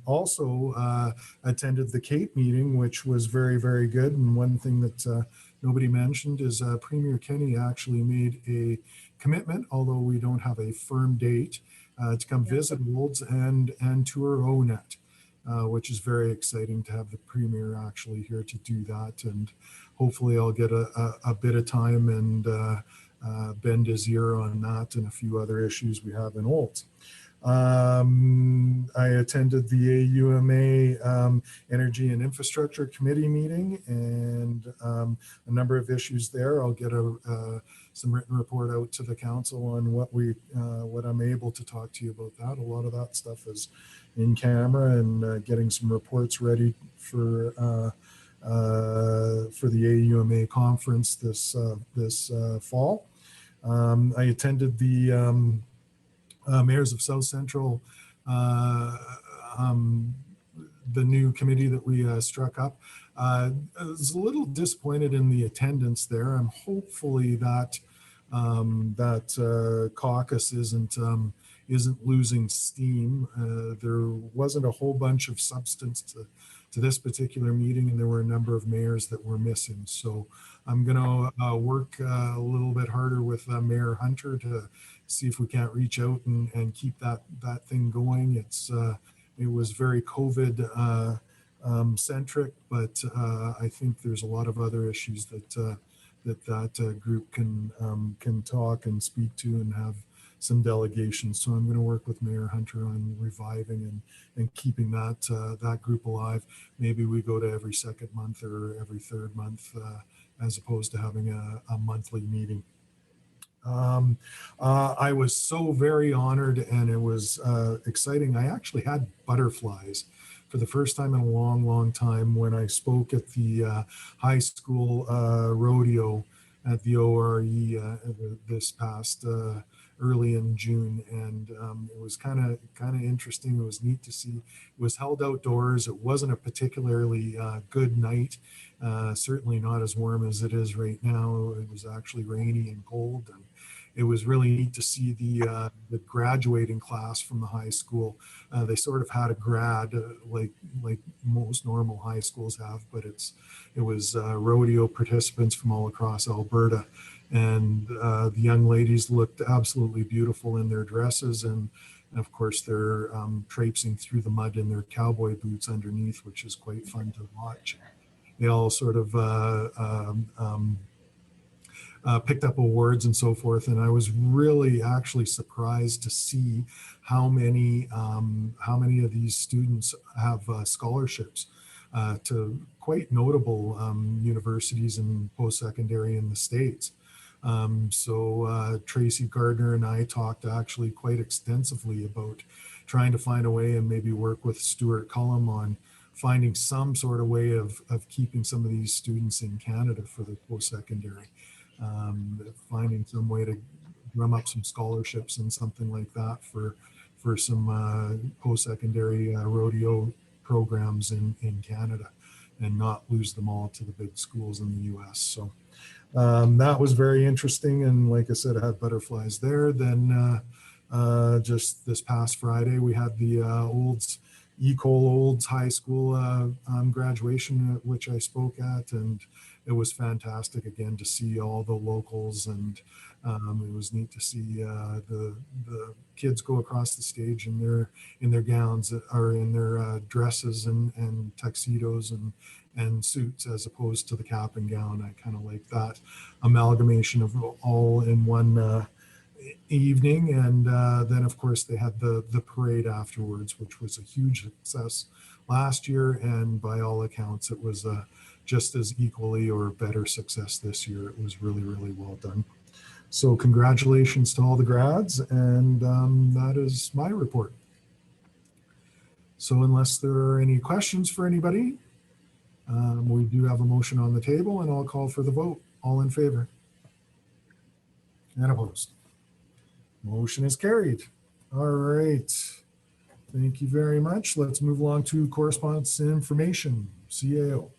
Also attended the Cape meeting, which was very, very good. And one thing that nobody mentioned is Premier Kenney actually made a commitment, although we don't have a firm date, to come visit Olds and tour ONET, which is very exciting to have the Premier actually here to do that. And hopefully I'll get a bit of time and bend his ear on that and a few other issues we have in Olds. I attended the AUMA Energy and Infrastructure Committee meeting, and a number of issues there. I'll get some written report out to the council on what I'm able to talk to you about that. A lot of that stuff is in camera, and getting some reports ready for the AUMA conference this fall. I attended the Mayors of South Central, the new committee that we struck up. I was a little disappointed in the attendance there. I'm hopefully that caucus isn't losing steam. There wasn't a whole bunch of substance to this particular meeting, and there were a number of mayors that were missing. So I'm going to work a little bit harder with Mayor Hunter to see if we can't reach out and keep that thing going. It was very COVID centric, but I think there's a lot of other issues that group can talk and speak to and have some delegations. So I'm going to work with Mayor Hunter on reviving and keeping that group alive. Maybe we go to every second month or every third month as opposed to having a monthly meeting. I was so very honored, and it was exciting. I actually had butterflies for the first time in a long, long time when I spoke at the high school rodeo at the ORE this past early in June, and it was kind of interesting. It was neat to see. It was held outdoors. It wasn't a particularly good night, certainly not as warm as it is right now. It was actually rainy and cold, and it was really neat to see the graduating class from the high school. They sort of had a grad like most normal high schools have, but it was rodeo participants from all across Alberta. And the young ladies looked absolutely beautiful in their dresses, and of course they're traipsing through the mud in their cowboy boots underneath, which is quite fun to watch. They all sort of picked up awards and so forth, and I was really actually surprised to see how many of these students have scholarships to quite notable universities and post-secondary in the States. So Tracy Gardner and I talked actually quite extensively about trying to find a way and maybe work with Stuart Cullum on finding some sort of way of keeping some of these students in Canada for the post-secondary, finding some way to drum up some scholarships and something like that for some post-secondary rodeo programs in Canada, and not lose them all to the big schools in the US. So that was very interesting. And like I said, I had butterflies there. Then just this past Friday, we had the Olds High School graduation, at which I spoke at, and it was fantastic again to see all the locals, and it was neat to see the kids go across the stage in their gowns, or in their dresses and tuxedos and suits, as opposed to the cap and gown. I kind of like that amalgamation of all in one evening. And then of course they had the parade afterwards, which was a huge success last year, and by all accounts it was just as equally or better success this year. It was really, really well done. So congratulations to all the grads, and that is my report. So unless there are any questions for anybody, we do have a motion on the table, and I'll call for the vote. All in favor? And opposed? Motion is carried. All right. Thank you very much. Let's move along to correspondence and information. CAO.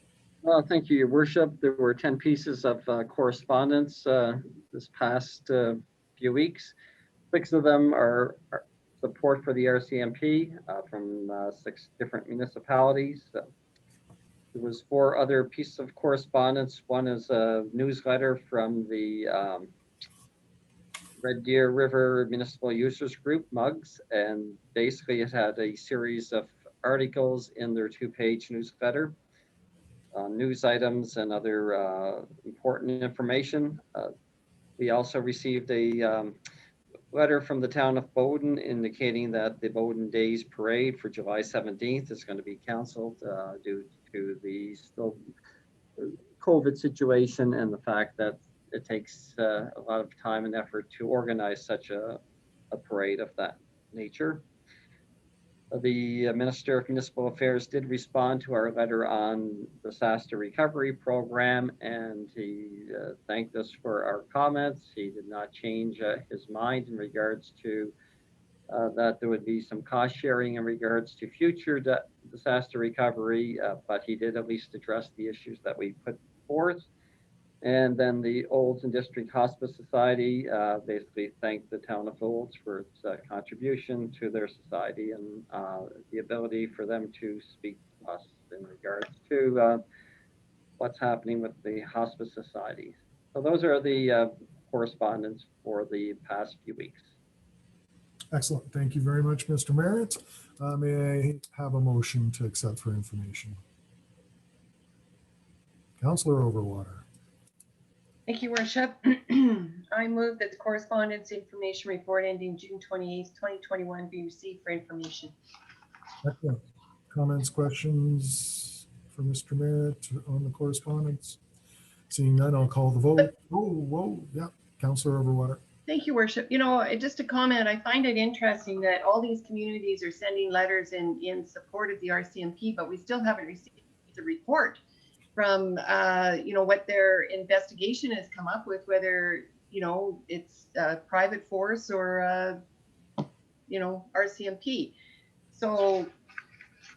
Thank you, Your Worship. There were 10 pieces of correspondence this past few weeks. 6 of them are support for the RCMP from 6 different municipalities. There was 4 other pieces of correspondence. One is a newsletter from the Red Deer River Municipal Users Group, MUGS, and basically it had a series of articles in their 2-page newsletter, news items and other important information. We also received a letter from the town of Bowden indicating that the Bowden Days Parade for July 17th is going to be canceled due to the still COVID situation and the fact that it takes a lot of time and effort to organize such a parade of that nature. The Minister of Municipal Affairs did respond to our letter on the disaster recovery program, and he thanked us for our comments. He did not change his mind in regards to that there would be some cost sharing in regards to future disaster recovery, but he did at least address the issues that we put forth. And then the Olds and District Hospice Society basically thanked the town of Olds for its contribution to their society and the ability for them to speak to us in regards to what's happening with the Hospice Society. So those are the correspondence for the past few weeks. Excellent. Thank you very much, Mr. Merritt. May I have a motion to accept for information? Councillor Overwater. Thank you, Worship. I move that the correspondence information report ending June 28th, 2021 be received for information. Excellent. Comments, questions for Mr. Merritt on the correspondence? Seeing none, I'll call the vote. Whoa, yeah. Councillor Overwater. Thank you, Worship. You know, just a comment, I find it interesting that all these communities are sending letters in support of the RCMP, but we still haven't received the report from, you know, what their investigation has come up with, whether, you know, it's a private force or, you know, RCMP. So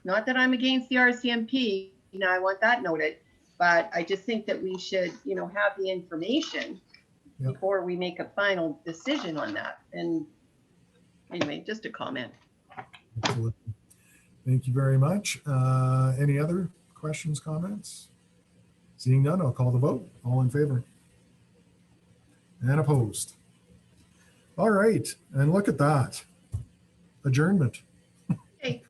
not that I'm against the RCMP, you know, I want that noted, but I just think that we should, you know, have the information before we make a final decision on that. And anyway, just a comment. Absolutely. Thank you very much. Any other questions, comments? Seeing none, I'll call the vote. All in favor? And opposed? All right. And look at that. Adjournment. Hey.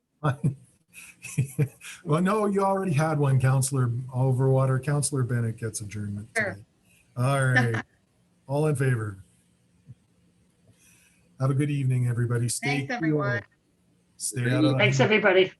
Well, no, you already had one, Councillor Overwater. Councillor Bennett gets adjournment today. All right. All in favor? Have a good evening, everybody. Stay Thanks, everyone. cool. Stay out of the Thanks, everybody.